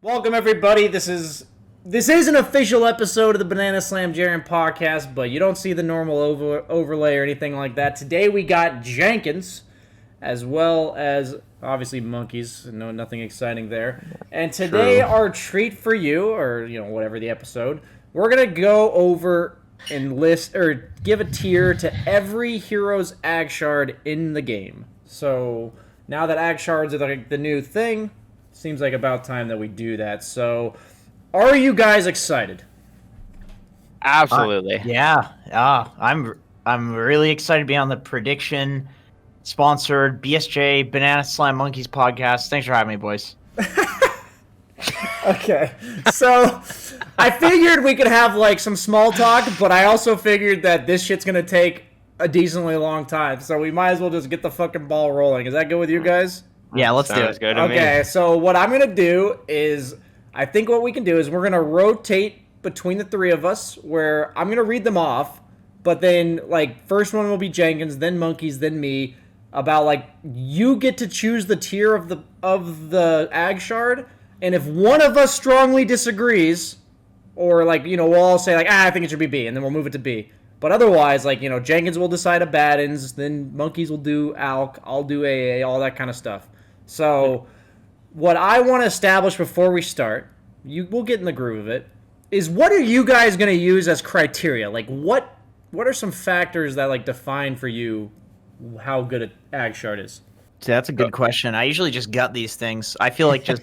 Welcome everybody. This is an official episode of the BANANASLAMJARON Podcast, but you don't see the normal overlay or anything like that. Today we got Jenkins, as well as obviously monkeys. No, nothing exciting there. And today our treat for you, or whatever the episode, we're gonna go over and list or give a tier to every hero's ag shard in the game. So now that ag shards are the new thing, seems like about time that we do that. So, are you guys excited? Absolutely. I'm really excited to be on the prediction sponsored BSJ Banana Slam Monkeys podcast. Thanks for having me, boys. Okay. So, I figured we could have like some small talk, but I also figured that this shit's going to take a decently long time. So, we might as well just get the fucking ball rolling. Is that good with you guys? Yeah, let's do it. Good to Okay, me. so what I'm going to do is, I think what we can do is we're going to rotate between the three of us, where I'm going to read them off, but then, first one will be Jenkins, then Monkeys, then me, about, you get to choose the tier of the ag shard, and if one of us strongly disagrees, or, we'll all say, I think it should be B, and then we'll move it to B. But otherwise, Jenkins will decide a Battens, then Monkeys will do Alk, I'll do AA, all that kind of stuff. So, what I want to establish before we start, we'll get in the groove of it, is what are you guys going to use as criteria? What are some factors that, define for you how good an ag shard is? So that's a good question. I usually just gut these things. I feel like just,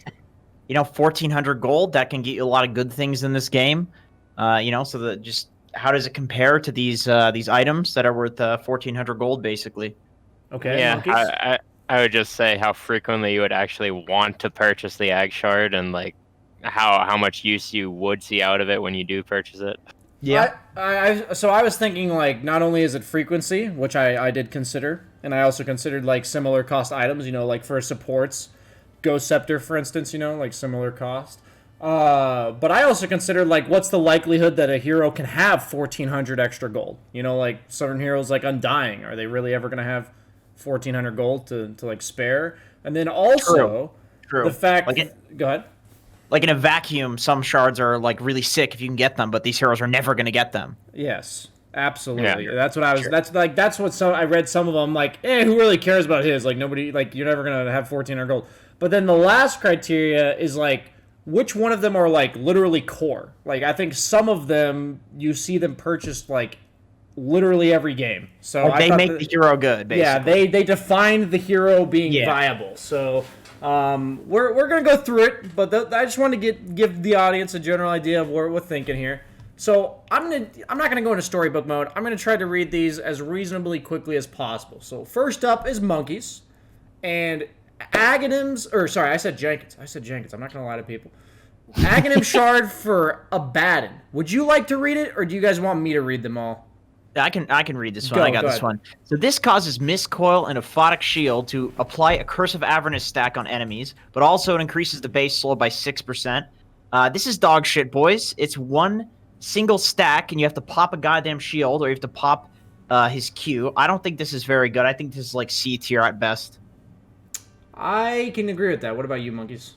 1,400 gold, that can get you a lot of good things in this game. So that just, how does it compare to these items that are worth 1,400 gold, basically? Okay. Yeah, I would just say how frequently you would actually want to purchase the ag shard, and how much use you would see out of it when you do purchase it. Yeah. So I was thinking not only is it frequency, which I did consider, and I also considered similar cost items, for supports, Ghost Scepter for instance, similar cost. But I also considered what's the likelihood that a hero can have 1,400 extra gold? Certain heroes like Undying, are they really ever gonna have 1,400 gold to spare? And then also True. the fact. Go ahead. In a vacuum, some shards are really sick if you can get them, but these heroes are never going to get them. Yes, absolutely. Yeah. That's what I was. Sure. That's what I read. Some of them who really cares about his? Nobody. You're never gonna have 1,400 gold. But then the last criteria is which one of them are literally core. I think some of them you see them purchased literally every game. So they make the hero good, basically. Yeah, they define the hero being viable. So we're gonna go through it, but I just want to give the audience a general idea of what we're thinking here. So I'm not gonna go into storybook mode. I'm gonna try to read these as reasonably quickly as possible. So first up is Monkeys, and Aghanim's, or sorry, I said Jenkins. I'm not gonna lie to people. Aghanim shard for a Baden. Would you like to read it, or do you guys want me to read them all? I can read this one. I got this one. So this causes Mistcoil and Aphotic Shield to apply a Curse of Avernus stack on enemies, but also it increases the base slow by 6%. This is dog shit, boys. It's one single stack, and you have to pop a goddamn shield, or you have to pop his Q. I don't think this is very good. I think this is C tier at best. I can agree with that. What about you, Monkeys?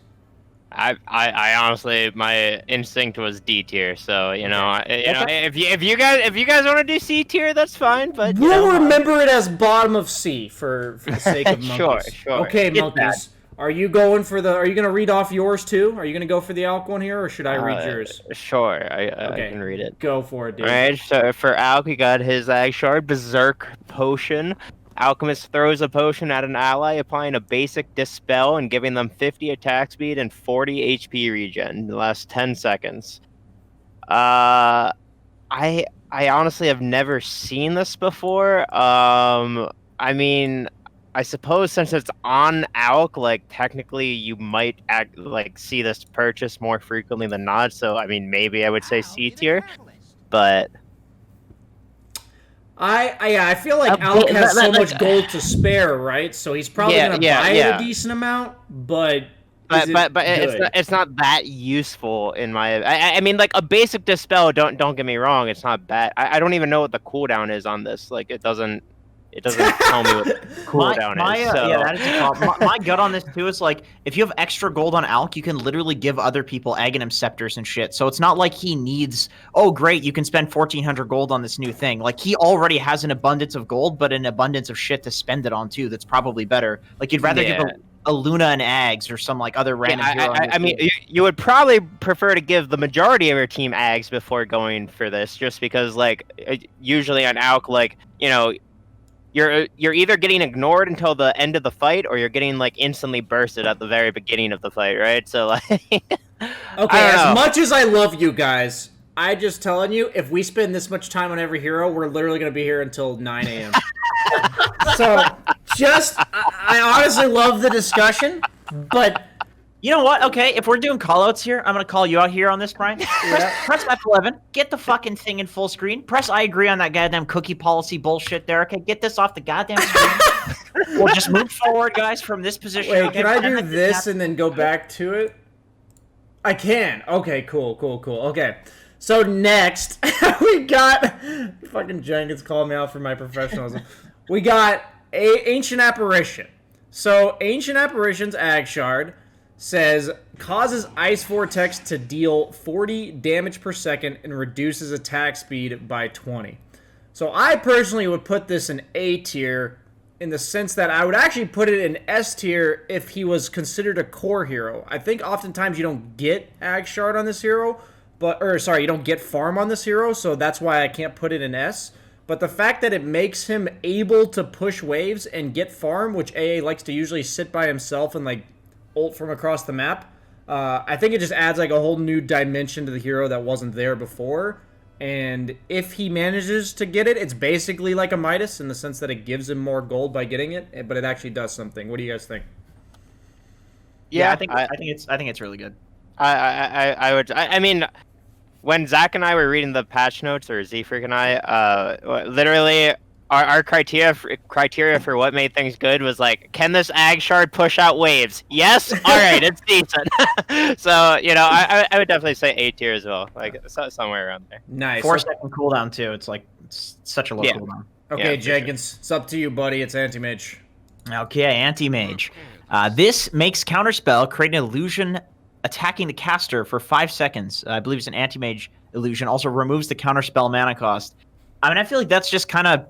I honestly, my instinct was D tier. So if you guys want to do C tier, that's fine. But we'll remember it as bottom of C for the sake of Monkeys. Sure. Okay, Monkeys. Are you going for Are you going to read off yours too? Are you going to go for the Alk one here, or should I read yours? Sure, I can read it. Go for it, dude. All right. So for Alk, we got his ag shard, Berserk Potion. Alchemist throws a potion at an ally, applying a basic Dispel and giving them 50 attack speed and 40 HP regen in the last 10 seconds. I honestly have never seen this before. I suppose since it's on Alk, technically you might see this purchase more frequently than not. So maybe I would say C tier, but. I feel like Alk has so much gold to spare, right? So he's probably gonna buy it a decent amount, but it's not that useful in my. I mean, a basic Dispel. Don't get me wrong, it's not bad. I don't even know what the cooldown is on this. It it doesn't tell me what the cooldown is. So. Yeah, that is a problem. My gut on this too is like, if you have extra gold on Alk, you can literally give other people Aghanim Scepters and shit. So it's not like he needs, oh great, you can spend 1,400 gold on this new thing. Like, he already has an abundance of gold, but an abundance of shit to spend it on too. That's probably better. Like, you'd rather give a Luna and Ags or some like other random hero. I mean, you would probably prefer to give the majority of your team Ags before going for this, just because like usually on Alk, like, you know, you're either getting ignored until the end of the fight, or you're getting like instantly bursted at the very beginning of the fight, right? So like, okay, as much as I love you guys, I just telling you, if we spend this much time on every hero, we're literally gonna be here until 9 a.m. So, I honestly love the discussion, but you know what? Okay, if we're doing callouts here, I'm gonna call you out here on this, Brian. Press F11, get the fucking thing in full screen. Press I agree on that goddamn cookie policy bullshit there. Okay, get this off the goddamn screen. We'll just move forward, guys, from this position. Wait, okay? can I do this and then go back to it? I can. Okay, cool. Okay. So next, we got fucking Jenkins calling me out for my professionalism. We got Ancient Apparition. So Ancient Apparition's Ag Shard says causes Ice Vortex to deal 40 damage per second and reduces attack speed by 20. So I personally would put this in A tier, in the sense that I would actually put it in S tier if he was considered a core hero. I think oftentimes you don't get Ag Shard on this hero, you don't get farm on this hero, so that's why I can't put it in S. But the fact that it makes him able to push waves and get farm, which AA likes to usually sit by himself and like ult from across the map, I think it just adds like a whole new dimension to the hero that wasn't there before. And if he manages to get it, it's basically like a Midas in the sense that it gives him more gold by getting it, but it actually does something. What do you guys think? Yeah, I think it's really good. I mean, when Zach and I were reading the patch notes, or Z-Freak and I, literally our criteria for what made things good was like, can this Ag Shard push out waves? Yes? Alright, it's decent. So, you know, I would definitely say A tier as well. Like, somewhere around there. Nice. 4-second cooldown, too. It's like, it's such a low cooldown. Okay, Jenkins, it's up to you, buddy. It's Anti-Mage. Okay, Anti-Mage. This makes Counterspell create an illusion attacking the caster for 5 seconds. I believe it's an Anti-Mage illusion. Also removes the Counterspell mana cost. I mean, I feel like that's just kind of...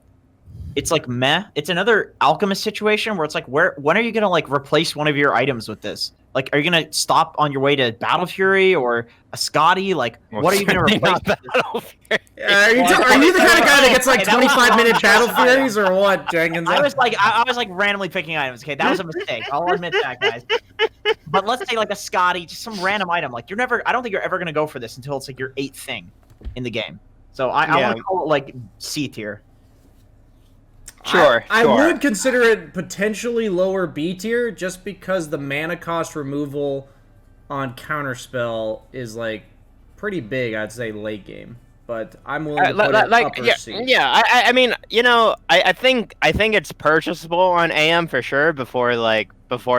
It's like meh. It's another Alchemist situation where it's like, when are you gonna like replace one of your items with this? Like, are you gonna stop on your way to Battle Fury or a Scotty? Like, what are you gonna replace? Are you the kind of guy that gets like 25-minute Battle Furies or what, Jenkins? I was like randomly picking items. Okay, that was a mistake. I'll admit that, guys. But let's say like a Scotty, just some random item. Like, I don't think you're ever gonna go for this until it's like your 8th thing in the game. So I want to call it like C tier. Sure. I would consider it potentially lower B tier just because the mana cost removal on Counterspell is like pretty big, I'd say, late game. But I'm willing to put it upper C. Yeah, I mean, you know, I think it's purchasable on AM for sure before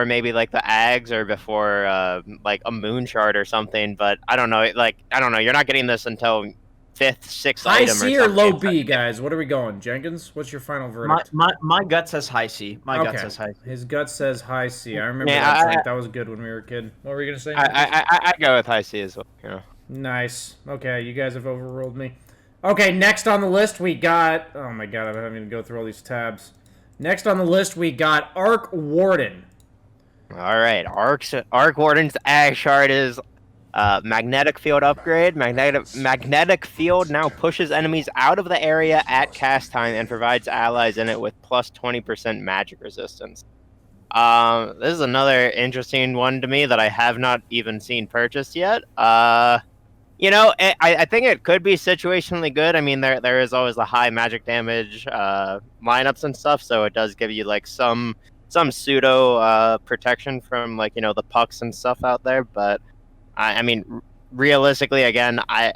maybe like the Ags or before like a Moon Shard or something. But I don't know, you're not getting this until 5th, 6th high item. C or low B, guys? What are we going? Jenkins, what's your final verdict? My gut says high C. Gut says high C. His gut says high C. I remember that was good when we were a kid. What were you gonna say? I go with high C as well. You know. Nice. Okay, you guys have overruled me. Okay, next on the list we got... Oh my god, I'm having to go through all these tabs. Next on the list we got Arc Warden. Alright, Arc Warden's Ag Shard is magnetic field upgrade. Magnetic field now pushes enemies out of the area at cast time and provides allies in it with plus 20% magic resistance. This is another interesting one to me that I have not even seen purchased yet. You know, I think it could be situationally good. I mean, there is always the high magic damage lineups and stuff, so it does give you like some pseudo protection from, like, you know, the pucks and stuff out there. But I mean, realistically, again, I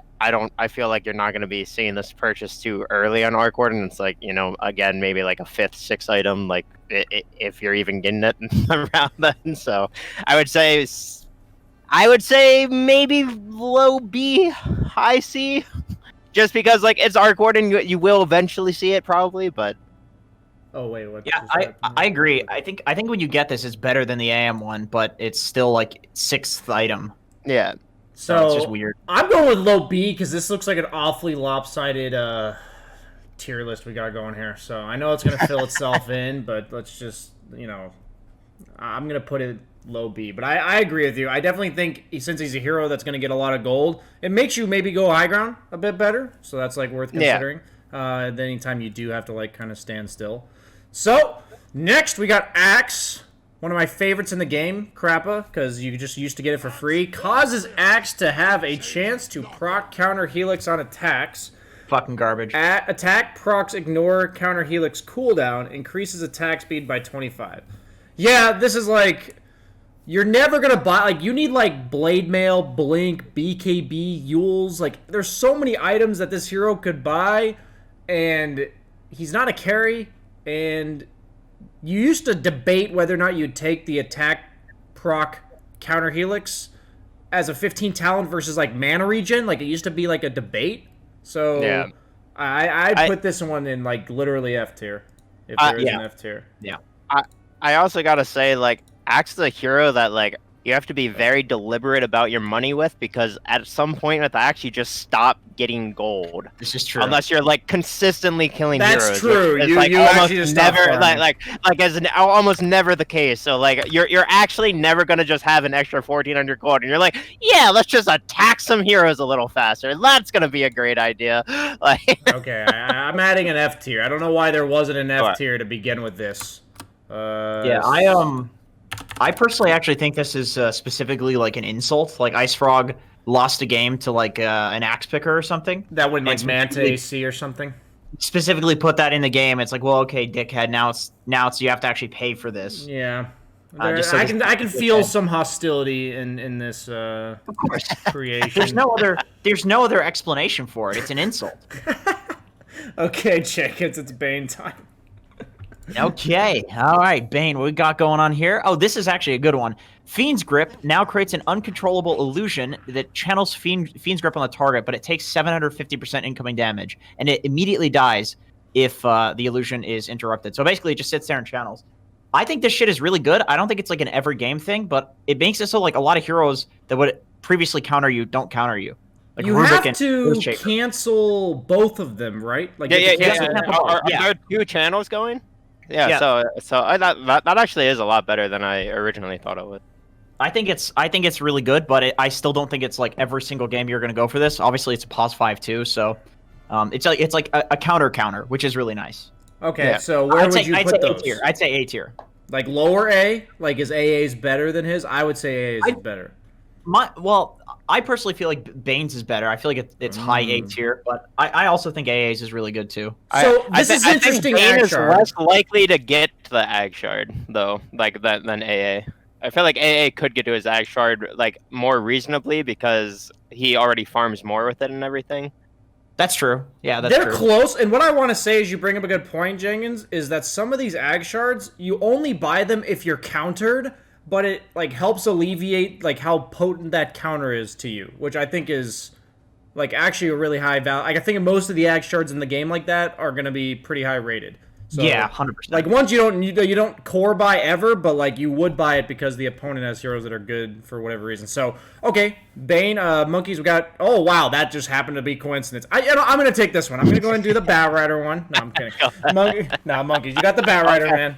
feel like you're not going to be seeing this purchase too early on Arc Warden. It's like, you know, again, maybe like a 5th, 6th item, like if you're even getting it around then. So I would say maybe low B, high C, just because like it's Arc Warden. You will eventually see it probably, but Oh wait, what? Yeah, I agree. I think when you get this, it's better than the AM one, but it's still like 6th item. Yeah. So it's just weird. I'm going with low B because this looks like an awfully lopsided tier list we got going here. So I know it's gonna fill itself in, but let's just I'm gonna put it low B. But I agree with you. I definitely think since he's a hero that's gonna get a lot of gold, it makes you maybe go high ground a bit better. So that's like worth considering. Then anytime you do have to like kind of stand still. So next we got Axe. One of my favorites in the game, Crappa, because you just used to get it for free. Causes Axe to have a chance to proc counter Helix on attacks. Fucking garbage. At attack procs ignore counter Helix cooldown. Increases attack speed by 25. Yeah, this is like... You're never going to buy... Like, you need, like, Blade Mail, Blink, BKB, Yules. Like, there's so many items that this hero could buy. And he's not a carry. And... You used to debate whether or not you'd take the attack proc counter Helix as a 15 talent versus like mana regen. Like it used to be like a debate. So yeah. I'd put this one in like literally F tier if there is an F tier. Yeah. I also gotta say like Axe is a hero that like you have to be very deliberate about your money with because at some point with Axe you just stop getting gold. This is true. Unless you're like consistently killing heroes. That's true. It's you like almost just never almost never the case. So like you're actually never gonna just have an extra 1400 gold and you're like, yeah, let's just attack some heroes a little faster. That's gonna be a great idea. Like okay, I'm adding an F tier. I don't know why there wasn't an F tier to begin with this. I personally actually think this is specifically like an insult. Like Ice Frog lost a game to like an axe picker or something. That would like Manta AC or something. Specifically put that in the game. It's like, well, okay, dickhead. Now it's you have to actually pay for this. Yeah. I can feel some hostility in this of course. Creation. There's no other explanation for it. It's an insult. Okay, Jenkins, it's Bane time. Okay, all right, Bane, what we got going on here? Oh, this is actually a good one. Fiend's Grip now creates an uncontrollable illusion that channels Fiend's Grip on the target, but it takes 750% incoming damage, and it immediately dies if the illusion is interrupted. So basically, it just sits there and channels. I think this shit is really good. I don't think it's like an every game thing, but it makes it so like a lot of heroes that would previously counter you don't counter you. Like you have to cancel both of them, right? Like Are there 2 channels going? Yeah. So that actually is a lot better than I originally thought it would. I think it's really good, but I still don't think it's like every single game you're going to go for this. Obviously, it's a pos 5 too, so it's like a counter, which is really nice. Okay, so where would you put those? I'd say A tier. Like lower A, like is AA's better than his? I would say AA is better. I personally feel like Bane's is better. I feel like it's high A tier, but I also think AA's is really good too. So this is interesting. Bane is less likely to get the Ag Shard though, like than AA. I feel like AA could get to his Ag Shard like more reasonably because he already farms more with it and everything. That's true. Yeah, that's true. They're close, and what I want to say is you bring up a good point, Jenkins, is that some of these Ag Shards, you only buy them if you're countered, but it like helps alleviate like how potent that counter is to you, which I think is like actually a really high value. Like I think most of the Ag Shards in the game like that are going to be pretty high rated. So, yeah, 100%. Like ones you don't core buy ever, but like you would buy it because the opponent has heroes that are good for whatever reason. So okay, Bane, Monkeys, we got. Oh wow, that just happened to be coincidence. I'm gonna take this one. I'm gonna go ahead and do the Bat Rider one. No, I'm kidding. Monkeys, you got the Bat Rider, man.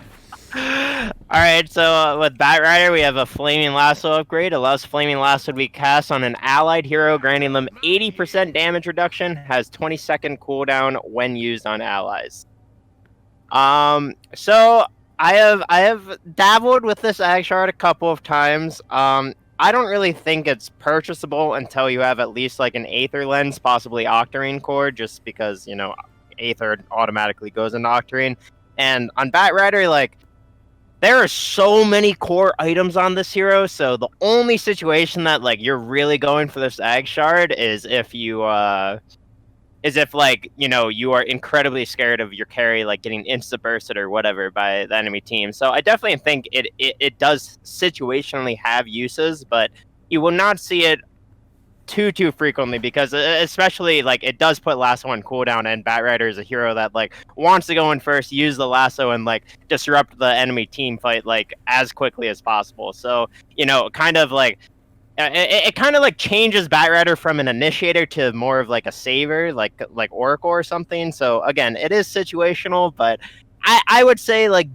All right, so with Bat Rider, we have a Flaming Lasso upgrade. Allows Flaming Lasso to be cast on an allied hero, granting them 80% damage reduction. Has 20-second cooldown when used on allies. So I have dabbled with this Ag Shard a couple of times. I don't really think it's purchasable until you have at least like an Aether Lens, possibly Octarine Core, just because, you know, Aether automatically goes into Octarine. And on Bat Rider, like, there are so many core items on this hero, so the only situation that, like, you're really going for this Ag Shard is if you, like, you know, you are incredibly scared of your carry, like, getting insta-bursted or whatever by the enemy team. So I definitely think it does situationally have uses, but you will not see it too frequently, because especially like it does put lasso on cooldown, and Batrider is a hero that like wants to go in first, use the lasso, and like disrupt the enemy team fight like as quickly as possible. So kind of like it kind of like changes Batrider from an initiator to more of like a saver, like Oracle or something. So again, it is situational, but I would say like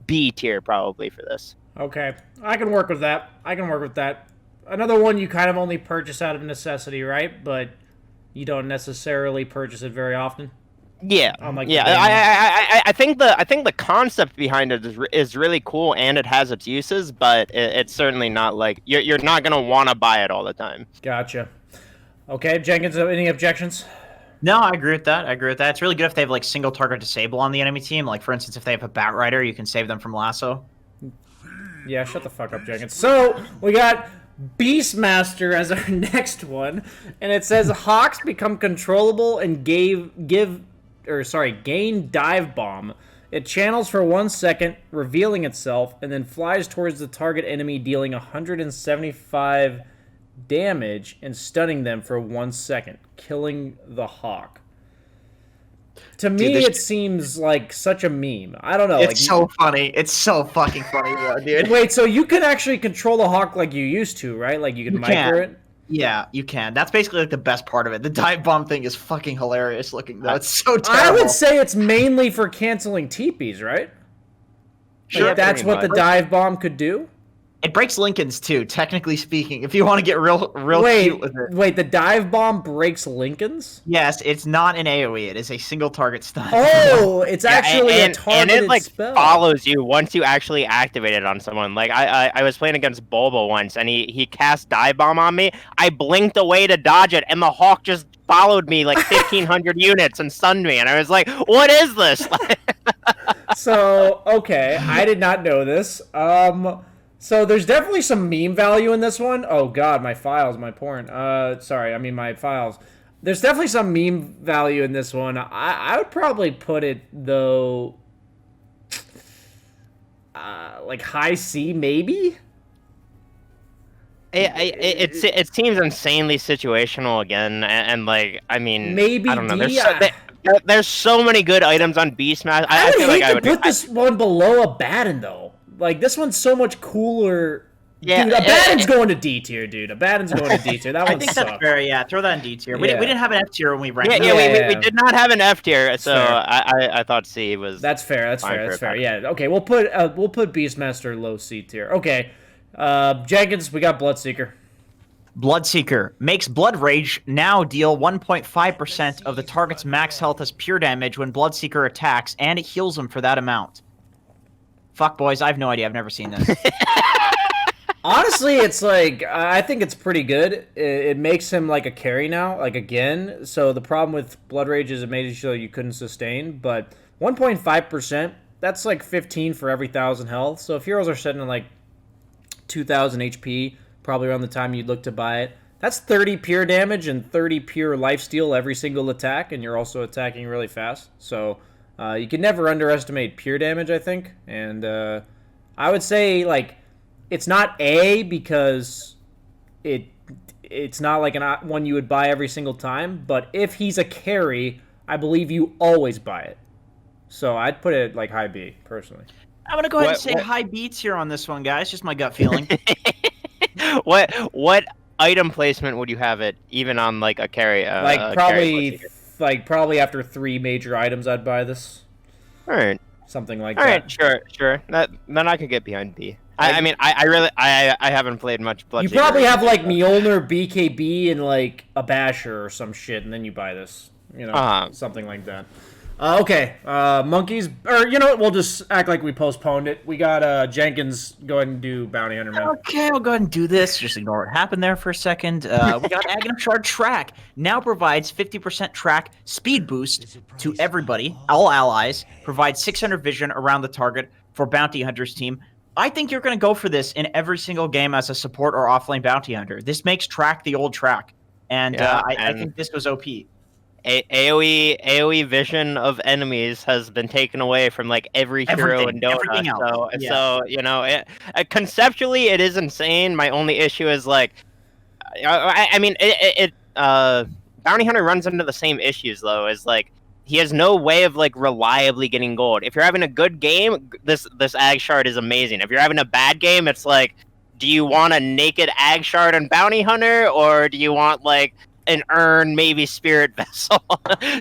B tier probably for this. Okay, I can work with that. Another one you kind of only purchase out of necessity, right? But you don't necessarily purchase it very often. Yeah, I think the concept behind it is really cool, and it has its uses, but it's certainly not like you're not gonna want to buy it all the time. Gotcha. Okay, Jenkins, any objections? No, I agree with that. It's really good if they have like single target disable on the enemy team. Like for instance, if they have a Batrider, you can save them from lasso. Yeah, shut the fuck up, Jenkins. So we got Beastmaster as our next one, and it says Hawks become controllable and gain dive bomb. It channels for 1 second, revealing itself, and then flies towards the target enemy, dealing 175 damage and stunning them for 1 second, killing the Hawk. To me, it seems like such a meme. I don't know. It's so funny. It's so fucking funny, though, dude. Wait, so you can actually control the Hawk like you used to, right? Like you can micro it? Yeah, you can. That's basically like the best part of it. The dive bomb thing is fucking hilarious looking, though. It's so terrible. I would say it's mainly for canceling TPs, right? Sure. Like that's what the dive bomb could do? It breaks Lincolns too, technically speaking. If you want to get real cute with it. Wait, the dive bomb breaks Lincolns? Yes, it's not an AoE. It is a single target stun. Oh, it's actually a targeted and it like spell. Follows you once you actually activate it on someone. Like I was playing against Bulba once, and he cast dive bomb on me. I blinked away to dodge it, and the Hawk just followed me like 1,500 units and stunned me. And I was like, "What is this?" So okay, I did not know this. So there's definitely some meme value in this one. Oh god, my files, my porn. My files. There's definitely some meme value in this one. I would probably put it though, like high C maybe. It seems insanely situational again, and like I mean maybe I don't know. D, There's so many good items on Beastmaster. I would hate to put this one below a Baden though. Like, this one's so much cooler. Yeah, dude, a Baden's going to D tier, dude. A Baden's going to D tier. That one I think sucks. that's fair, yeah. Throw that in D tier. We didn't have an F tier when we ranked. We did not have an F tier, so I thought C was. That's fair. That's fair. Yeah. Okay, we'll put Beastmaster low C tier. Okay, Jenkins, we got Bloodseeker. Bloodseeker makes Blood Rage now deal 1.5% of the target's max health as pure damage when Bloodseeker attacks, and it heals him for that amount. Fuck, boys, I have no idea. I've never seen this. Honestly, it's like, I think it's pretty good. It makes him like a carry now, like again. So the problem with Blood Rage is it made it so you couldn't sustain. But 1.5%, that's like 15 for every 1,000 health. So if heroes are sitting at like 2,000 HP, probably around the time you'd look to buy it, that's 30 pure damage and 30 pure lifesteal every single attack. And you're also attacking really fast. So you can never underestimate pure damage, I think. And I would say, like, it's not A because it's not like one you would buy every single time. But if he's a carry, I believe you always buy it. So I'd put it like high B, personally. I'm going to go ahead and say high B tier on this one, guys. Just my gut feeling. What item placement would you have it, even on, like, a carry? Probably after 3 major items, I'd buy this. All right. Something like that. All right, sure. Then I could get behind B. I mean, I haven't played much Bloodseeker. You probably have, like, Mjolnir, BKB, and, like, a Basher or some shit, and then you buy this. You know, something like that. Okay, Monkeys, or you know what, we'll just act like we postponed it. We got Jenkins go ahead and do Bounty Hunter, man. Okay, I'll go ahead and do this. Just ignore what happened there for a second. We got Aghanim Shard Track. Now provides 50% track speed boost to everybody, all allies. Provides 600 vision around the target for Bounty Hunter's team. I think you're going to go for this in every single game as a support or offlane Bounty Hunter. This makes track the old track, and I think this was OP. AoE vision of enemies has been taken away from like every hero in Dota. So you know, conceptually it is insane. My only issue is like, I mean, Bounty Hunter runs into the same issues though, as like he has no way of like reliably getting gold. If you're having a good game, this Ag Shard is amazing. If you're having a bad game, it's like, do you want a naked Ag Shard and Bounty Hunter, or do you want like an Urn, maybe Spirit Vessel?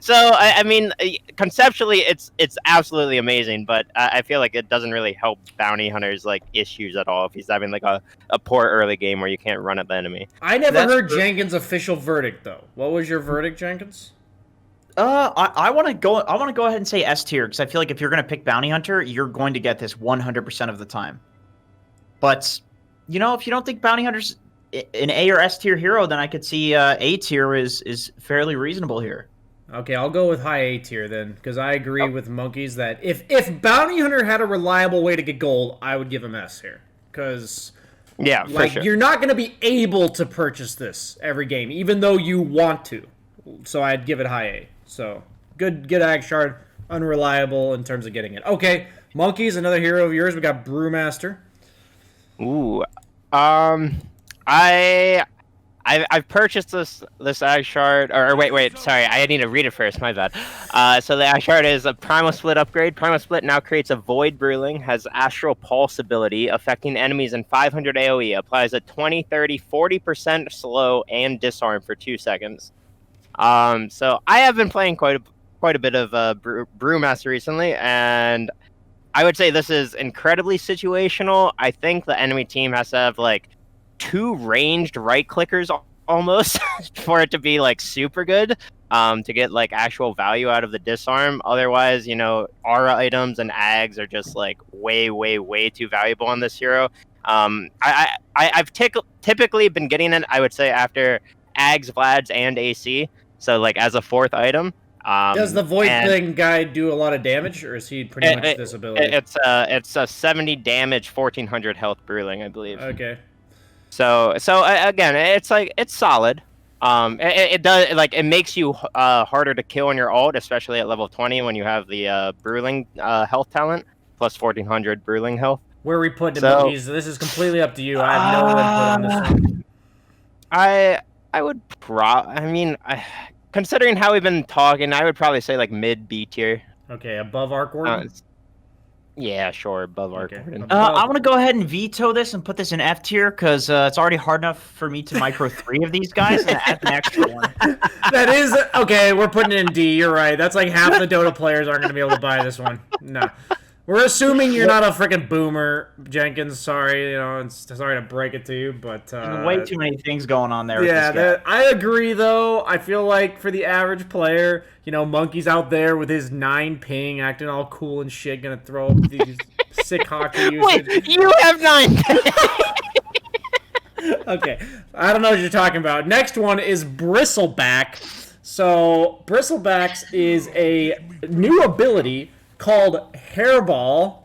So I mean, conceptually, it's absolutely amazing, but I feel like it doesn't really help Bounty Hunter's like issues at all if he's having like a poor early game where you can't run at the enemy. I never heard Jenkins' official verdict though. What was your verdict, Jenkins? I want to go ahead and say S tier, because I feel like if you're going to pick Bounty Hunter, you're going to get this 100% of the time. But you know, if you don't think Bounty Hunter's an A or S tier hero, then I could see A tier is fairly reasonable here. Okay, I'll go with high A tier then, because I agree with Monkeys that if Bounty Hunter had a reliable way to get gold, I would give him S here, because yeah, for sure. You're not going to be able to purchase this every game, even though you want to. So I'd give it high A. So good Ag Shard, unreliable in terms of getting it. Okay, Monkeys, another hero of yours. We got Brewmaster. Ooh, I've purchased this Ag Shard, or wait, sorry, I need to read it first, my bad. So the Ag Shard is a Primal Split upgrade. Primal Split now creates a Void Bruling, has Astral Pulse ability, affecting enemies in 500 AoE, applies a 20, 30, 40% slow and disarm for 2 seconds. So I have been playing quite a bit of Brewmaster recently, and I would say this is incredibly situational. I think the enemy team has to have like 2 ranged right clickers almost for it to be like super good, to get like actual value out of the disarm. Otherwise, you know, aura items and ags are just like way too valuable on this hero. I've typically been getting it, I would say, after ags, vlads, and AC. So like as a 4th item. Does the Void thing guy do a lot of damage, or is he pretty much this ability? It's a 70 damage, 1400 health Bruling, I believe. Okay. So again, it's like, it's solid. It does, like, it makes you harder to kill on your ult, especially at level 20 when you have the Bruling health talent plus 1400 Bruling health. Where are we putting it, Monkeys? This is completely up to you. I have no input on this one. I would considering how we've been talking, I would probably say like mid B tier. Okay, above Arc Warden? Yeah, sure, above Arc Warden. I'm going to go ahead and veto this and put this in F tier, because it's already hard enough for me to micro 3 of these guys and add an extra one. That is, okay, we're putting it in D, you're right. That's like half the Dota players aren't going to be able to buy this one. No. We're assuming you're not a freaking boomer, Jenkins. Sorry, sorry to break it to you, but way too many things going on there. Yeah, I agree. Though I feel like for the average player, Monkey's out there with his 9 ping, acting all cool and shit, gonna throw up these sick hockey usage. Wait, you have 9. Okay, I don't know what you're talking about. Next one is Bristleback. So Bristlebacks is a new ability called Hairball,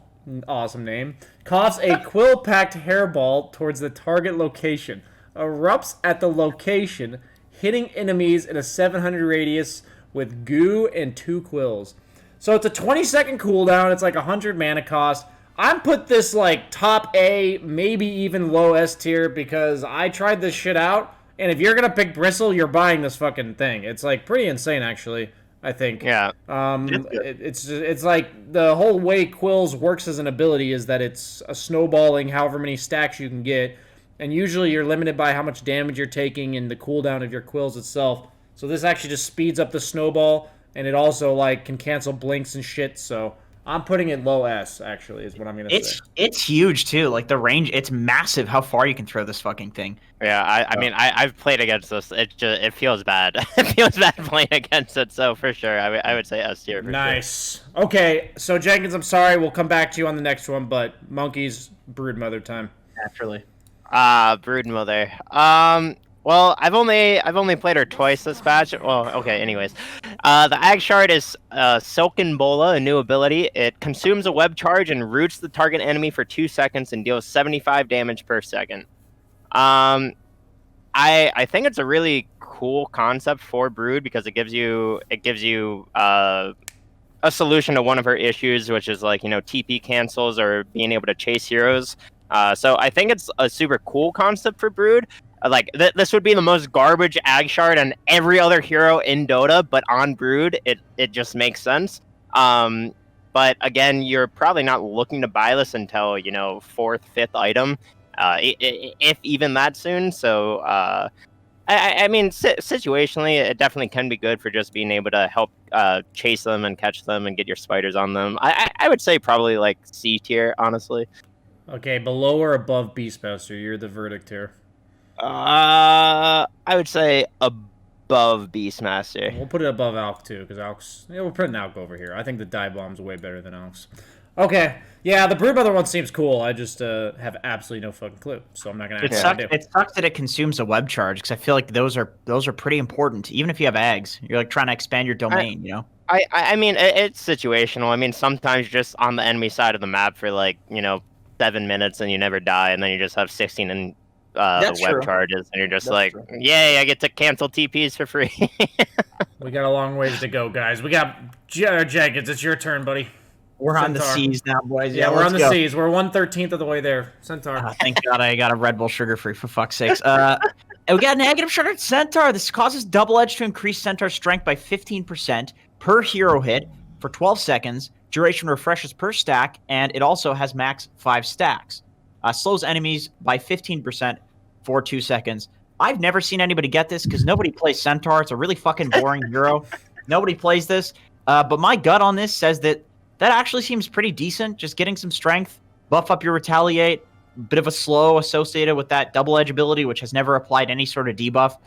awesome name, coughs a quill-packed hairball towards the target location, erupts at the location, hitting enemies in a 700 radius with goo and 2 quills. So it's a 20-second cooldown, it's like 100 mana cost. I'm put this like top A, maybe even low S tier, because I tried this shit out, and if you're gonna pick Bristle, you're buying this fucking thing. It's like pretty insane, actually. I think. Yeah. It's like the whole way Quills works as an ability is that it's a snowballing however many stacks you can get, and usually you're limited by how much damage you're taking and the cooldown of your Quills itself. So this actually just speeds up the snowball, and it also like can cancel blinks and shit. So I'm putting it low S, actually, is what I'm gonna say. It's huge too. Like the range, it's massive. How far you can throw this fucking thing. Yeah, I mean, I've played against this. It feels bad. It feels bad playing against it. So for sure, I would say S tier. Nice. Sure. Okay, so Jenkins, I'm sorry, we'll come back to you on the next one, but Monkeys, Broodmother time. Naturally. Broodmother. Well, I've only played her twice this patch. Well, okay, anyways. The Ag Shard is Silken Bola, a new ability. It consumes a web charge and roots the target enemy for 2 seconds and deals 75 damage per second. I think it's a really cool concept for Brood because it gives you a solution to one of her issues, which is like, TP cancels or being able to chase heroes. So I think it's a super cool concept for Brood. This would be the most garbage ag shard on every other hero in Dota, but on Brood, it just makes sense. But again, you're probably not looking to buy this until 4th, 5th item, if even that soon. So I mean, situationally, it definitely can be good for just being able to help chase them and catch them and get your spiders on them. I would say probably like C tier, honestly. Okay, below or above Beastmaster? You're the verdict here. I would say above Beastmaster. We'll put it above Alk too, because Alk's... Yeah, we'll put an Alk over here. I think the Dive Bomb's way better than Alk's. Okay, yeah, the Broodmother one seems cool. I just have absolutely no fucking clue, so I'm not gonna. It sucks that it consumes a web charge, because I feel like those are pretty important. Even if you have eggs, you're like trying to expand your domain, I mean, it's situational. I mean, sometimes just on the enemy side of the map for 7 minutes and you never die, and then you just have 16 and web charges, and you're just yay, I get to cancel TPs for free. We got a long ways to go, guys. We got Jenkins. It's your turn, buddy. We're on the seas now, boys. Yeah, we're on the seas. We're 1/13 of the way there. Centaur. Thank God I got a Red Bull sugar-free, for fuck's sakes. And we got a negative shard at Centaur. This causes Double Edge to increase Centaur's strength by 15% per hero hit for 12 seconds. Duration refreshes per stack, and it also has max 5 stacks. Slows enemies by 15% for 2 seconds. I've never seen anybody get this because nobody plays Centaur. It's a really fucking boring hero. Nobody plays this. But my gut on this says that actually seems pretty decent. Just getting some strength, buff up your retaliate, bit of a slow associated with that double edge ability, which has never applied any sort of debuff.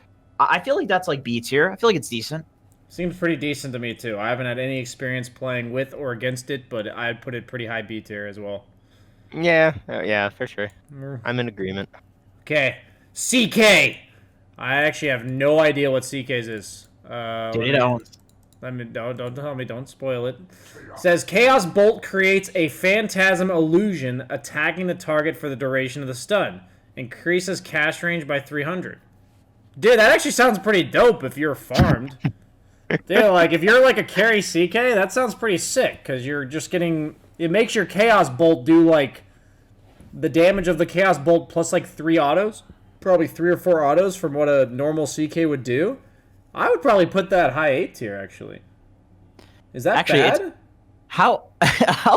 I feel like that's like B tier. I feel like it's decent. Seems pretty decent to me too. I haven't had any experience playing with or against it, but I'd put it pretty high B tier as well. Yeah, for sure. I'm in agreement. Okay, CK. I actually have no idea what CK's is. Don't tell me. Don't spoil it. It says Chaos Bolt creates a phantasm illusion attacking the target for the duration of the stun. Increases cast range by 300. Dude, that actually sounds pretty dope if you're farmed. Dude, like if you're like a carry CK, that sounds pretty sick because you're just getting. It makes your Chaos Bolt do like the damage of the Chaos Bolt plus like 3 autos, probably 3 or 4 autos from what a normal CK would do. I would probably put that high 8 tier, actually. Is that bad? How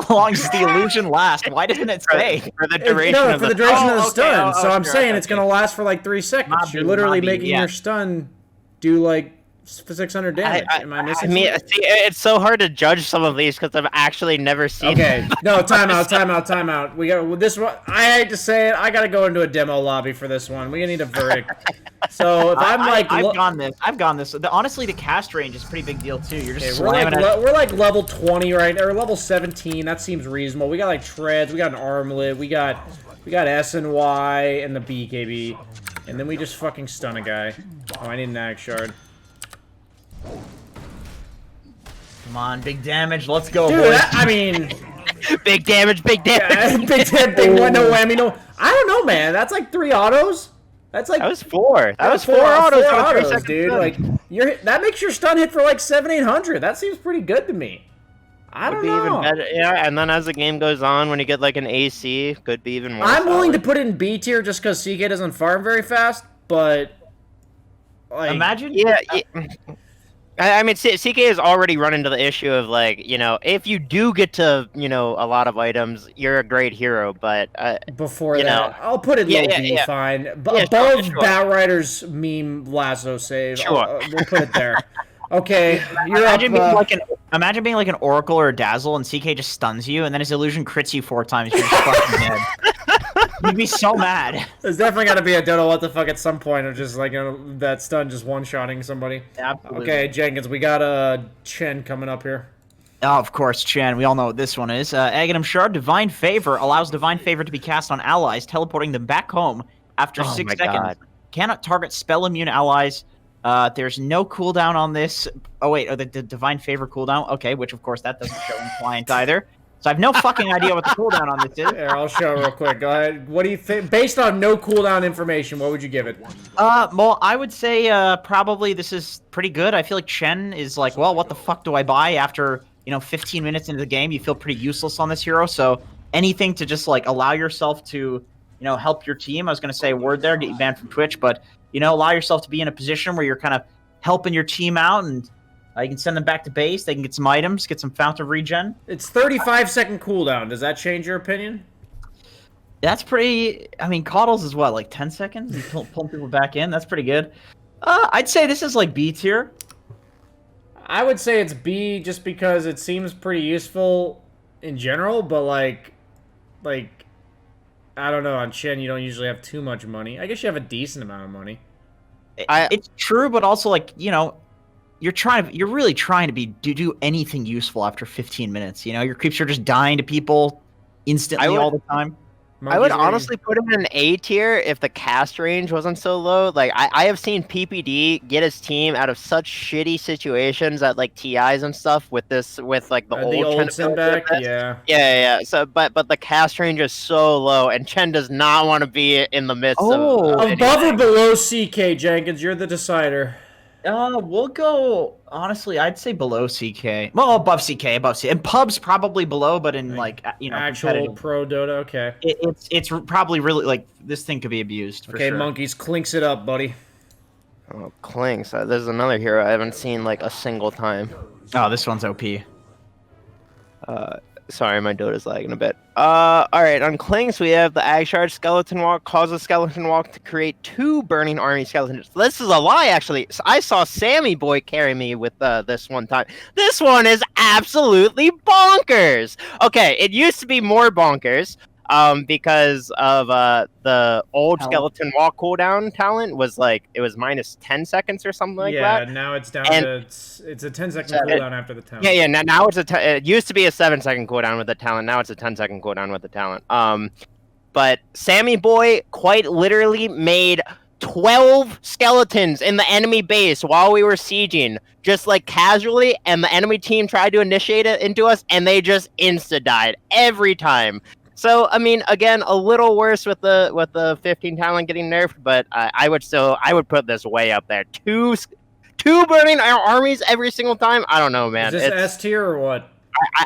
long does the illusion last? Why doesn't it say? For the duration of the stun. So I'm saying it's going to last for like 3 seconds. You're literally making your stun do like 600 damage. Am I missing something? See, it's so hard to judge some of these because I've actually never seen. Okay, no, time out. We got this one. I hate to say it, I got to go into a demo lobby for this one. We need a verdict. So if I've gone this. Honestly, the cast range is a pretty big deal too. You're just we're like level 20 right, or level 17. That seems reasonable. We got like treads. We got an armlet. We got S and Y and the BKB, and then we just fucking stun a guy. Oh, I need an ag shard. Come on, big damage. Let's go, dude. Boys. Big damage. Yeah, big one, no whammy, no. I don't know, man. That's like 3 autos. That's like that was 4. That was 4 autos, 4 autos, dude. Like that makes your stun hit for like 700-800. That seems pretty good to me. I don't know. Even better. Yeah, and then as the game goes on, when you get like an AC, could be even more. I'm willing to put it in B tier just because CK doesn't farm very fast, but like, imagine. Yeah. I mean, CK has already run into the issue of like, if you do get to, a lot of items, you're a great hero. But before that, I'll put it low B, fine. Above Batrider's meme lasso save. Sure. We'll put it there. Okay, imagine being like an Oracle or a Dazzle, and CK just stuns you, and then his illusion crits you 4 times. You're just fucking dead. You'd be so mad. There's definitely got to be a Dota what the fuck at some point of just like that stun just one-shotting somebody. Absolutely. Okay, Jenkins, we got Chen coming up here. Oh, of course, Chen. We all know what this one is. Aghanim Shard, Divine Favor allows Divine Favor to be cast on allies, teleporting them back home after 6 seconds. God. Cannot target spell immune allies. There's no cooldown on this. Oh, wait, the Divine Favor cooldown? Okay, which, of course, that doesn't show in Client either. So I have no fucking idea what the cooldown on this is. Here, I'll show real quick. Go ahead. What do you think? Based on no cooldown information, what would you give it? Well, I would say probably this is pretty good. I feel like Chen is like, well, what the fuck do I buy after, 15 minutes into the game? You feel pretty useless on this hero. So anything to just like allow yourself to help your team. I was going to say a word there, get you banned from Twitch, but allow yourself to be in a position where you're kind of helping your team out, and you can send them back to base. They can get some items, get some fountain regen. It's 35-second cooldown. Does that change your opinion? That's pretty. I mean, Coddles is what, like 10 seconds? You pull people back in. That's pretty good. I'd say this is like B tier. I would say it's B just because it seems pretty useful in general, but like I don't know, on Chen you don't usually have too much money. I guess you have a decent amount of money. It's true, but also like, you're really trying to do anything useful after 15 minutes. Your creeps are just dying to people instantly all the time. I would honestly put him in an A tier if the cast range wasn't so low. Like I have seen PPD get his team out of such shitty situations at like TIs and stuff with like the old Chen back. Yeah. So but the cast range is so low, and Chen does not want to be in the midst of above or below CK. Jenkins, you're the decider. We'll go, honestly, I'd say below CK. Well, above CK. And Pub's probably below, but in actual pro Dota, okay. It's probably really, like, this thing could be abused, for sure. Okay, Monkeys, clinks it up, buddy. Oh, Clinks. There's another hero I haven't seen, like, a single time. Oh, this one's OP. Sorry, my Dota's lagging a bit. Alright, on Clinks, we have the Agshard Skeleton Walk. Causes Skeleton Walk to create 2 Burning Army Skeletons. This is a lie, actually. I saw Sammy Boy carry me with this one time. This one is absolutely bonkers! Okay, it used to be more bonkers, because of the old Skeleton Walk cooldown talent was like, it was minus 10 seconds or something like that. Yeah, now it's down to, it's a 10-second cooldown after the talent. Yeah, now it's it used to be a 7-second cooldown with the talent, now it's a 10-second cooldown with the talent. But Sammy Boy quite literally made 12 skeletons in the enemy base while we were sieging, just like casually, and the enemy team tried to initiate it into us, and they just insta-died every time. So, I mean, again, a little worse with the 15 talent getting nerfed, but I would put this way up there. Two burning armies every single time. I don't know, man. Is this S tier or what?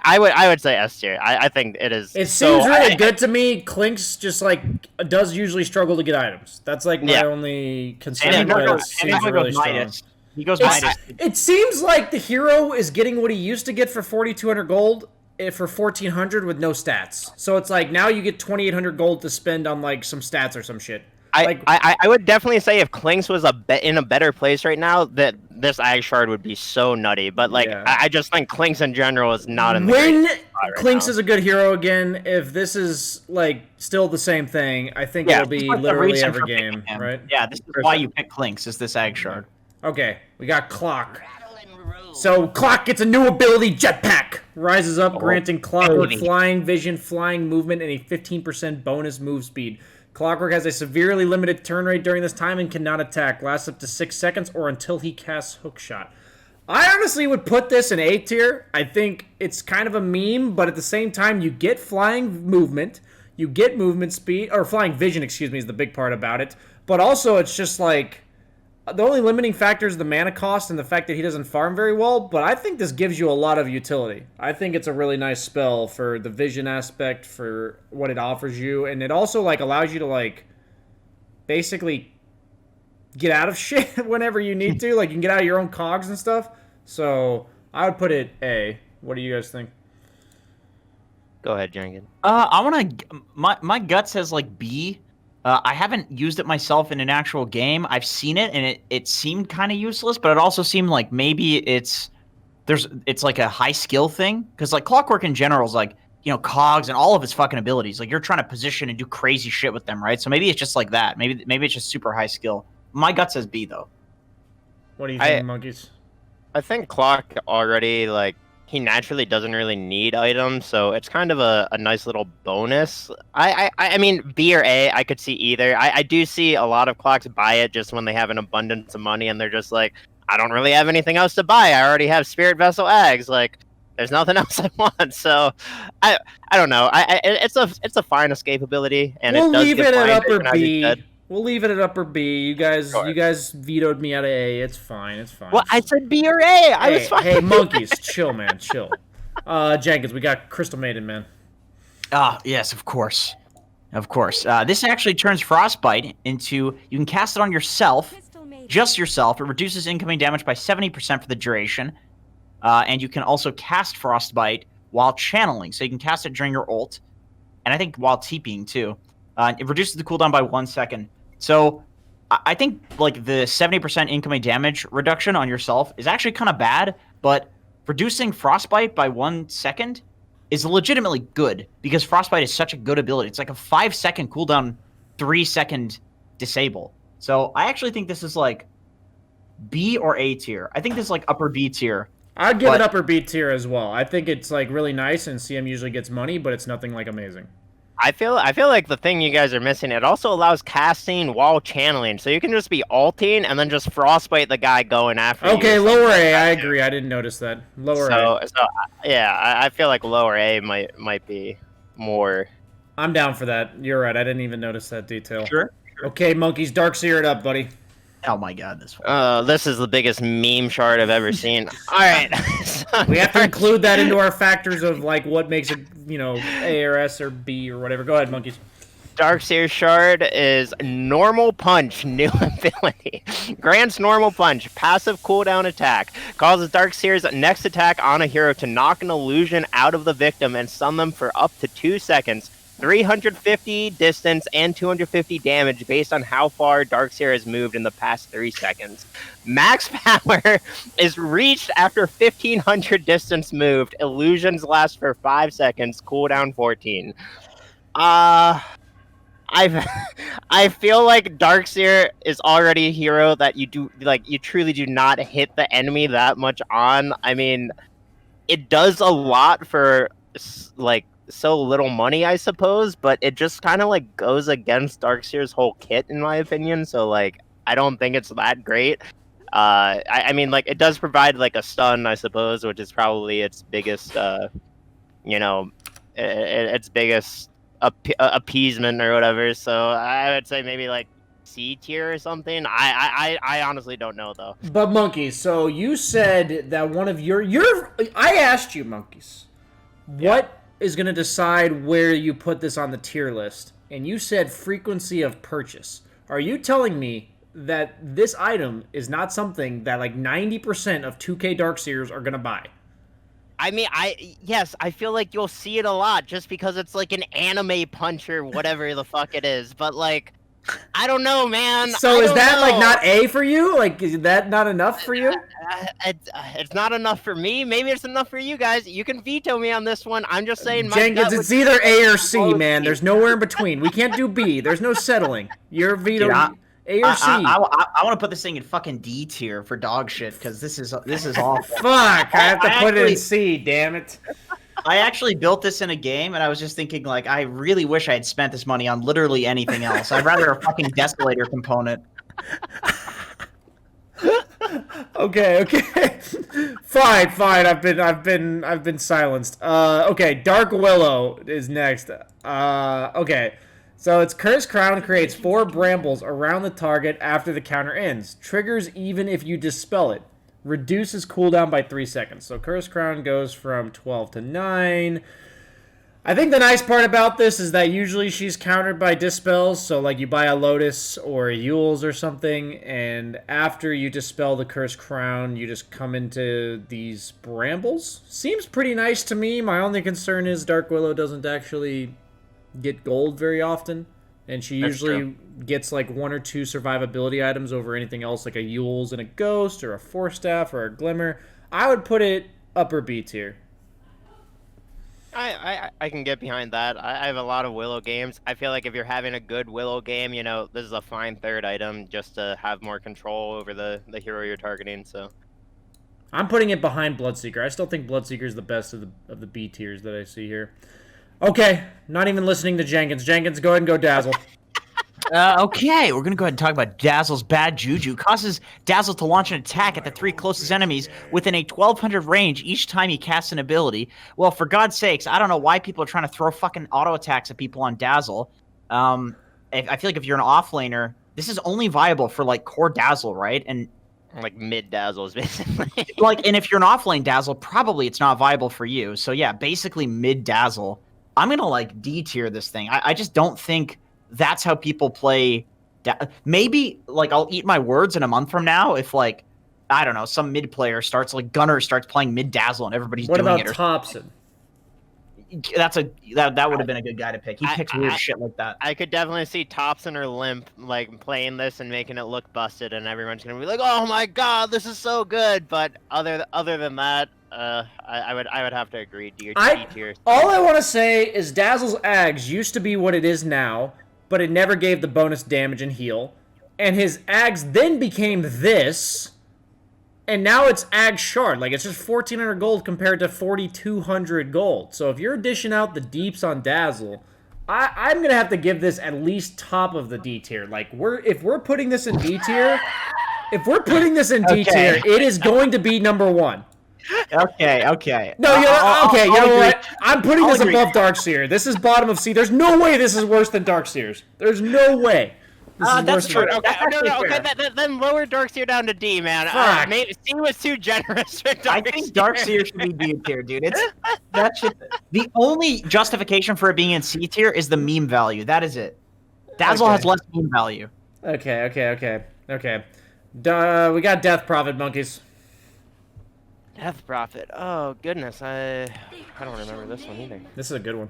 I would say S tier. I think it is. It seems really good to me. Clinks just like does usually struggle to get items. That's like my only concern. He goes Midas. It seems like the hero is getting what he used to get for 4,200 gold. For 1,400 with no stats. So it's like now you get 2,800 gold to spend on like some stats or some shit. I would definitely say if Clinks was in a better place right now, that this Agshard would be so nutty. But like I just think Clinks in general is not in the when Clinks is a good hero again. If this is like still the same thing, I think it'll be literally every game, right? Yeah, this is why you pick Clinks, is this Agshard. Okay, we got Clock. So Clock gets a new ability, Jetpack. Rises up, granting Clockwork flying vision, flying movement, and a 15% bonus move speed. Clockwork has a severely limited turn rate during this time and cannot attack. Lasts up to 6 seconds or until he casts Hookshot. I honestly would put this in A tier. I think it's kind of a meme, but at the same time, you get flying movement, you get movement speed, or flying vision, excuse me, is the big part about it. But also, it's just like, the only limiting factor is the mana cost and the fact that he doesn't farm very well, but I think this gives you a lot of utility. I think it's a really nice spell for the vision aspect, for what it offers you, and it also like allows you to like basically get out of shit whenever you need to. Like you can get out of your own cogs and stuff. So I would put it A. What do you guys think? Go ahead, Jenkins. My gut says like B. I haven't used it myself in an actual game. I've seen it, and it seemed kind of useless, but it also seemed like maybe it's like a high skill thing. Because like Clockwork in general is like, cogs and all of its fucking abilities. Like you're trying to position and do crazy shit with them, right? So maybe it's just like that. Maybe it's just super high skill. My gut says B though. What do you think, Monkeys? I think Clock already like, he naturally doesn't really need items, so it's kind of a nice little bonus. I mean, B or A, I could see either. I do see a lot of Clocks buy it just when they have an abundance of money, and they're just like, I don't really have anything else to buy. I already have Spirit Vessel Ags. Like, there's nothing else I want. So, I don't know. It's a fine escapability, and we'll it does leave get it at fine upper B. We'll leave it at upper B. You guys vetoed me out of A. It's fine. It's fine. Well, I said B or A. I was fine. Hey, Monkeys, chill, man, chill. Jenkins, we got Crystal Maiden, man. Yes, of course. Of course. This actually turns Frostbite into, you can cast it on yourself, just yourself. It reduces incoming damage by 70% for the duration. And you can also cast Frostbite while channeling. So you can cast it during your ult. And I think while TPing too. It reduces the cooldown by 1 second. So I think like the 70% incoming damage reduction on yourself is actually kind of bad. But reducing Frostbite by 1 second is legitimately good, because Frostbite is such a good ability. It's like a 5-second cooldown, 3-second disable. So I actually think this is like B or A tier. I think this is like upper B tier. I'd give it upper B tier as well. I think it's like really nice, and CM usually gets money, but it's nothing like amazing. I feel like the thing you guys are missing, it also allows casting while channeling, so you can just be ulting and then just frostbite the guy going after you. Okay, lower A, I agree. I didn't notice that. Lower A. So yeah, I feel like lower A might be more. I'm down for that. You're right. I didn't even notice that detail. Sure. Okay, Monkeys, Darkseir it up, buddy. Oh my god, this one. This is the biggest meme shard I've ever seen. All right. We have to include that into our factors of like what makes it, A or S or B or whatever. Go ahead, Monkeys. Darkseir shard is normal punch, new ability. Grants normal punch, passive cooldown attack. Causes Darkseir's next attack on a hero to knock an illusion out of the victim and stun them for up to 2 seconds. 350 distance and 250 damage based on how far Darkseir has moved in the past 3 seconds. Max power is reached after 1500 distance moved. Illusions last for 5 seconds. Cooldown 14. I feel like Darkseir is already a hero that you truly do not hit the enemy that much on. I mean, it does a lot for like so little money, I suppose, but it just kind of like goes against Darkseir's whole kit, in my opinion. So like, I don't think it's that great. I mean, like, it does provide like a stun, I suppose, which is probably its biggest, its biggest appeasement or whatever. So I would say maybe like C tier or something. I honestly don't know though. But Monkeys, so you said that one of I asked you, Monkeys, what is going to decide where you put this on the tier list, and you said frequency of purchase. Are you telling me that this item is not something that like 90% of 2K Darkseirs are going to buy? I mean, yes, I feel like you'll see it a lot just because it's like an anime puncher, whatever the fuck it is. But like, I don't know, man. So is that like not A for you? Like, is that not enough for you? It's not enough for me. Maybe it's enough for you guys. You can veto me on this one. I'm just saying. Jenkins, it's either A or C, man. There's nowhere in between. We can't do B. There's no settling. You're vetoing A or C. I want to put this thing in fucking D tier for dog shit, because this is awful. Fuck! I have to put it in C. Damn it. I actually built this in a game, and I was just thinking, like, I really wish I had spent this money on literally anything else. I'd rather a fucking Desolator component. Okay. Fine. I've been silenced. Okay, Dark Willow is next. Okay. So its Cursed Crown creates 4 brambles around the target after the counter ends. Triggers even if you dispel it. Reduces cooldown by 3 seconds. So Cursed Crown goes from 12 to 9. I think the nice part about this is that usually she's countered by dispels. So like you buy a Lotus or a Yule's or something, and after you dispel the Cursed Crown, you just come into these brambles. Seems pretty nice to me. My only concern is Dark Willow doesn't actually get gold very often. And she usually gets like 1 or 2 survivability items over anything else, like a Yule's and a Ghost, or a Force Staff, or a Glimmer. I would put it upper B tier. I can get behind that. I have a lot of Willow games. I feel like if you're having a good Willow game, this is a fine third item just to have more control over the hero you're targeting. So I'm putting it behind Bloodseeker. I still think Bloodseeker is the best of the B tiers that I see here. Okay, not even listening to Jenkins. Jenkins, go ahead and go Dazzle. Okay, we're going to go ahead and talk about Dazzle's bad juju. Causes Dazzle to launch an attack at the 3 closest enemies within a 1200 range each time he casts an ability. Well, for God's sakes, I don't know why people are trying to throw fucking auto attacks at people on Dazzle. I feel like if you're an offlaner, this is only viable for like core Dazzle, right? And like mid Dazzles, basically. and if you're an offlane Dazzle, probably it's not viable for you. So yeah, basically mid Dazzle. I'm gonna like D tier this thing. I just don't think that's how people play. Maybe like I'll eat my words in a month from now if like I don't know some mid player starts like Gunner starts playing mid Dazzle and everybody's doing it. What about Thompson? That would have been a good guy to pick. He picks weird shit like that. I could definitely see Thompson or Limp like playing this and making it look busted, and everyone's gonna be like, "Oh my god, this is so good." But other than that, I would have to agree. D tier. All I want to say is Dazzle's Ags used to be what it is now, but it never gave the bonus damage and heal, and his Ags then became this. And now it's Ag Shard. Like, it's just 1,400 gold compared to 4,200 gold. So if you're dishing out the deeps on Dazzle, I'm going to have to give this at least top of the D tier. Like, if we're putting this in D tier, it is going to be number 1. Okay. No, you know what? I'm putting this above Darkseir. This is bottom of C. There's no way this is worse than Darkseir's. There's no way. That's true. Okay, then lower Darkseir down to D, man. C was too generous for Darkseir. I think Darkseir should be D tier, dude. The only justification for it being in C tier is the meme value. That is it. Dazzle has less meme value. Okay. We got Death Prophet, monkeys. Death Prophet. Oh goodness, I don't remember this one either. This is a good one.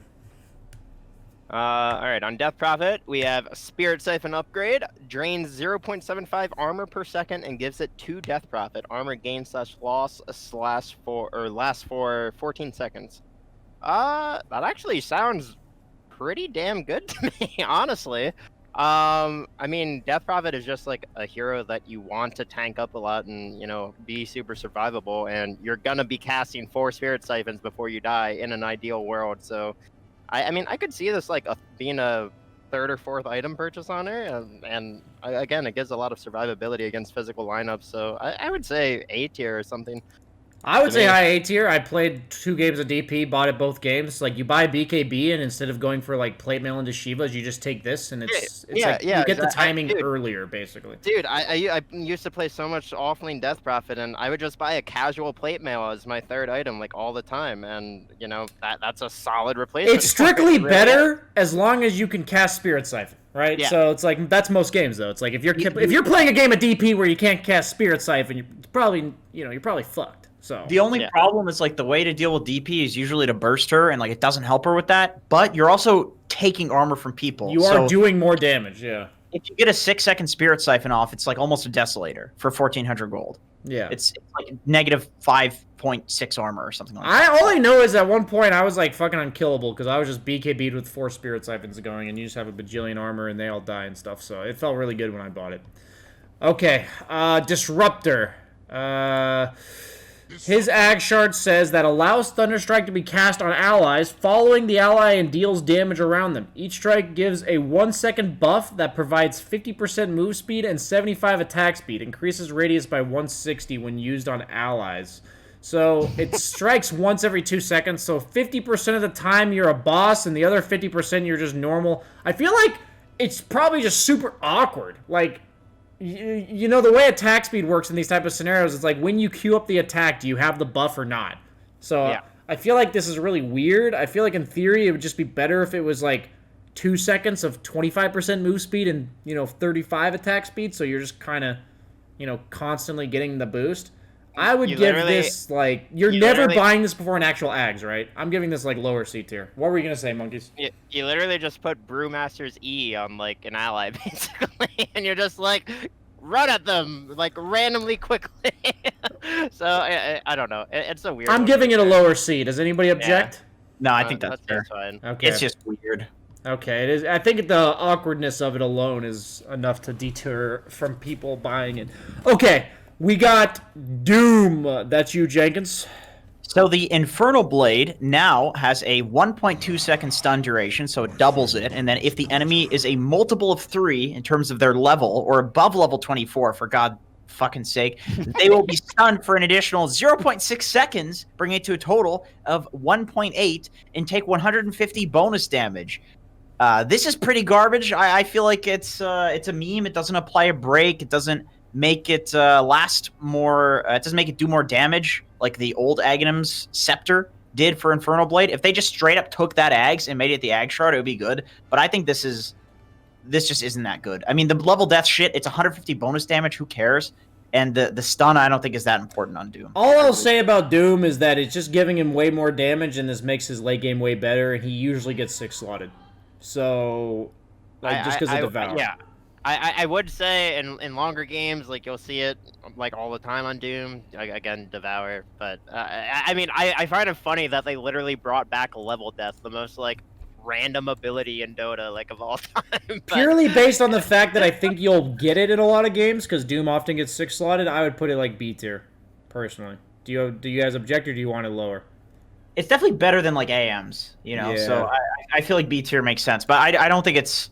Alright, on Death Prophet, we have a Spirit Siphon upgrade, drains 0.75 armor per second and gives it 2 Death Prophet. Armor gain / loss lasts for 14 seconds. That actually sounds pretty damn good to me, honestly. I mean, Death Prophet is just like a hero that you want to tank up a lot and, be super survivable, and you're gonna be casting 4 Spirit Siphons before you die in an ideal world, so... I mean, I could see this like being a 3rd or 4th item purchase on her, and again, it gives a lot of survivability against physical lineups. So I would say A tier or something. I would say high A tier. I played 2 games of DP, bought it both games. Like, you buy BKB, and instead of going for like plate mail into Shivas, you just take this, and you get the timing earlier, basically. Dude, I used to play so much offlane Death Prophet, and I would just buy a casual plate mail as my 3rd item like all the time, and that's a solid replacement. It's strictly better as long as you can cast Spirit Siphon. Right, yeah. So it's like that's most games though. It's like if you're playing a game of DP where you can't cast Spirit Siphon, you're probably fucked. So the only problem is like the way to deal with DP is usually to burst her, and like it doesn't help her with that. But you're also taking armor from people. You are doing more damage. Yeah. If you get a 6-second Spirit Siphon off, it's like almost a Desolator for 1,400 gold. Yeah. It's like negative 5.6 armor or something like that. All I know is at one point I was like fucking unkillable because I was just BKB'd with 4 Spirit Siphons going, and you just have a bajillion armor and they all die and stuff. So it felt really good when I bought it. Okay. Disruptor. His Ag Shard says that allows Thunderstrike to be cast on allies following the ally and deals damage around them. Each strike gives a 1-second buff that provides 50% move speed and 75 attack speed. Increases radius by 160 when used on allies. So it strikes once every 2 seconds. So 50% of the time you're a boss and the other 50% you're just normal. I feel like it's probably just super awkward. Like... You know, the way attack speed works in these type of scenarios, it's like when you queue up the attack, do you have the buff or not? So yeah. I feel like this is really weird. I feel like in theory it would just be better if it was like 2 seconds of 25% move speed and, 35 attack speed, so you're just kind of, constantly getting the boost. I would give this, like, you're never buying this before an actual Ags, right? I'm giving this, like, lower C tier. What were you going to say, monkeys? You literally just put Brewmaster's E on, like, an ally, basically, and you're just, like, run at them, like, randomly quickly. So, I don't know. It's a weird I'm giving it a lower C. Does anybody object? Yeah. No, I think that's fair. Fine. Okay. It's just weird. Okay, it is. I think the awkwardness of it alone is enough to deter from people buying it. Okay. We got Doom. That's you, Jenkins. So the Infernal Blade now has a 1.2 second stun duration, so it doubles it. And then if the enemy is a multiple of 3 in terms of their level, or above level 24, for God fucking sake, they will be stunned for an additional 0.6 seconds, bringing it to a total of 1.8, and take 150 bonus damage. This is pretty garbage. I feel like it's a meme. It doesn't apply a break. It doesn't make it last more. It doesn't make it do more damage like the old Aghanim's Scepter did for Infernal Blade, if they just straight up took that Ags and made it the Ag Shard, it would be good. But I think this just isn't that good. I mean, the level death shit, it's 150 bonus damage. Who cares? And the stun, I don't think is that important on Doom. All I'll say about Doom is that it's just giving him way more damage, and this makes his late game way better, and he usually gets 6 slotted. So, like, just because of Devour. Yeah. I would say in longer games, like, you'll see it, like, all the time on Doom. Again, Devour. But, I mean, I find it funny that they literally brought back level death, the most, like, random ability in Dota, like, of all time. But... Purely based on the fact that I think you'll get it in a lot of games, because Doom often gets 6 slotted, I would put it like B tier, personally. Do you guys object, or do you want it lower? It's definitely better than like AMs, you know. Yeah. So I feel like B tier makes sense, but I don't think it's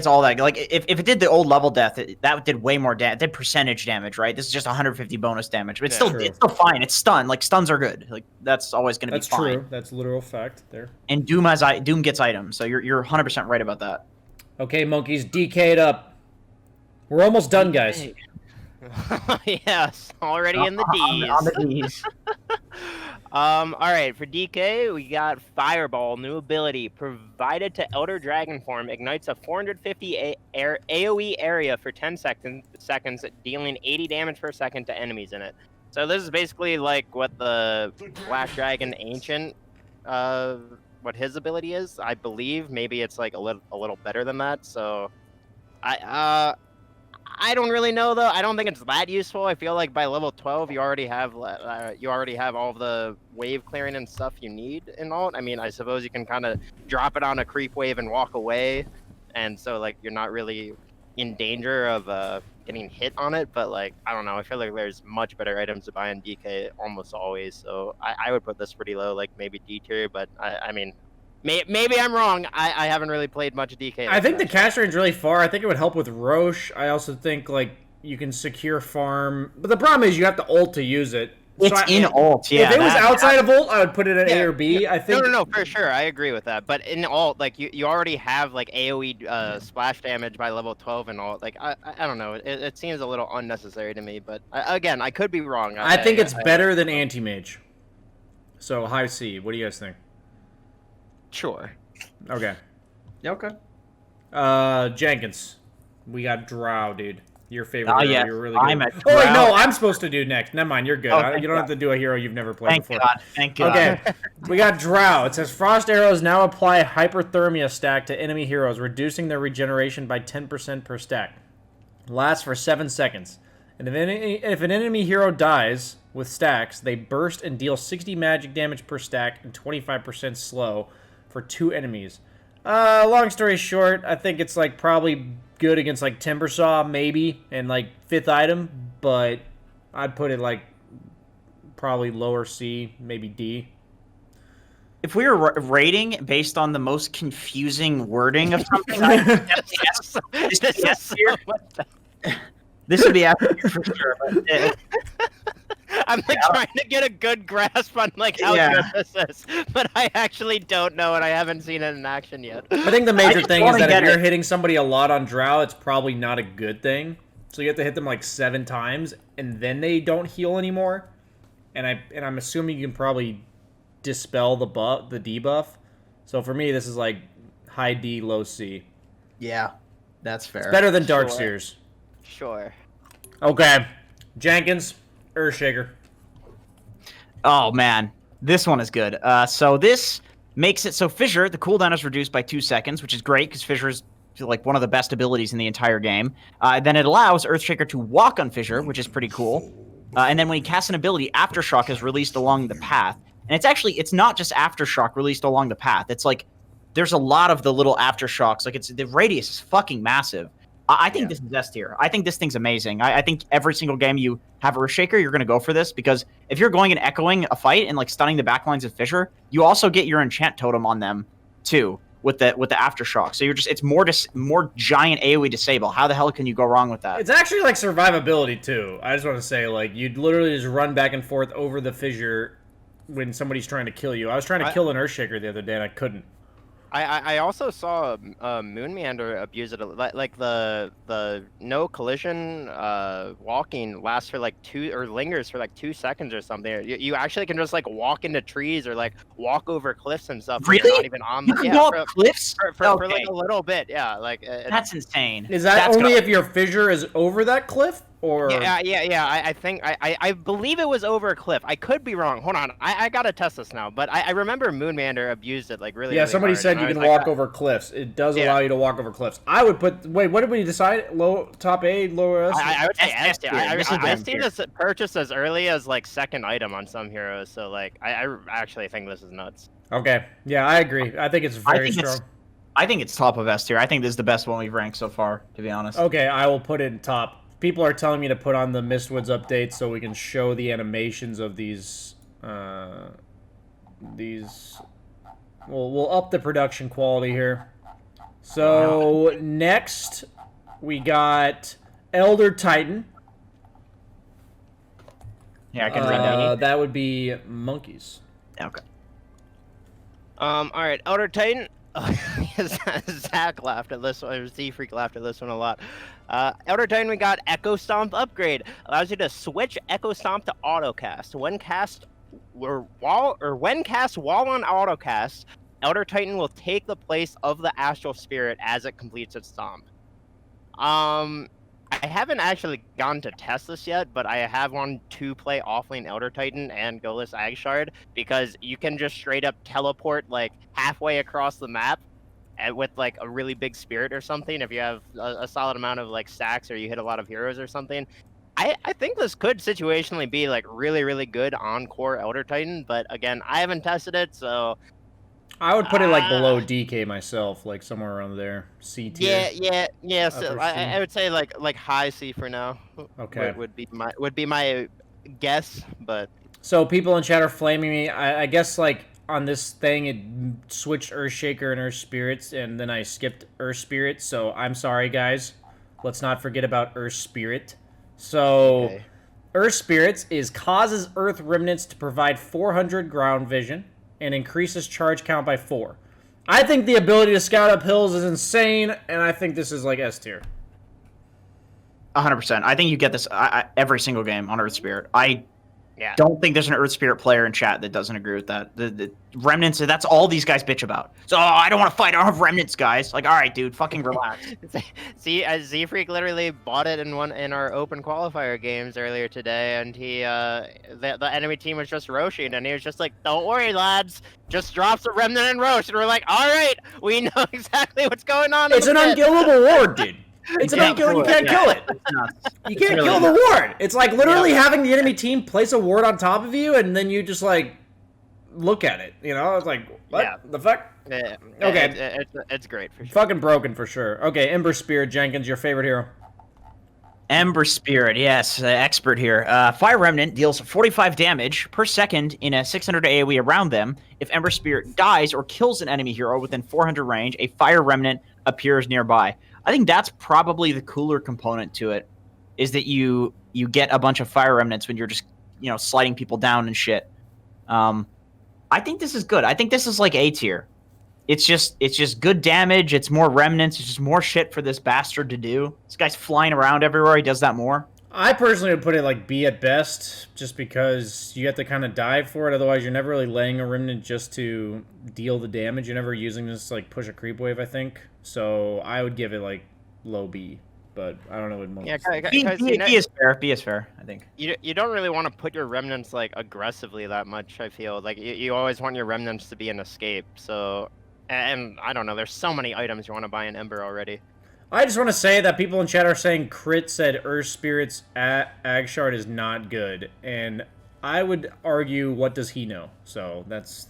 all that. Like if it did the old level death, that did way more damage. It did percentage damage, right? This is just 150 bonus damage, but it's still fine. It's stun. Like stuns are good. Like that's always going to be fine. That's true. That's literal fact there. And Doom gets items, so you're 100% right about that. Okay, monkeys, DK'd up. We're almost done, guys. Yes, already in the D's. On the D's. All right, for DK, we got Fireball, new ability. Provided to Elder Dragon form, ignites a 450 AoE area for 10 seconds, dealing 80 damage per second to enemies in it. So this is basically like what the Black Dragon Ancient, what his ability is, I believe. Maybe it's like a little better than that. So, I don't really know though. I don't think it's that useful. I feel like by level 12 you already have all of the wave clearing and stuff you need in alt. I mean, I suppose you can kind of drop it on a creep wave and walk away, and so like you're not really in danger of getting hit on it. But like I don't know. I feel like there's much better items to buy in DK almost always. So I would put this pretty low, like maybe D tier. But I mean. Maybe I'm wrong. I haven't really played much DK. I think the cast range really far. I think it would help with Roche. I also think like you can secure farm, but the problem is you have to ult to use it. It's in ult, yeah. If it was outside of ult, I would put it at A or B. Yeah. I think. No, for sure. I agree with that. But in ult, like you already have like AOE splash damage by level 12 and ult. Like I don't know. It seems a little unnecessary to me. But again, I could be wrong. I think it's better than anti-mage. So high C. What do you guys think? Sure. Okay. Yeah, okay. Jenkins. We got Drought, dude. Your favorite hero. Yeah. You're really good. I'm at Oh, wait, Drought. no. I'm supposed to do next. Never mind. You're good. Oh, You don't have to do a hero you've never played before. Thank God. Okay. We got Drought. It says, Frost arrows now apply hyperthermia stack to enemy heroes, reducing their regeneration by 10% per stack. Lasts for 7 seconds. And if an enemy hero dies with stacks, they burst and deal 60 magic damage per stack and 25% slow for 2 enemies. Long story short, I think it's like probably good against like Timbersaw, maybe, and like 5th item, but I'd put it like probably lower C, maybe D. If we were rating based on the most confusing wording of something, I would this would be F for sure. But, I'm like trying to get a good grasp on like how good this is, but I actually don't know, and I haven't seen it in action yet. I think the major thing is that if you're hitting somebody a lot on Drought, it's probably not a good thing. So you have to hit them like 7 times, and then they don't heal anymore. And I'm assuming you can probably dispel the debuff. So for me, this is like high D, low C. Yeah, that's fair. It's better than Darkseir's. Sure. Okay, Jenkins, Earthshaker. Oh man, this one is good. So this makes it so Fissure, the cooldown is reduced by 2 seconds, which is great because Fissure is like one of the best abilities in the entire game. Then it allows Earthshaker to walk on Fissure, which is pretty cool. And then when he casts an ability, Aftershock is released along the path. And it's not just Aftershock released along the path. It's like there's a lot of the little Aftershocks. Like the radius is fucking massive. I think this is S tier. I think this thing's amazing. I think every single game you have Earthshaker, you're going to go for this because if you're going and echoing a fight and like stunning the backlines of Fissure, you also get your enchant totem on them too with the Aftershock. So it's more giant AoE disable. How the hell can you go wrong with that? It's actually like survivability too. I just want to say like you'd literally just run back and forth over the Fissure when somebody's trying to kill you. I was trying to kill an Earthshaker the other day and I couldn't. I also saw Moon Meander abuse it like the no collision walking lasts for like lingers for like 2 seconds or something. You actually can just like walk into trees or like walk over cliffs and stuff. Really? You're not even on You the can go up cliffs? for like a little bit. Yeah, like that's insane. Is that only if your fissure is over that cliff? Or yeah. I think I believe it was over a cliff. I could be wrong. Hold on, I gotta test this now. But I remember Moonmander abused it like really. Yeah, really somebody hard, said you can walk over cliffs. It does allow you to walk over cliffs. I would put. Wait, what did we decide? Top A, lower S. I would say S tier. I've seen tier. this purchased as early as like second item on some heroes. So like I actually think this is nuts. Okay, yeah, I agree. I think it's very strong. I think it's top of S tier. I think this is the best one we've ranked so far, to be honest. Okay, I will put it in top. People are telling me to put on the Mistwoods update so we can show the animations of these. We'll up the production quality here. So next, we got Elder Titan. Yeah, I can read that. That would be monkeys. Okay. All right, Elder Titan. Zach laughed at this one, or Z-Freak laughed at this one a lot. Elder Titan, we got Echo Stomp upgrade. Allows you to switch Echo Stomp to autocast. When cast while on autocast, Elder Titan will take the place of the Astral Spirit as it completes its stomp. I haven't actually gone to test this yet, but I have wanted to play offlane Elder Titan and Goalless Agshard because you can just straight up teleport like halfway across the map and with like a really big spirit or something if you have a solid amount of like stacks or you hit a lot of heroes or something. I think this could situationally be like really, really good on core Elder Titan, but again, I haven't tested it, so I would put it like below DK myself, like somewhere around there. C tier. Yeah. So I would say like high C for now. Okay. Would be my guess, but so people in chat are flaming me. I guess like on this thing it switched Earthshaker and Earth Spirits, and then I skipped Earth Spirit. So I'm sorry, guys. Let's not forget about Earth Spirit. So okay. Earth Spirits causes Earth Remnants to provide 400 ground vision and increases charge count by 4. I think the ability to scout up hills is insane, and I think this is like S tier. 100%. I think you get this every single game on Earth Spirit. I don't think there's an Earth Spirit player in chat that doesn't agree with that. The remnants, that's all these guys bitch about. So, I don't want to fight. I don't have remnants, guys. Like, all right, dude, fucking relax. See, Z-Freak literally bought it in our open qualifier games earlier today, and he, the enemy team was just Roshing, and he was just like, don't worry, lads. Just drops a remnant and Rosh. And we're like, all right, we know exactly what's going on. It's an unkillable ward, dude. It's an unkillable. You can't kill it. You can't kill the ward. It's like literally having the enemy team place a ward on top of you, and then you just like look at it. You know, it's like what the fuck? Yeah. Okay, it's great for sure. Fucking broken for sure. Okay, Ember Spirit, Jenkins, your favorite hero. Ember Spirit, yes, expert here. Fire Remnant deals 45 damage per second in a 600 AoE around them. If Ember Spirit dies or kills an enemy hero within 400 range, a Fire Remnant appears nearby. I think that's probably the cooler component to it, is that you get a bunch of Fire Remnants when you're just, sliding people down and shit. I think this is good. I think this is like A tier. It's just good damage. It's more remnants. It's just more shit for this bastard to do. This guy's flying around everywhere. He does that more. I personally would put it like B at best, just because you have to kind of dive for it. Otherwise, you're never really laying a remnant just to deal the damage. You're never using this to like push a creep wave, I think. So I would give it like low B, but I don't know what most. Yeah, B is fair. B is fair, I think. You don't really want to put your remnants like aggressively that much. I feel like you always want your remnants to be an escape. So. And I don't know, there's so many items you want to buy in Ember already. I just want to say that people in chat are saying Crit said Earth Spirit's Agshard is not good. And I would argue, what does he know? So that's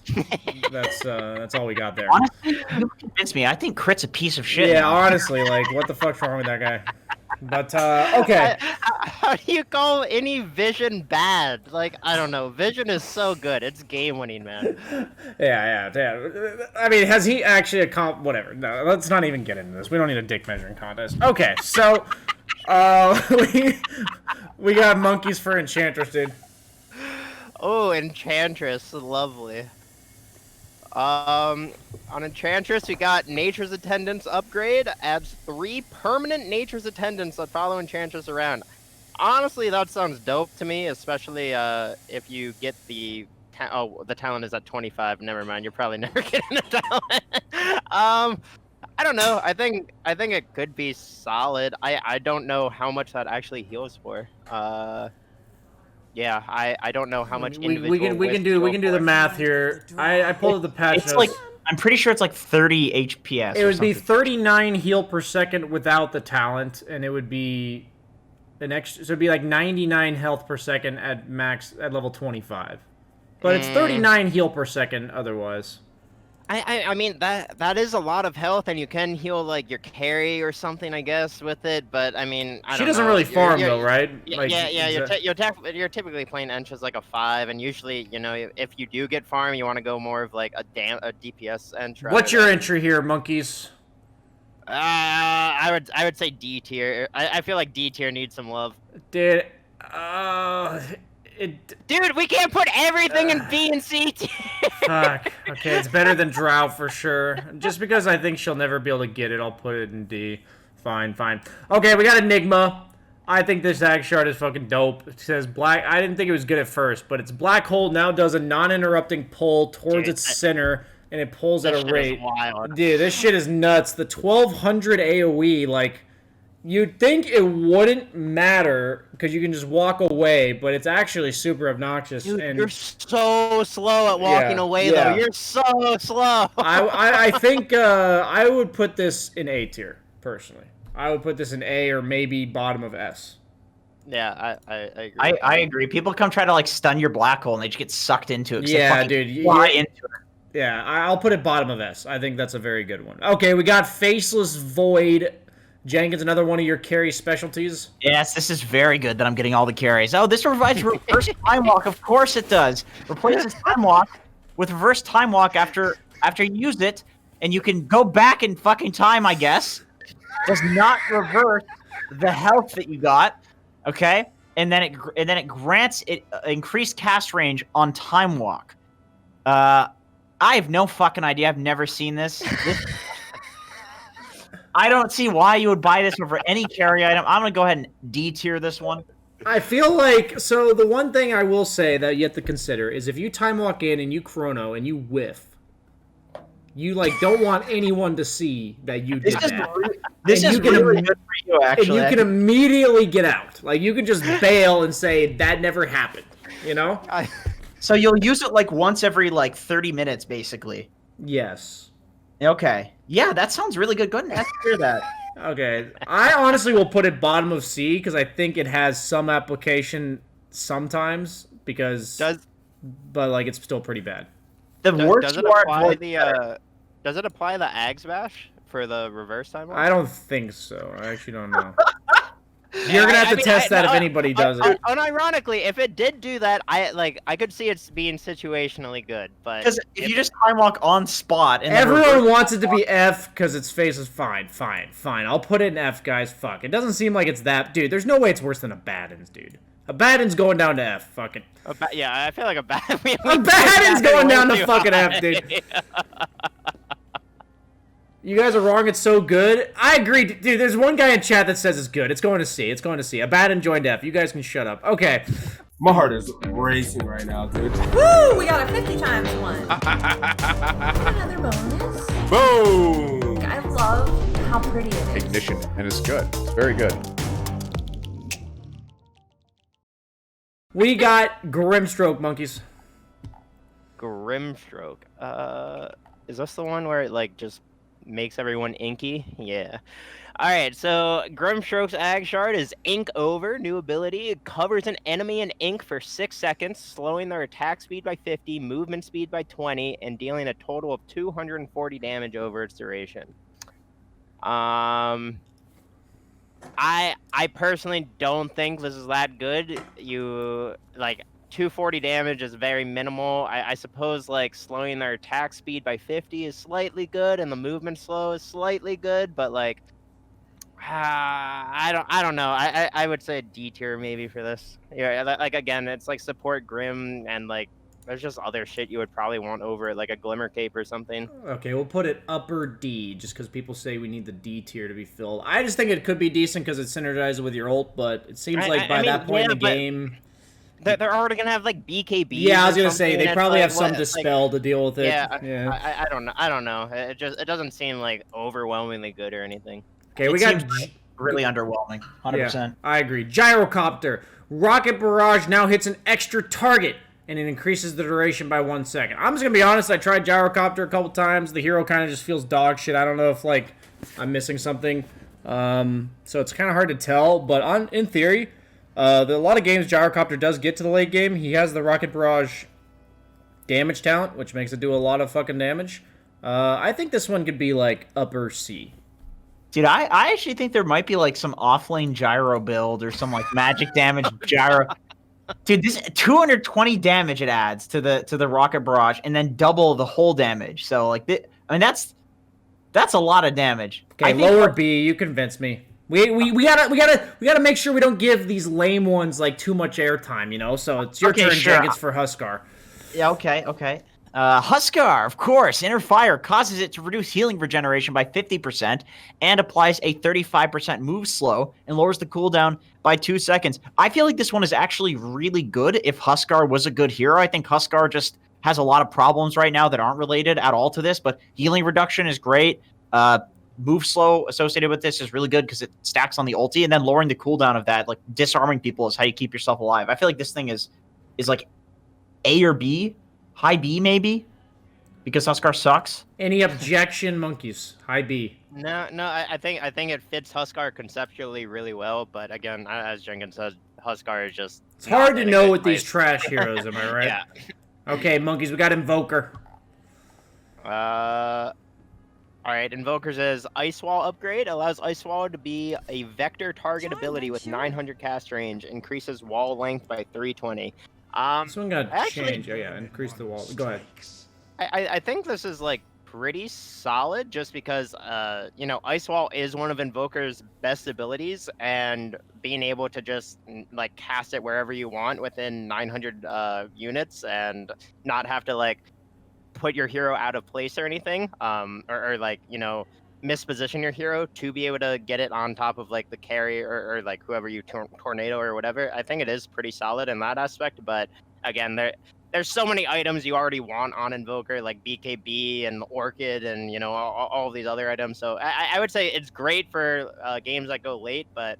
all we got there. Honestly, you convinced me. I think Crit's a piece of shit. Yeah, now. honestly, like, what the fuck's wrong with that guy? But, okay. How do you call any vision bad? Like, I don't know. Vision is so good. It's game-winning, man. Yeah. I mean, has he actually whatever. No, let's not even get into this. We don't need a dick measuring contest. Okay, so, we got monkeys for Enchantress, dude. Oh, Enchantress. Lovely. On Enchantress, we got Nature's Attendance upgrade. Adds 3 permanent Nature's Attendance that follow Enchantress around. Honestly, that sounds dope to me, especially if you get the the talent is at 25. Never mind, you're probably never getting the talent. I don't know. I think it could be solid. I don't know how much that actually heals for. Yeah, I don't know how much individual we can do the math here. I pulled up the patch It's notes. like I'm pretty sure it's like 30 HPS. It would be 39 heal per second without the talent, and it would be an extra. So it'd be like 99 health per second at max at level 25. But it's 39 heal per second otherwise. I mean that is a lot of health, and you can heal like your carry or something, I guess, with it. But I mean, I She don't doesn't know. really farm though, right? Yeah. You're typically playing Ench as like a 5, and usually, you know, if you do get farm, you want to go more of like a DPS Ench. What's your entry here, monkeys? I would say D tier. I feel like D tier needs some love. Dude, Dude, we can't put everything in B and C tier. Fuck. Okay, it's better than Drought for sure. Just because I think she'll never be able to get it, I'll put it in D. Fine. Okay, we got Enigma. I think this Ag Shard is fucking dope. It says black. I didn't think it was good at first, but its black hole now does a non-interrupting pull towards its center, and it pulls at a rate. Dude, this shit is nuts. The 1200 AoE, like, you'd think it wouldn't matter because you can just walk away, but it's actually super obnoxious. Dude, and you're so slow at walking away, though. You're so slow. I think I would put this in A tier, personally. I would put this in A or maybe bottom of S. Yeah, I agree. I agree. People come try to like stun your black hole and they just get sucked into it. Yeah, dude. Fly into it. Yeah, I'll put it bottom of S. I think that's a very good one. Okay, we got Faceless Void. Jenkins, another one of your carry specialties. Yes, this is very good that I'm getting all the carries. Oh, this provides reverse time walk. Of course it does. Replaces time walk with reverse time walk after you use it, and you can go back in fucking time, I guess. Does not reverse the health that you got, okay? And then it grants it increased cast range on time walk. I have no fucking idea. I've never seen this. I don't see why you would buy this over any carry item. I'm gonna go ahead and D tier this one. I feel like, so the one thing I will say that you have to consider is if you time walk in and you chrono and you whiff, you like don't want anyone to see that you did that. This is really good for you, actually. And you can immediately get out. Like you can just bail and say that never happened. You know? So you'll use it like once every like 30 minutes, basically. Yes. Okay. Yeah, that sounds really good. Go ahead and hear that. Okay. I honestly will put it bottom of C because I think it has some application sometimes but like it's still pretty bad. Does it apply the Ag Smash for the reverse time? I don't think so. I actually don't know. You're gonna have to test that if anybody does it. Unironically, if it did do that, I could see it being situationally good. But because if you just time walk on spot, and everyone wants it to be F because its face is fine. I'll put it in F, guys. Fuck. It doesn't seem like it's that, dude. There's no way it's worse than a Baden's, dude. A Baden's going down to F. Fuck it. Yeah, I feel like a Baden. A Baden's going down to fucking F, dude. You guys are wrong. It's so good. I agree. Dude, there's one guy in chat that says it's good. It's going to C. A Baden joined F. You guys can shut up. Okay. My heart is racing right now, dude. Woo! We got a 50 times one. Another bonus. Boom! I love how pretty it is. Ignition, and it's good. It's very good. We got Grimstroke, monkeys. Grimstroke. Is this the one where it like just makes everyone inky? Yeah. Alright, so Grimstroke's Ag Shard is Ink Over, new ability. It covers an enemy in ink for 6 seconds, slowing their attack speed by 50, movement speed by 20, and dealing a total of 240 damage over its duration. I personally don't think this is that good. 240 damage is very minimal. I suppose like slowing their attack speed by 50 is slightly good, and the movement slow is slightly good, but like I don't know. I would say D tier maybe for this. Yeah, like again, it's like support Grim and like there's just other shit you would probably want over it, like a Glimmer Cape or something. Okay, we'll put it upper D, just because people say we need the D tier to be filled. I just think it could be decent because it's synergized with your ult, but it seems like by that point in the game... They're already gonna have like BKB. Yeah, I was gonna say they probably have some dispel to deal with it. Yeah. I don't know. It doesn't seem like overwhelmingly good or anything. Okay, we got really underwhelming. 100%. Yeah, I agree. Gyrocopter. Rocket Barrage now hits an extra target, and it increases the duration by 1 second. I'm just gonna be honest. I tried Gyrocopter a couple times. The hero kind of just feels dog shit. I don't know if like I'm missing something. So it's kind of hard to tell. But in theory. A lot of games Gyrocopter does get to the late game. He has the Rocket Barrage damage talent, which makes it do a lot of fucking damage. I think this one could be like upper C. Dude, I actually think there might be like some offlane gyro build or some like magic damage gyro. Dude, this 220 damage it adds to the Rocket Barrage, and then double the whole damage. So like, that's a lot of damage. Okay, lower B. You convinced me. We gotta make sure we don't give these lame ones like too much airtime, you know. So it's your turn, sure. Jenkins, for Huskar. Yeah, okay. Huskar, of course, Inner Fire causes it to reduce healing regeneration by 50% and applies a 35% move slow and lowers the cooldown by 2 seconds. I feel like this one is actually really good if Huskar was a good hero. I think Huskar just has a lot of problems right now that aren't related at all to this, but healing reduction is great. Move slow associated with this is really good because it stacks on the ulti, and then lowering the cooldown of that, like disarming people, is how you keep yourself alive. I feel like this thing is like A or B, high B maybe, because Huskar sucks. Any objection, monkeys? High B. No, I think it fits Huskar conceptually really well, but again, as Jenkins said, Huskar is just... It's hard to know with these trash heroes, am I right? Yeah. Okay, monkeys, we got Invoker. Alright, Invoker's is Ice Wall upgrade. Allows Ice Wall to be a vector target ability with 900 cast range. Increases wall length by 320. This one got changed. Oh yeah, increase the wall. Go ahead. I think this is like pretty solid just because, you know, Ice Wall is one of Invoker's best abilities, and being able to just like cast it wherever you want within 900 units and not have to like put your hero out of place or anything, or like, you know, misposition your hero to be able to get it on top of like the carry or like whoever you tornado or whatever. I think it is pretty solid in that aspect, but again, there's so many items you already want on Invoker, like BKB and Orchid and, you know, all of these other items. So I would say it's great for games that go late, but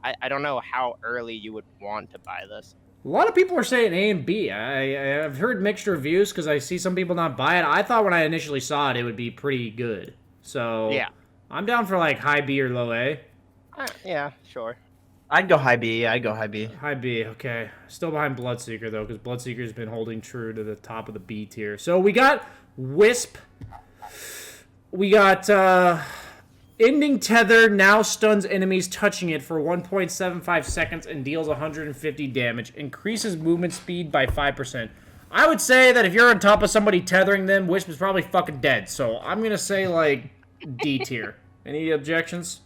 I don't know how early you would want to buy this. A lot of people are saying A and B. I've heard mixed reviews because I see some people not buy it. I thought when I initially saw it, it would be pretty good. So yeah, I'm down for like high B or low A. Yeah, sure. I'd go high B. High B, okay. Still behind Bloodseeker, though, because Bloodseeker's been holding true to the top of the B tier. So we got Wisp. We got Ending Tether now stuns enemies touching it for 1.75 seconds and deals 150 damage. Increases movement speed by 5%. I would say that if you're on top of somebody tethering them, Wisp is probably fucking dead. So I'm going to say, like, D tier. Any objections?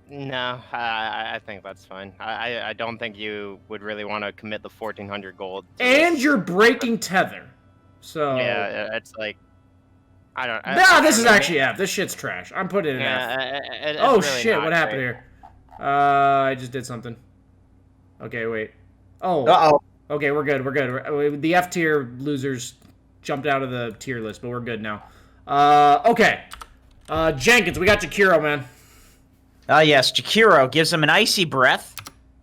No, I think that's fine. I don't think you would really want to commit the 1,400 gold. And you're breaking Tether. So... yeah, it's like... I don't... this is actually F. This shit's trash. I'm putting it in F. Oh, really shit. What happened here? I just did something. Okay, wait. Oh. Uh-oh. Okay, we're good. The F tier losers jumped out of the tier list, but we're good now. Okay. Jenkins, we got Jakiro, man. Yes, Jakiro gives them an Icy Breath.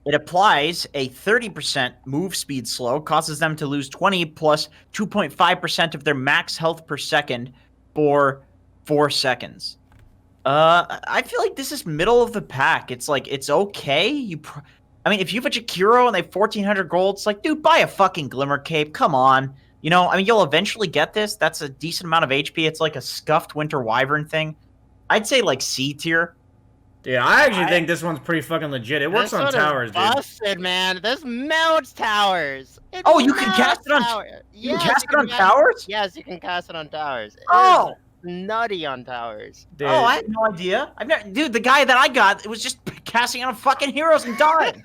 It applies a 30% move speed slow, causes them to lose 20 plus 2.5% of their max health per second for 4 seconds. I feel like this is middle of the pack. It's like, it's okay. I mean, if you have a Jakiro and they have 1,400 gold, it's like, dude, buy a fucking Glimmer Cape. Come on. You know, I mean, you'll eventually get this. That's a decent amount of HP. It's like a scuffed Winter Wyvern thing. I'd say like C tier. Yeah, I actually think this one's pretty fucking legit. It works on towers, dude. Busted, man. This melts towers. You can cast it on towers? You can cast it on towers? Yes, you can cast it on towers. Oh! Nutty on towers. Dude. Oh, I had no idea. Dude, the guy that I got, it was just casting on fucking heroes and dying.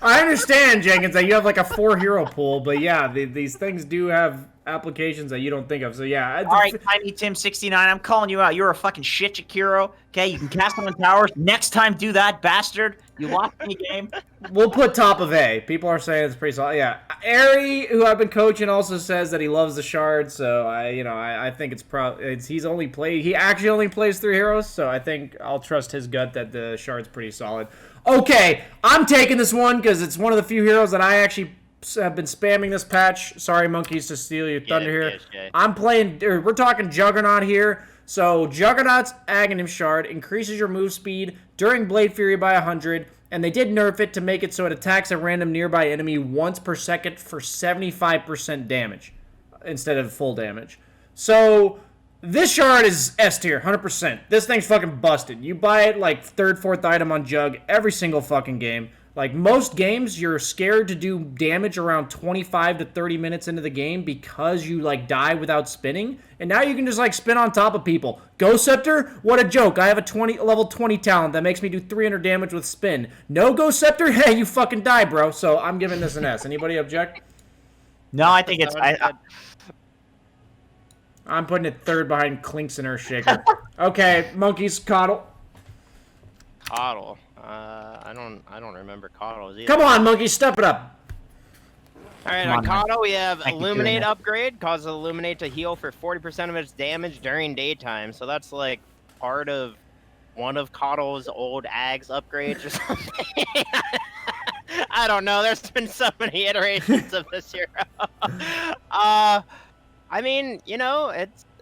I understand, Jenkins, that you have like a 4-hero pool, but yeah, these things do have applications that you don't think of. So yeah. All right, Tiny Tim 69, I'm calling you out. You're a fucking shit Jakiro. Okay, you can cast on towers. Next time, do that, bastard. You lost me game. We'll put top of A. People are saying it's pretty solid. Yeah, Ari, who I've been coaching, also says that he loves the shard. So I think he actually only plays 3 heroes. So I think I'll trust his gut that the shard's pretty solid. Okay, I'm taking this one because it's one of the few heroes that I actually have been spamming this patch. Sorry, monkeys, to steal your thunder here. BSJ. We're talking Juggernaut here. So Juggernaut's Aghanim Shard increases your move speed during Blade Fury by 100, and they did nerf it to make it so it attacks a random nearby enemy once per second for 75% damage instead of full damage. So this shard is S tier, 100%. This thing's fucking busted. You buy it like 3rd, 4th item on Jug every single fucking game. Like, most games, you're scared to do damage around 25 to 30 minutes into the game because you, like, die without spinning. And now you can just, like, spin on top of people. Ghost Scepter? What a joke. I have a level 20 talent that makes me do 300 damage with spin. No Ghost Scepter? Hey, you fucking die, bro. So I'm giving this an S. Anybody object? No, I think it's... I'm putting it 3rd behind Clinks and Earthshaker. Okay, monkeys, Coddle. Coddle. I don't remember Coddles either. Come on, monkeys, step it up. Alright, on Coddle we have Illuminate upgrade, causes Illuminate to heal for 40% of its damage during daytime. So that's like part of one of Coddle's old Ags upgrades or something. I don't know, there's been so many iterations of this hero. I mean, you know,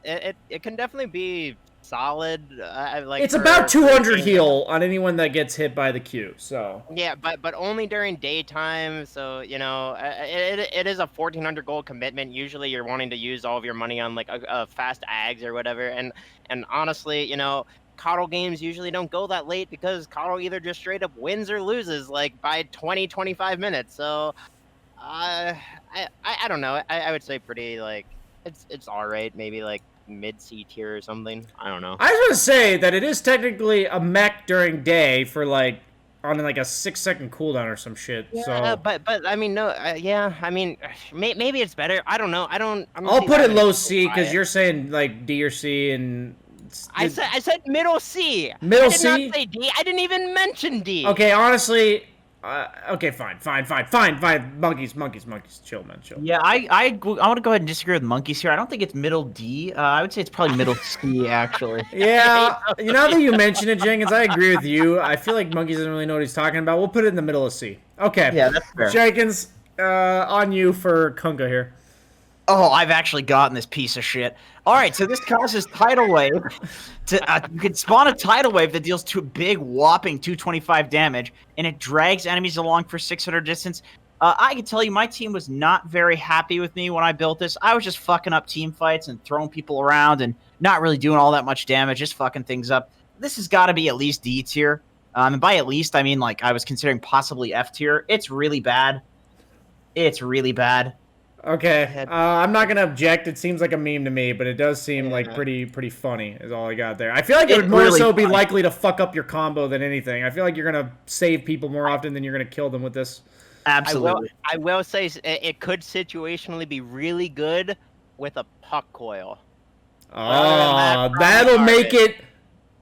it can definitely be solid. It's about 200 heal on anyone that gets hit by the Q. So yeah, but only during daytime. So you know, it is a 1,400 gold commitment. Usually, you're wanting to use all of your money on like a fast Ags or whatever. And honestly, you know, Coddle games usually don't go that late because Coddle either just straight up wins or loses like by 20-25 minutes. So I don't know. I would say pretty like it's all right. Maybe like mid-C tier or something. I don't know. I was gonna say that it is technically a mech during day for like on like a 6-second cooldown or some shit. Yeah, so but I mean no, yeah, I mean maybe it's better. I don't know. I'll put it low C because you're saying like D or C and. I said middle C. Middle C. I did not say D. I didn't even mention D. Okay, honestly. Okay, fine. Monkeys, chill, man, chill. Yeah, I want to go ahead and disagree with monkeys here. I don't think it's middle D. I would say it's probably middle C, actually. Yeah, you know that you mentioned it, Jenkins, I agree with you. I feel like monkeys doesn't really know what he's talking about. We'll put it in the middle of C. Okay. Yeah, that's fair. Jenkins, on you for Kunka here. Oh, I've actually gotten this piece of shit. All right, so this causes Tidal Wave. You can spawn a Tidal Wave that deals to a big whopping 225 damage, and it drags enemies along for 600 distance. I can tell you my team was not very happy with me when I built this. I was just fucking up team fights and throwing people around and not really doing all that much damage, just fucking things up. This has got to be at least D tier. And by at least, I mean like I was considering possibly F tier. It's really bad. It's really bad. Okay, I'm not gonna object. It seems like a meme to me, but it does seem like pretty funny. Is all I got there. I feel like it would more really so be likely to fuck up your combo than anything. I feel like you're gonna save people more often than you're gonna kill them with this. Absolutely. I will say it could situationally be really good with a puck coil. Oh, that'll make it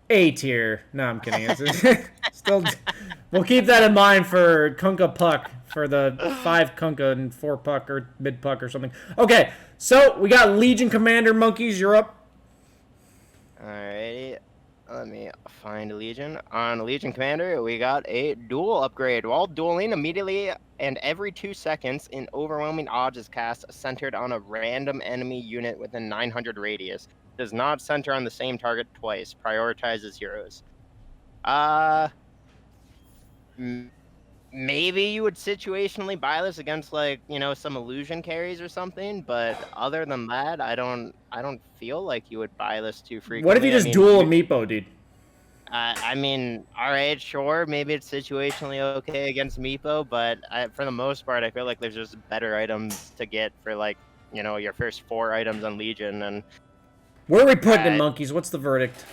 A tier. No, I'm kidding. It's still, we'll keep that in mind for Kunka Puck. For the 5 Kunka and 4 Puck or mid Puck or something. Okay, so we got Legion Commander Monkeys. You're up. Alrighty, let me find Legion. On Legion Commander, we got a duel upgrade. While dueling, immediately and every 2 seconds, an overwhelming odds is cast centered on a random enemy unit within 900 radius. Does not center on the same target twice. Prioritizes heroes. Maybe you would situationally buy this against like, you know, some illusion carries or something, but other than that, I don't feel like you would buy this too frequently. What if you just duel a Meepo, dude? I mean, alright, sure, maybe it's situationally okay against Meepo, but for the most part, I feel like there's just better items to get for like, you know, your first 4 items on Legion. And where are we putting in monkeys? What's the verdict?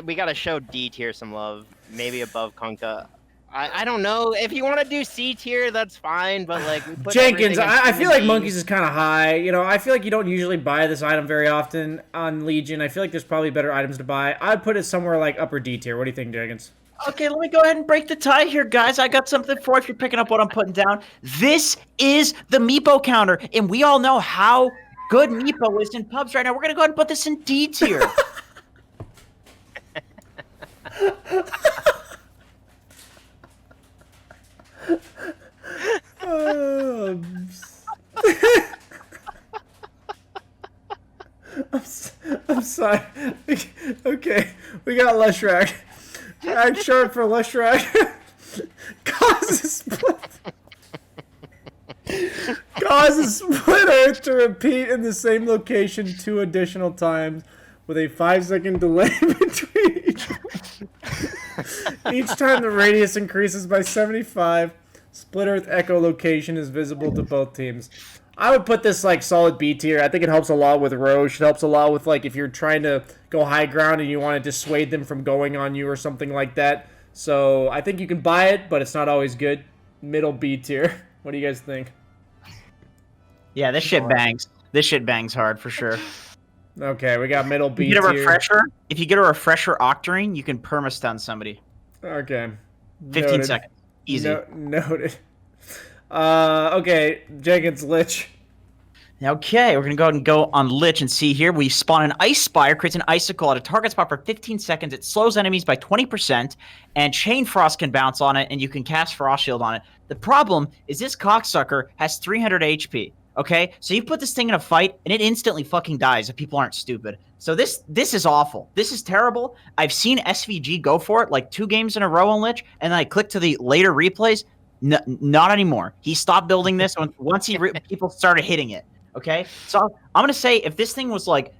We gotta show D tier some love, maybe above Kunkka. I don't know if you want to do C tier, that's fine, but like we put Jenkins, I feel like D. Monkeys is kind of high. You know, I feel like you don't usually buy this item very often on Legion. I feel like there's probably better items to buy. I'd put it somewhere like upper D tier. What do you think, Jenkins? Okay, let me go ahead and break the tie here, guys. I got something for if you're picking up what I'm putting down. This is the Meepo counter, and we all know how good Meepo is in pubs right now. We're going to go ahead and put this in D tier. I'm sorry. Okay, we got Leshrac. Ag shard for Leshrac. Causes split. Causes split Earth to repeat in the same location 2 additional times with a 5-second delay between each time the radius increases by 75. Split Earth Echo location is visible to both teams. I would put this like solid B tier. I think it helps a lot with Roche. It helps a lot with like if you're trying to go high ground and you want to dissuade them from going on you or something like that. So I think you can buy it, but it's not always good. Middle B tier. What do you guys think? Yeah, this shit bangs. This shit bangs hard for sure. Okay, we got middle B You get a tier. refresher. If you get a refresher Octarine, you can perma-stun somebody. Okay. 15 Noted. seconds. Easy. Noted. Okay, Jenkins Lich. Okay, we're going to go ahead and go on Lich and see here. We spawn an Ice Spire, creates an icicle at a target spot for 15 seconds. It slows enemies by 20%, and Chain Frost can bounce on it, and you can cast Frost Shield on it. The problem is this cocksucker has 300 HP, okay? So you put this thing in a fight, and it instantly fucking dies if people aren't stupid. So this is awful. This is terrible. I've seen SVG go for it like 2 games in a row on Lich, and then I click to the later replays. Not anymore. He stopped building this once people started hitting it. Okay, so I'm gonna say if this thing was like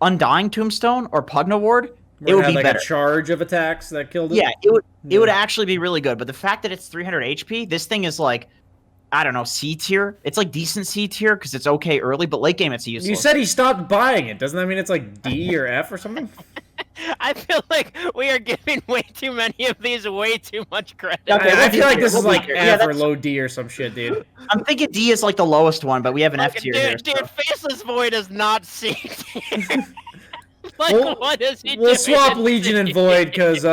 Undying Tombstone or Pugna Ward, it would be like better. A charge of attacks that killed it. Yeah, it would actually be really good. But the fact that it's 300 HP, this thing is like, I don't know, C tier. It's like decent C tier because it's okay early, but late game it's useless. You said he stopped buying it. Doesn't that mean it's like D or F or something? I feel like we are giving way too many of these way too much credit. Okay, I feel like this is like yeah, F or low D or some shit, dude. I'm thinking D is like the lowest one, but we have an F tier here. Dude, Faceless Void is not C tier. Like, what is he We'll doing swap in Legion C and tier? Void because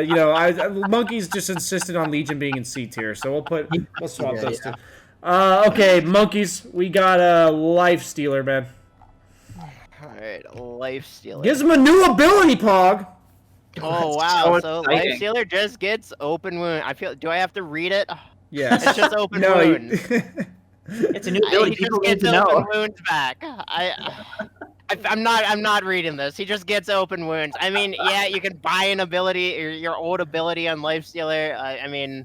you know, Monkeys just insisted on Legion being in C tier, so we'll swap those two. Okay, Monkeys, we got a Life Stealer, man. Alright, Life Stealer. Gives him a new ability, Pog. Oh wow, so so Life exciting. Stealer just gets open wound. Do I have to read it? Yes. It's just open No, wound. It's a new ability. He People just need gets to open know. wounds back. I'm not reading this. He just gets open wounds. I mean, yeah, you can buy an ability, or your old ability on Lifestealer. I mean,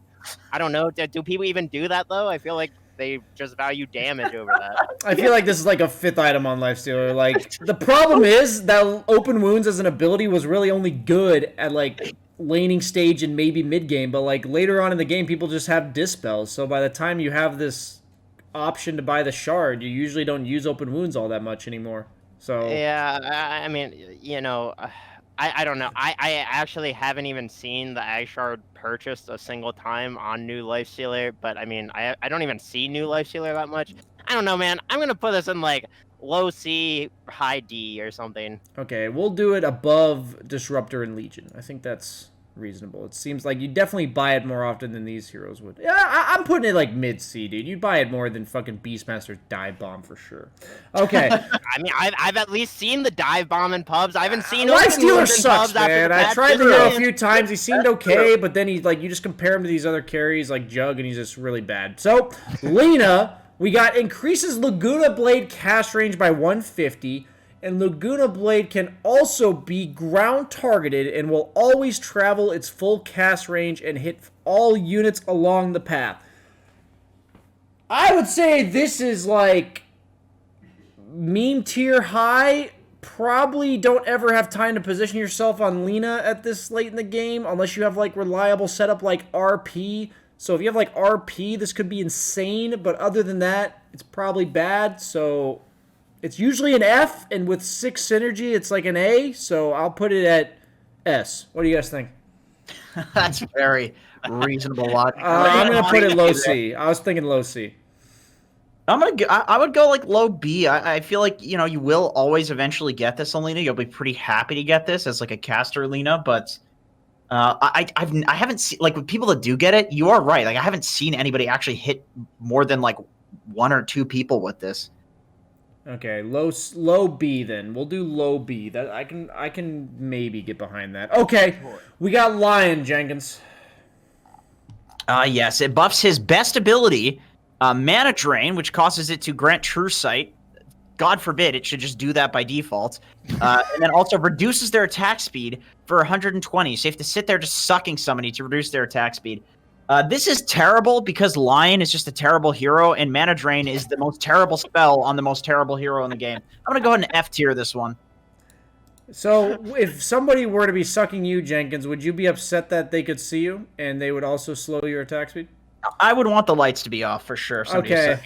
I don't know. Do people even do that though? I feel like they just value damage over that. I feel like this is like a 5th item on Lifestealer. Like, the problem is that open wounds as an ability was really only good at like laning stage and maybe mid game, but like later on in the game, people just have dispels. So by the time you have this option to buy the shard, you usually don't use open wounds all that much anymore. So Yeah, I mean, you know, I don't know. I actually haven't even seen the Ag Shard purchased a single time on new Lifestealer, but I mean, I don't even see new Lifestealer that much. I don't know, man. I'm gonna put this in like low C, high D or something. okay, we'll do it above Disruptor and Legion. I think that's reasonable. It seems like you definitely buy it more often than these heroes would. Yeah, I'm putting it like mid C, dude. You'd buy it more than fucking Beastmaster's Dive Bomb for sure. Okay. I mean, I've at least seen the dive bomb in pubs. I haven't seen Lifestealer open sucks, pubs after man. the I patch. tried the Just hero a saying. few times. He seemed okay, but then he's like, you just compare him to these other carries like Jug, and he's just really bad. So, Lena, we got increases Laguna Blade cast range by 150, and Laguna Blade can also be ground targeted and will always travel its full cast range and hit all units along the path. I would say this is like meme tier high. Probably don't ever have time to position yourself on Lena at this late in the game unless you have like reliable setup like RP. So if you have like RP, this could be insane, but other than that, it's probably bad. So it's usually an F, and with 6 synergy, it's like an A. So I'll put it at S. What do you guys think? That's very reasonable logic. I'm gonna put it low C. I was thinking low C. I would go like low B. I feel like you will always eventually get this, Alina. You'll be pretty happy to get this as like a caster, Alina. But I haven't seen, like, with people that do get it. You are right. Like, I haven't seen anybody actually hit more than like 1 or 2 people with this. Okay, low B then. We'll do low B. That I can maybe get behind that. Okay, we got Lion, Jenkins. Yes, it buffs his best ability, Mana Drain, which causes it to grant True Sight. God forbid it should just do that by default. And then also reduces their attack speed for 120. So you have to sit there just sucking somebody to reduce their attack speed. This is terrible because Lion is just a terrible hero, and Mana Drain is the most terrible spell on the most terrible hero in the game. I'm going to go ahead and F tier this one. So, if somebody were to be sucking you, Jenkins, would you be upset that they could see you, and they would also slow your attack speed? I would want the lights to be off for sure. Okay,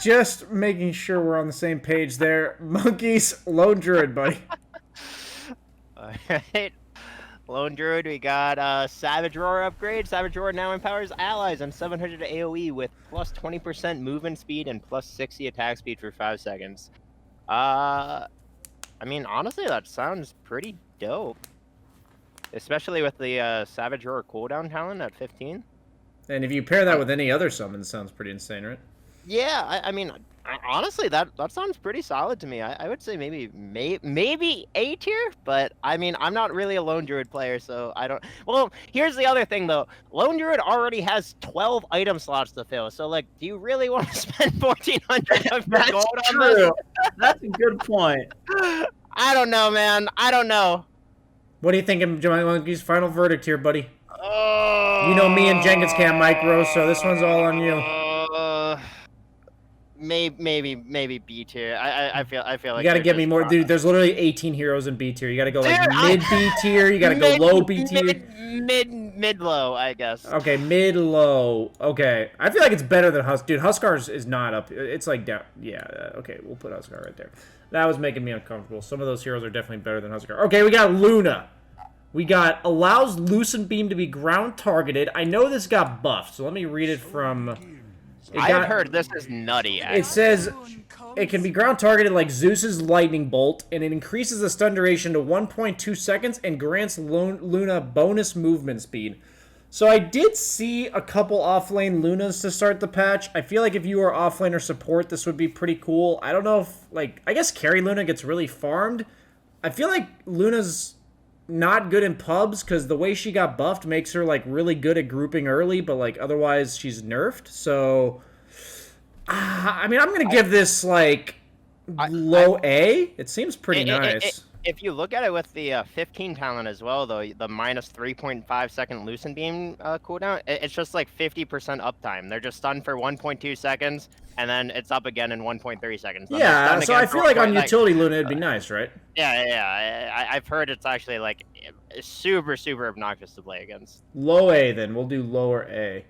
just making sure we're on the same page there. Monkeys, Lone Druid, buddy. Alright. Lone Druid, we got Savage Roar upgrade. Savage Roar now empowers allies on 700 AoE with plus 20% movement speed and plus 60 attack speed for 5 seconds. I mean, honestly, that sounds pretty dope. Especially with the Savage Roar cooldown talent at 15. And if you pair that with any other summon, it sounds pretty insane, right? Yeah, I mean, honestly, that sounds pretty solid to me. I would say maybe A tier, but I mean, I'm not really a Lone Druid player, so I don't. Well, here's the other thing though. Lone Druid already has 12 item slots to fill, so like, do you really want to spend 1,400 of your gold on this? That's a good point. I don't know, man. I don't know. What do you think of Monkey's final verdict here, buddy? Oh. You know me and Jenkins can't micro, so this one's all on you. Maybe B tier. I feel like you gotta get me more, dude. There's literally 18 heroes in B tier. You gotta go like mid B tier. You gotta go low B tier. Mid low, I guess. Okay, mid low. Okay, I feel like it's better than Husk. Dude, Huskar is not up. It's like down. Yeah. Okay, we'll put Huskar right there. That was making me uncomfortable. Some of those heroes are definitely better than Huskar. Okay, we got Luna. We got allows Lucent Beam to be ground targeted. I know this got buffed, so let me read it from. I've heard this is nutty, actually. It says it can be ground targeted like Zeus's lightning bolt, and it increases the stun duration to 1.2 seconds and grants Luna bonus movement speed. So I did see a couple offlane Lunas to start the patch. I feel like if you are offlane or support, this would be pretty cool. I don't know if, like, I guess carry Luna gets really farmed. I feel like Luna's not good in pubs because the way she got buffed makes her like really good at grouping early, but like otherwise she's nerfed. So I mean, I'm gonna give this like low A. It seems pretty nice. If you look at it with the 15 talent as well, though, the minus 3.5 second Lucent Beam cooldown, it's just like 50% uptime. They're just stunned for 1.2 seconds, and then it's up again in 1.3 seconds. Then yeah, so I feel like on utility Luna it'd be nice, right? Yeah. I've heard it's actually like super obnoxious to play against. Low A then. We'll do lower A.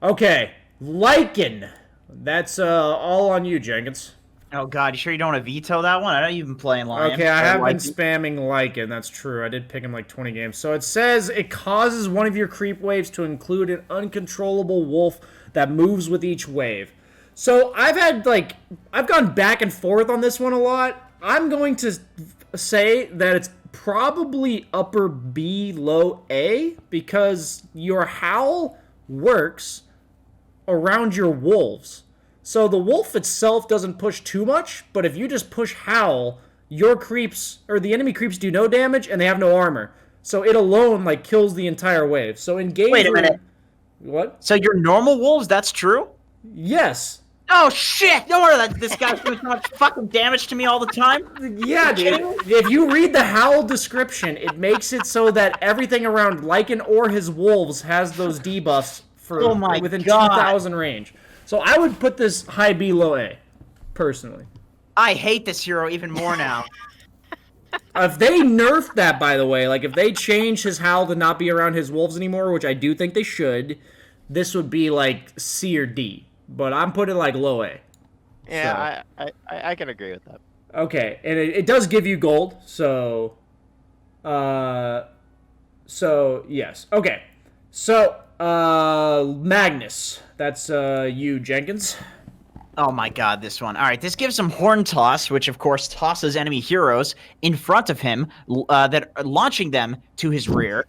Okay, Lycan. That's all on you, Jenkins. Oh god, you sure you don't want to veto that one? I know you've been playing Lion. Okay, I have been spamming Lycan, that's true. I did pick him like 20 games. So it says it causes one of your creep waves to include an uncontrollable wolf that moves with each wave. So I've gone back and forth on this one a lot. I'm going to say that it's probably upper B, low A, because your howl works around your wolves. So the wolf itself doesn't push too much, but if you just push howl, your creeps, or the enemy creeps do no damage and they have no armor. So it alone like kills the entire wave. So in game. Wait a minute. What? So your normal wolves, that's true? Yes. Oh shit! No wonder that this guy's doing so much fucking damage to me all the time. Yeah, dude. If you read the howl description, it makes it so that everything around Lycan or his wolves has those debuffs for within 2,000 range. So I would put this high B, low A, personally. I hate this hero even more now. If they nerfed that, by the way, like if they change his howl to not be around his wolves anymore, which I do think they should, this would be like C or D. But I'm putting like low A. Yeah, so. I can agree with that. Okay, and it does give you gold, so So, yes. Okay. So, Magnus. That's you, Jenkins. Oh my god, this one. All right, this gives him Horn Toss, which of course tosses enemy heroes in front of him, that are launching them to his rear.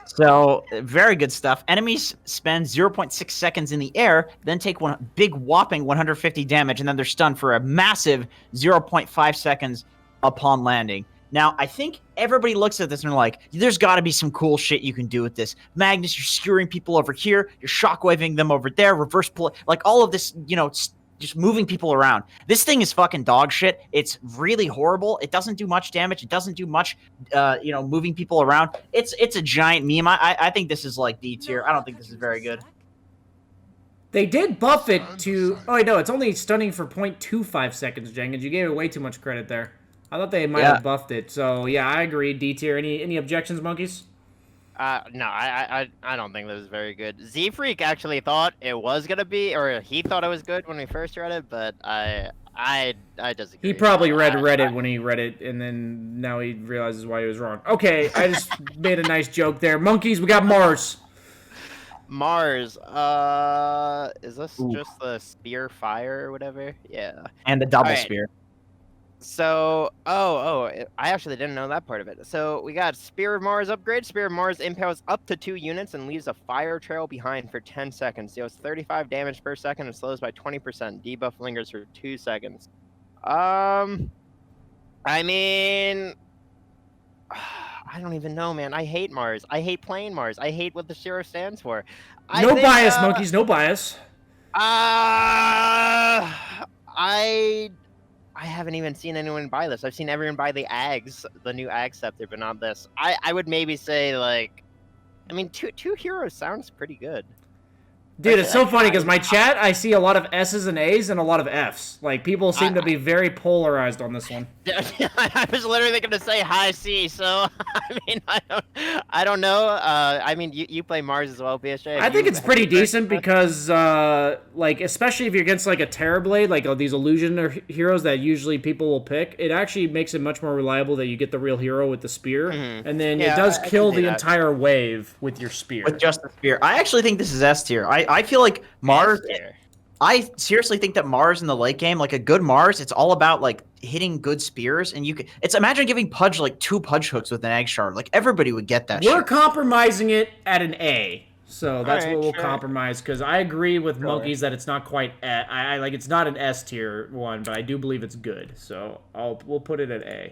So, very good stuff. Enemies spend 0.6 seconds in the air, then take one big whopping 150 damage, and then they're stunned for a massive 0.5 seconds upon landing. Now, I think everybody looks at this and they're like, there's got to be some cool shit you can do with this. Magnus, you're skewering people over here, you're shockwaving them over there, reverse pull, like all of this, just moving people around. This thing is fucking dog shit. It's really horrible. It doesn't do much damage. It doesn't do much, moving people around. It's a giant meme. I think this is like D tier. I don't think this is very good. They did buff it to... Oh, wait, no, it's only stunning for 0.25 seconds, Jenkins. You gave it way too much credit there. I thought they might have buffed it. So, yeah, I agree. D tier. Any objections, monkeys? No, I don't think this is very good. Z-Freak actually thought it was gonna be, or he thought it was good when we first read it, but I disagree. He probably read Reddit when he read it, and then now he realizes why he was wrong. Okay, I just made a nice joke there. Monkeys, we got Mars. Mars, is this just the spear fire or whatever? Yeah. And the double spear. So, I actually didn't know that part of it. So, we got Spear of Mars upgrade. Spear of Mars impales up to 2 units and leaves a fire trail behind for 10 seconds. Deals 35 damage per second and slows by 20%. Debuff lingers for 2 seconds. I mean... I don't even know, man. I hate Mars. I hate playing Mars. I hate what the Shiro stands for. No bias, monkeys. No bias. I haven't even seen anyone buy this. I've seen everyone buy the Ags, the new Ag Scepter, but not this. I would maybe say, like... I mean, two heroes sounds pretty good. Dude, it's so funny because my chat, I see a lot of S's and A's and a lot of F's. Like, people seem to be very polarized on this one. I was literally going to say high C, so, I mean, I don't know. I mean, you play Mars as well, BSJ. I think it's pretty decent because, like, especially if you're against, like, a Terrorblade, like these illusion heroes that usually people will pick, it actually makes it much more reliable that you get the real hero with the spear, and then it does kill the entire wave with your spear. With just the spear. I actually think this is S tier. I feel like Mars... I seriously think that Mars in the late game, like a good Mars, it's all about like hitting good spears, and you could. It's imagine giving Pudge like 2 Pudge hooks with an Egg Shard. Like everybody would get that. We're compromising it at an A, so that's what we'll compromise. Because I agree with monkeys that it's not quite. I like it's not an S tier one, but I do believe it's good. So we'll put it at A.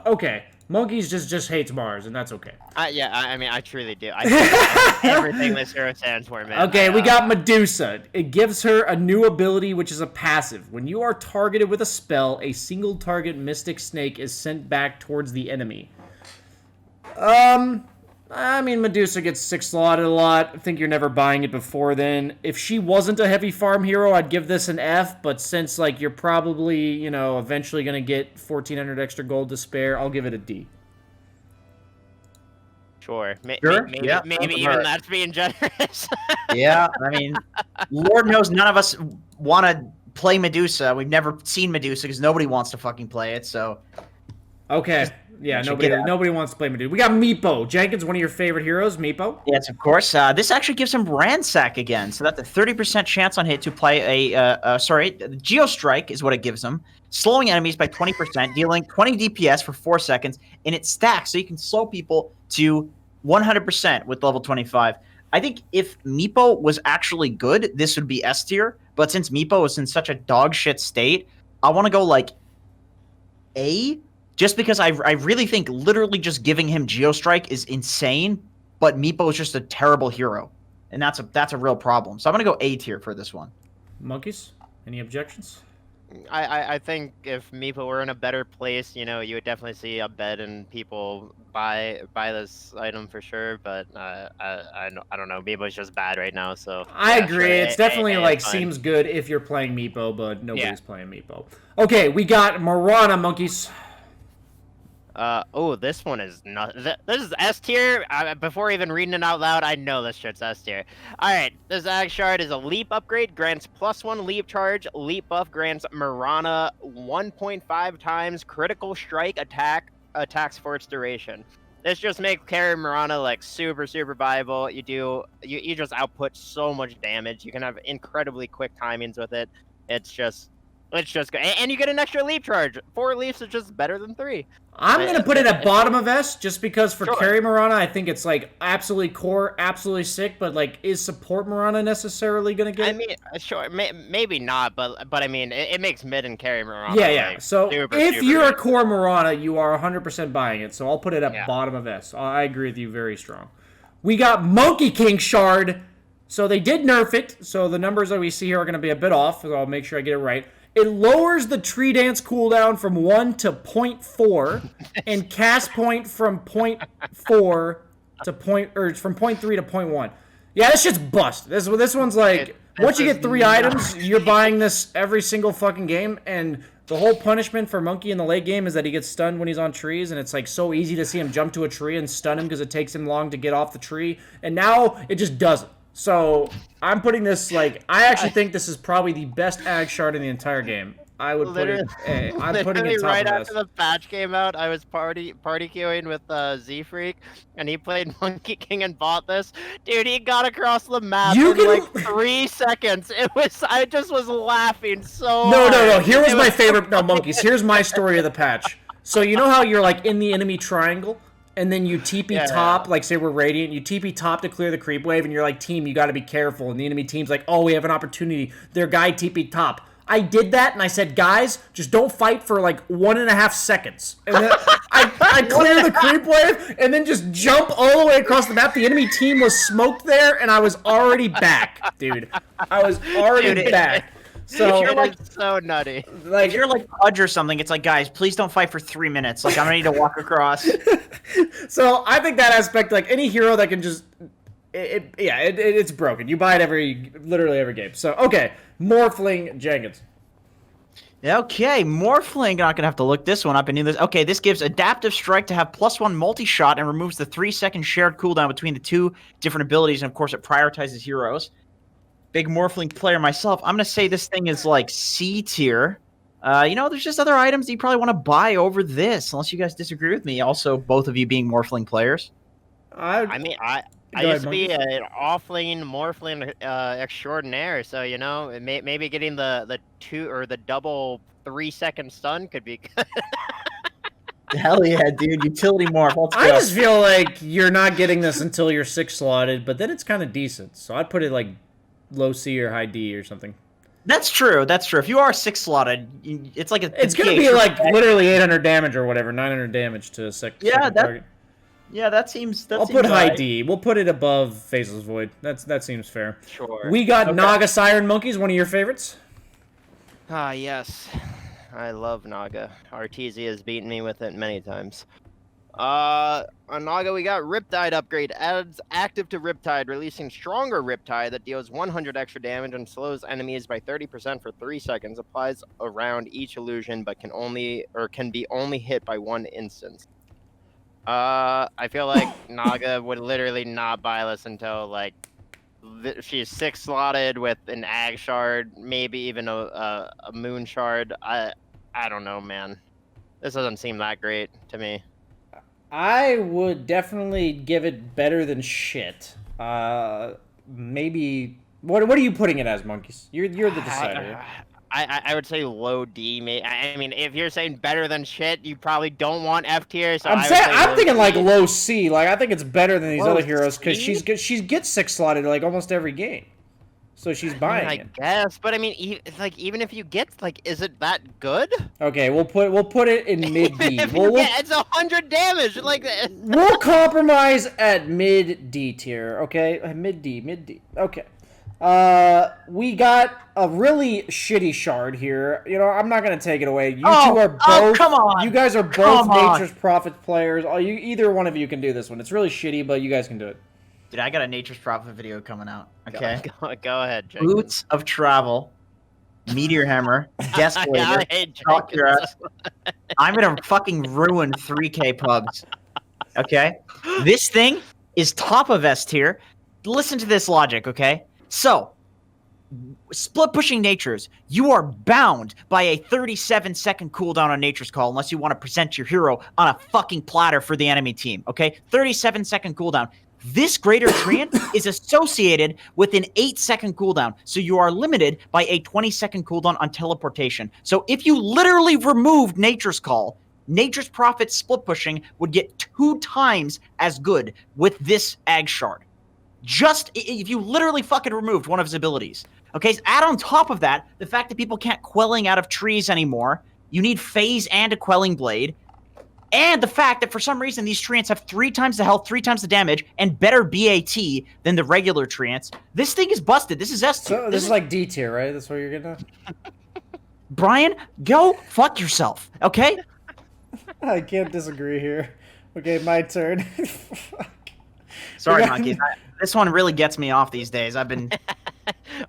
Okay. Monkeys just hates Mars, and that's okay. I mean, I truly do. I hate everything this hero stands for, man. Okay, we got Medusa. It gives her a new ability, which is a passive. When you are targeted with a spell, a single target Mystic Snake is sent back towards the enemy. I mean, Medusa gets 6 slotted a lot. I think you're never buying it before then. If she wasn't a heavy farm hero, I'd give this an F, but since, like, you're probably, eventually going to get 1,400 extra gold to spare, I'll give it a D. Sure. Maybe even that's being generous. Yeah, I mean, Lord knows none of us want to play Medusa. We've never seen Medusa because nobody wants to fucking play it, so... Okay. Yeah, nobody wants to play Medusa. We got Meepo. Jenkins, one of your favorite heroes, Meepo. Yes, of course. This actually gives him Ransack again, so that's a 30% chance on hit to play Geostrike is what it gives him, slowing enemies by 20%, dealing 20 DPS for 4 seconds, and it stacks, so you can slow people to 100% with level 25. I think if Meepo was actually good, this would be S tier, but since Meepo is in such a dog shit state, I want to go like A. Just because I really think literally just giving him Geostrike is insane, but Meepo is just a terrible hero, and that's a real problem. So I'm gonna go A tier for this one. Monkeys, any objections? I think if Meepo were in a better place, you would definitely see a bed and people buy this item for sure. But I don't know. Meepo's just bad right now, so I agree. Sure. It's definitely seems good if you're playing Meepo, but nobody's playing Meepo. Okay, we got Mirana, monkeys. This one is not. This is S tier. Before even reading it out loud, I know this shit's S tier. Alright, this Ag Shard is a leap upgrade, grants +1 leap charge. Leap buff grants Mirana 1.5 times critical strike attacks for its duration. This just makes carry Mirana like super viable. You just output so much damage. You can have incredibly quick timings with it. It's just good. And you get an extra leap charge. 4 leaps is just better than 3. I'm going to put it at bottom of S just because for Sure. carry Mirana, I think it's like absolutely core, absolutely sick, but like is support Mirana necessarily going to get it? I mean, sure, maybe not, but I mean, it makes mid and carry Mirana. Yeah. Like, So super you're a good. core Mirana, you are 100% buying it. So I'll put it at Yeah. bottom of S. I agree with you very strong. We got Monkey King Shard. So they did nerf it. So the numbers that we see here are going to be a bit off. So I'll make sure I get it right. It lowers the tree dance cooldown from 1 to 0.4 and cast point from 0.4 to from 0.3 to 0.1. Yeah, this shit's bust. This one's like, once you get 3 items, you're buying this every single fucking game, and the whole punishment for Monkey in the late game is that he gets stunned when he's on trees, and it's like so easy to see him jump to a tree and stun him because it takes him long to get off the tree, and now it just doesn't. So I'm putting this like, I actually think this is probably the best ag shard in the entire game. I would put it. I'm putting it top right of after S. the patch came out, I was party queuing with Z Freak, and he played Monkey King and bought this. Dude, he got across the map in like 3 seconds. I just was laughing so. No. hard. Here was my favorite. No, monkeys. Here's my story of the patch. So you know how you're like in the enemy triangle, and then you TP top, like say we're Radiant, you TP top to clear the creep wave, and you're like, team, you got to be careful. And the enemy team's like, oh, we have an opportunity. Their guy TP top. I did that, and I said, guys, just don't fight for like 1.5 seconds. And then I clear the creep wave, and then just jump all the way across the map. The enemy team was smoked there, and I was already back, dude. I was already back. So You're like so nutty. Like If you're like Pudge or something, it's like, guys, please don't fight for 3 minutes. Like, I'm gonna need to walk across. So I think that aspect, like any hero that can just, it's broken. You buy it literally every game. So okay, Morphling Jenkins. Okay, Morphling, not gonna have to look this one up. I knew this. Okay, this gives Adaptive Strike to have +1 multi-shot and removes the 3-second shared cooldown between the 2 different abilities, and of course it prioritizes heroes. Big Morphling player myself, I'm gonna say this thing is like C tier. There's just other items that you probably want to buy over this, unless you guys disagree with me. Also, both of you being Morphling players. I used to be Monkeys. an offlane Morphling extraordinaire, so maybe getting the 2 or the double 3-second stun could be good. Hell yeah, dude! Utility morph. Let's I go. just feel like you're not getting this until you're 6 slotted, but then it's kind of decent. So I'd put it like low C or high D or something. That's true. That's true. If you are 6 slotted, it's like It's gonna be like literally 800 damage or whatever, 900 damage to second target. Yeah, that seems. I'll put high D. We'll put it above Faceless Void. That seems fair. Sure. We got Naga Siren Monkeys, one of your favorites. Ah, yes. I love Naga. RTZ has beaten me with it many times. On Naga, we got Riptide upgrade. Adds active to Riptide, releasing stronger Riptide that deals 100 extra damage and slows enemies by 30% for 3 seconds. Applies around each illusion, but can be only hit by 1 instance. I feel like Naga would literally not buy this until like she's 6 slotted with an Ag shard, maybe even a Moon shard. I don't know, man. This doesn't seem that great to me. I would definitely give it better than shit. Maybe. What are you putting it as, Monkeys? You're the decider. I would say low D. I mean, if you're saying better than shit, you probably don't want F tier. So I'm thinking like low C. Like I think it's better than these Low other heroes because C? she gets 6 slotted like almost every game, so she's buying I it. guess, but I mean, even if you get is it that good? Okay, we'll put it in mid D. It's 100 damage. Like We'll compromise at mid D tier. Okay, mid D. Okay. We got a really shitty shard here. I'm not gonna take it away. You two are both. Come on! You guys are both Nature's Prophet players. Either one of you can do this one. It's really shitty, but you guys can do it. Dude, I got a Nature's Prophet video coming out. Okay. Go ahead, Jenkins. Boots of Travel, Meteor Hammer, Guest I Blader, hate Talk Your Jenkins. Ass. I'm gonna fucking ruin 3K pubs. Okay? This thing is top of S tier. Listen to this logic, okay? So, split pushing natures, you are bound by a 37-second cooldown on Nature's Call unless you want to present your hero on a fucking platter for the enemy team, okay? 37-second cooldown. This Greater Treant is associated with an 8-second cooldown, so you are limited by a 20-second cooldown on teleportation. So if you literally removed Nature's Call, Nature's Prophet split pushing would get 2 times as good with this Ag Shard. Just if you literally fucking removed one of his abilities. Okay, so add on top of that, the fact that people can't quelling out of trees anymore. You need phase and a quelling blade. And the fact that for some reason these treants have 3 times the health, 3 times the damage, and better BAT than the regular treants. This thing is busted. This is S tier. So this is like D tier, right? That's what you're getting at? Brian, go fuck yourself, okay? I can't disagree here. Okay, my turn. Sorry, monkeys. This one really gets me off these days. I've been...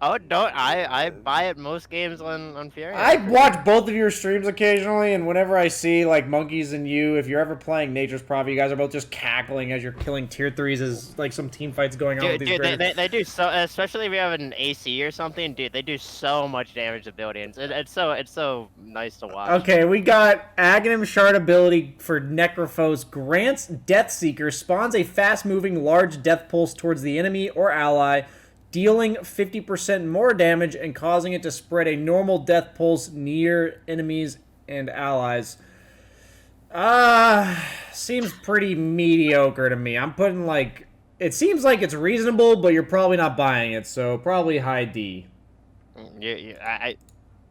Oh, don't. I buy it most games on Fury. I watch both of your streams occasionally, and whenever I see, like, Monkeys and you, if you're ever playing Nature's Prophet, you guys are both just cackling as you're killing tier 3s as, like, some team fights going on with these they do so, especially if you have an AC or something, dude, they do so much damage to buildings. It's so nice to watch. Okay, we got Aghanim Shard ability for Necrophos. Grants Deathseeker, spawns a fast-moving large death pulse towards the enemy or ally, dealing 50% more damage and causing it to spread a normal death pulse near enemies and allies. Seems pretty mediocre to me. I'm putting, like... It seems like it's reasonable, but you're probably not buying it, so probably high D.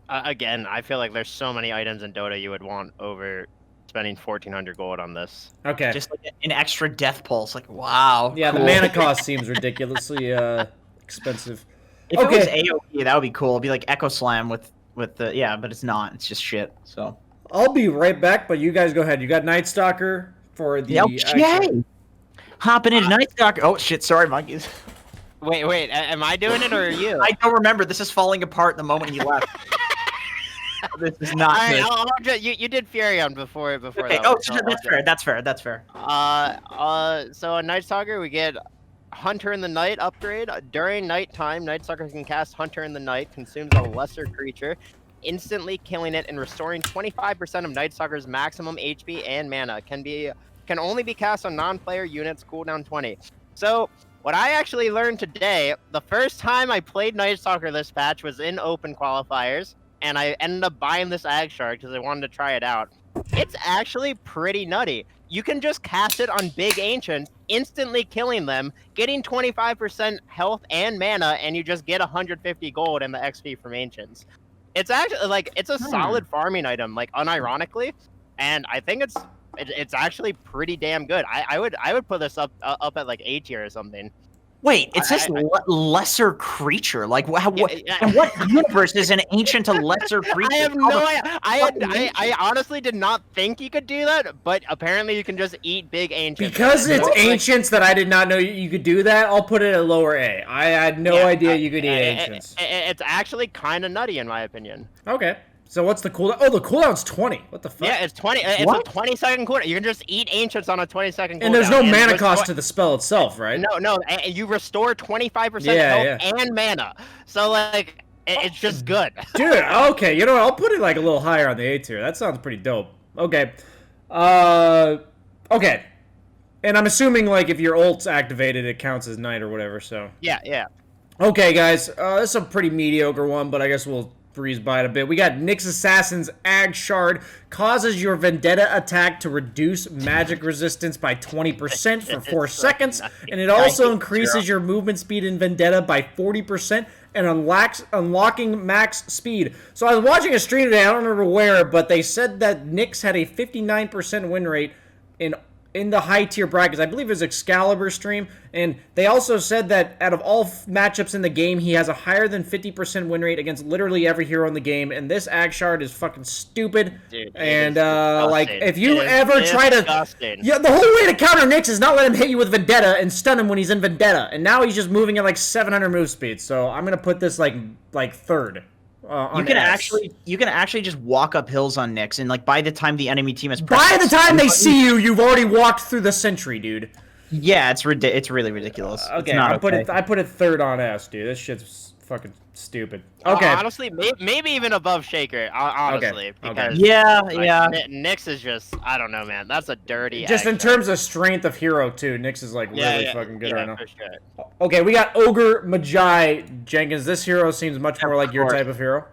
Again, I feel like there's so many items in Dota you would want over spending 1,400 gold on this. Okay. Just like an extra death pulse. Like, wow. Yeah, cool. the mana cost seems ridiculously... expensive. If it was AoE, that would be cool. It'd be like Echo Slam with the but it's not. It's just shit. So I'll be right back, but you guys go ahead. You got Night Stalker for the okay. Hopping into Night Stalker. Oh shit! Sorry, monkeys. Wait. Am I doing it or are you? I don't remember. This is falling apart the moment you left. This is not good. You did Fury on before Okay. that. Oh, that's fair. That's fair. So on Night Stalker we get Hunter in the Night upgrade. During nighttime, Night Stalker can cast Hunter in the Night, consumes a lesser creature, instantly killing it and restoring 25% of Night Stalker's maximum HP and mana. Can only be cast on non-player units, cooldown 20. So, what I actually learned today, the first time I played Night Stalker this patch was in open qualifiers, and I ended up buying this Ag Shard because I wanted to try it out. It's actually pretty nutty. You can just cast it on big ancients, instantly killing them, getting 25% health and mana, and you just get 150 gold and the XP from ancients. It's actually like it's a solid farming item, like unironically, and I think it's actually pretty damn good. I would put this up at like A tier or something. Wait, it says lesser creature. Like, in what universe is an ancient a lesser creature? I have no idea. I honestly did not think you could do that, but apparently you can just eat big ancients. Because it's ancients that I did not know you could do that, I'll put it at lower A. I had no idea you could eat ancients. It's actually kind of nutty in my opinion. Okay. So what's the cooldown? Oh, the cooldown's 20. What the fuck? Yeah, it's 20. It's a 20-second cooldown. You can just eat ancients on a 20-second cooldown. And there's no mana cost to the spell itself, right? No. You restore 25% health and mana. So, like, it's just good. Dude, okay. You know what? I'll put it, like, a little higher on the A tier. That sounds pretty dope. Okay. Okay. And I'm assuming, like, if your ult's activated, it counts as night or whatever, so. Yeah. Okay, guys. This is a pretty mediocre one, but I guess we'll breeze by it a bit. We got Nyx Assassin's Ag Shard. Causes your Vendetta attack to reduce magic resistance by 20% for 4 seconds. And it also increases your movement speed in Vendetta by 40% and unlocking max speed. So I was watching a stream today, I don't remember where, but they said that Nyx had a 59% win rate in the high tier brackets. I believe it was Excalibur stream, and they also said that out of all matchups in the game, he has a higher than 50% win rate against literally every hero in the game, and this Ag Shard is fucking stupid. Dude, and like, if you ever try to, the whole way to counter Nyx is not let him hit you with Vendetta and stun him when he's in Vendetta, and now he's just moving at like 700 move speed. So I'm gonna put this like third. You can actually just walk up hills on Nyx, and like by the time the enemy team has by the time they see you, you've already walked through the sentry, dude. Yeah, it's really ridiculous. Okay, It's not I put it third on S, dude. This shit's fucking stupid. Okay. Honestly, maybe even above Shaker. Honestly, because Yeah. Nyx is just, I don't know, man. That's a dirty. Just in terms of strength of hero too, Nyx is like really fucking good right now. For sure. Okay, we got Ogre Magi Jenkins. This hero seems much more like your type of hero.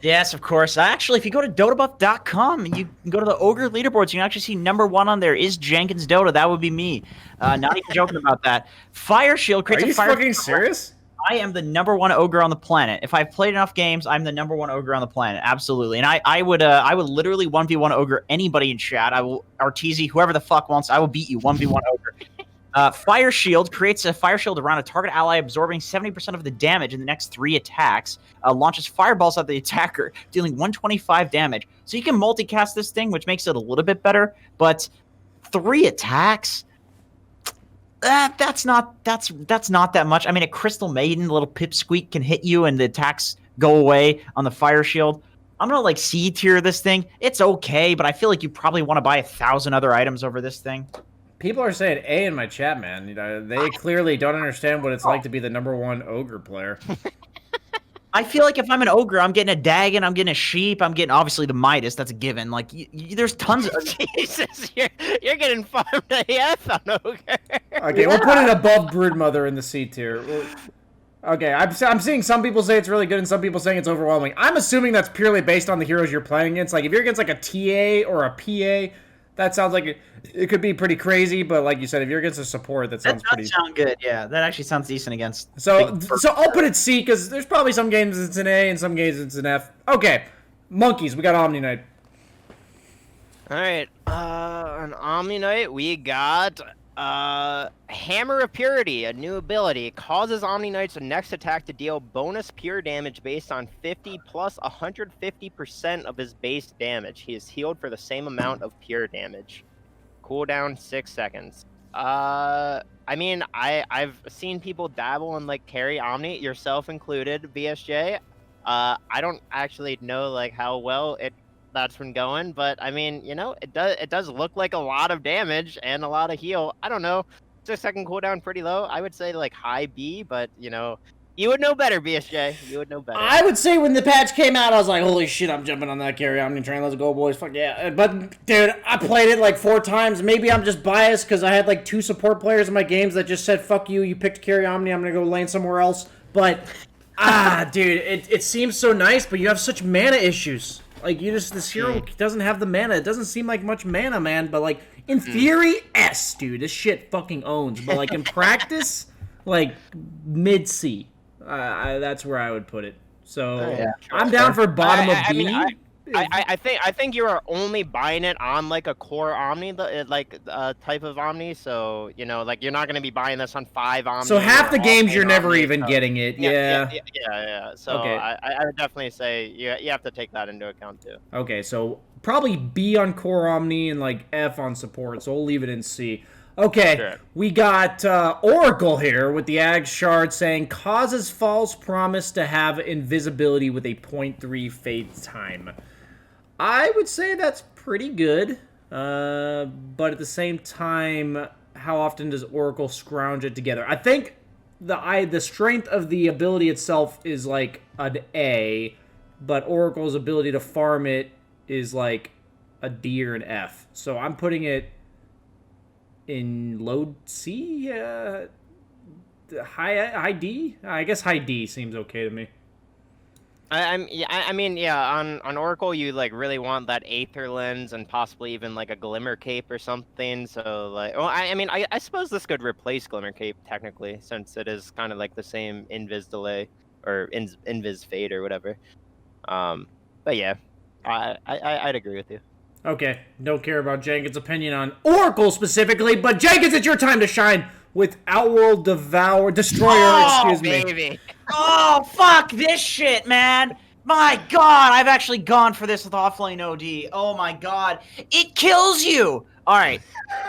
Yes, of course. Actually, if you go to dotabuff.com, you can go to the Ogre leaderboards. You can actually see #1 on there is Jenkins Dota. That would be me. Not even joking about that. Fire Shield creates Are you a fire. fucking serious? I am the #1 ogre on the planet. If I've played enough games, I'm the #1 ogre on the planet. Absolutely. And I would literally 1v1 ogre anybody in chat. I will Arteezy, whoever the fuck wants. I will beat you 1v1 ogre. Fire Shield creates a fire shield around a target ally, absorbing 70% of the damage in the next 3 attacks. Launches fireballs at the attacker, dealing 125 damage. So you can multicast this thing, which makes it a little bit better. But 3 attacks. That's not that much. I mean, a Crystal Maiden, a little pipsqueak can hit you, and the attacks go away on the Fire Shield. I'm gonna like C tier this thing. It's okay, but I feel like you probably want to buy 1,000 other items over this thing. People are saying A in my chat, man. You know, they clearly don't understand what it's like to be the #1 ogre player. I feel like if I'm an ogre, I'm getting a Dagon, I'm getting a sheep, I'm getting obviously the Midas. That's a given. Like, there's tons of. Jesus, you're getting farmed AF on ogre. Okay, we'll put it above Broodmother in the C tier. Okay, I'm seeing some people say it's really good and some people saying it's overwhelming. I'm assuming that's purely based on the heroes you're playing against. Like, if you're against like a TA or a PA, that sounds like it could be pretty crazy. But like you said, if you're against a support, that sounds pretty. That sound good. Yeah, that actually sounds decent against. So I'll put it C because there's probably some games it's an A and some games it's an F. Okay, Monkeys. We got Omni Knight. All right, on Omni Knight we got Hammer of Purity, a new ability. It causes Omni Knight's next attack to deal bonus pure damage based on 50 plus 150% of his base damage. He is healed for the same amount of pure damage. Cooldown 6 seconds. I mean, I've seen people dabble and like carry Omni, yourself included, BSJ. I don't actually know like how well that's been going, but I mean, you know, it does look like a lot of damage and a lot of heal. I don't know. 6 second cooldown pretty low. I would say like high B, but you know, you would know better, BSJ. You would know better. I would say when the patch came out, I was like, holy shit, I'm jumping on that carry Omni train. Let's go, boys. Fuck yeah. But dude, I played it like 4 times. Maybe I'm just biased because I had like 2 support players in my games that just said, fuck you, you picked carry Omni, I'm gonna go lane somewhere else. But dude, it seems so nice, but you have such mana issues. Like, this hero doesn't have the mana. It doesn't seem like much mana, man. But, like, in theory, S, dude. This shit fucking owns. But, like, in practice, like, mid-C. That's where I would put it. So, I'm down for bottom of B. I think you are only buying it on like a core Omni, type of Omni. So you know, like you're not gonna be buying this on 5 Omni. So half the games you're never even getting it. Yeah. So okay. I would definitely say you have to take that into account too. Okay, so probably B on core Omni and like F on support. So we'll leave it in C. Okay, sure. We got Oracle here with the Ag Shard saying causes false promise to have invisibility with a 0.3 fade time. I would say that's pretty good, but at the same time, how often does Oracle scrounge it together? I think the strength of the ability itself is like an A, but Oracle's ability to farm it is like a D or an F. So I'm putting it in low C, high D. I guess high D seems okay to me. I mean, on Oracle, you like really want that Aether Lens and possibly even like a Glimmer Cape or something. So like, well, I suppose this could replace Glimmer Cape technically, since it is kind of like the same Invis delay or Invis fade or whatever. But yeah, I'd agree with you. Okay, don't care about Jenkins' opinion on Oracle specifically, but Jenkins, it's your time to shine with Outworld Destroyer, excuse me. Baby. Oh, fuck this shit, man. My God, I've actually gone for this with offlane OD. Oh my God. It kills you. All right.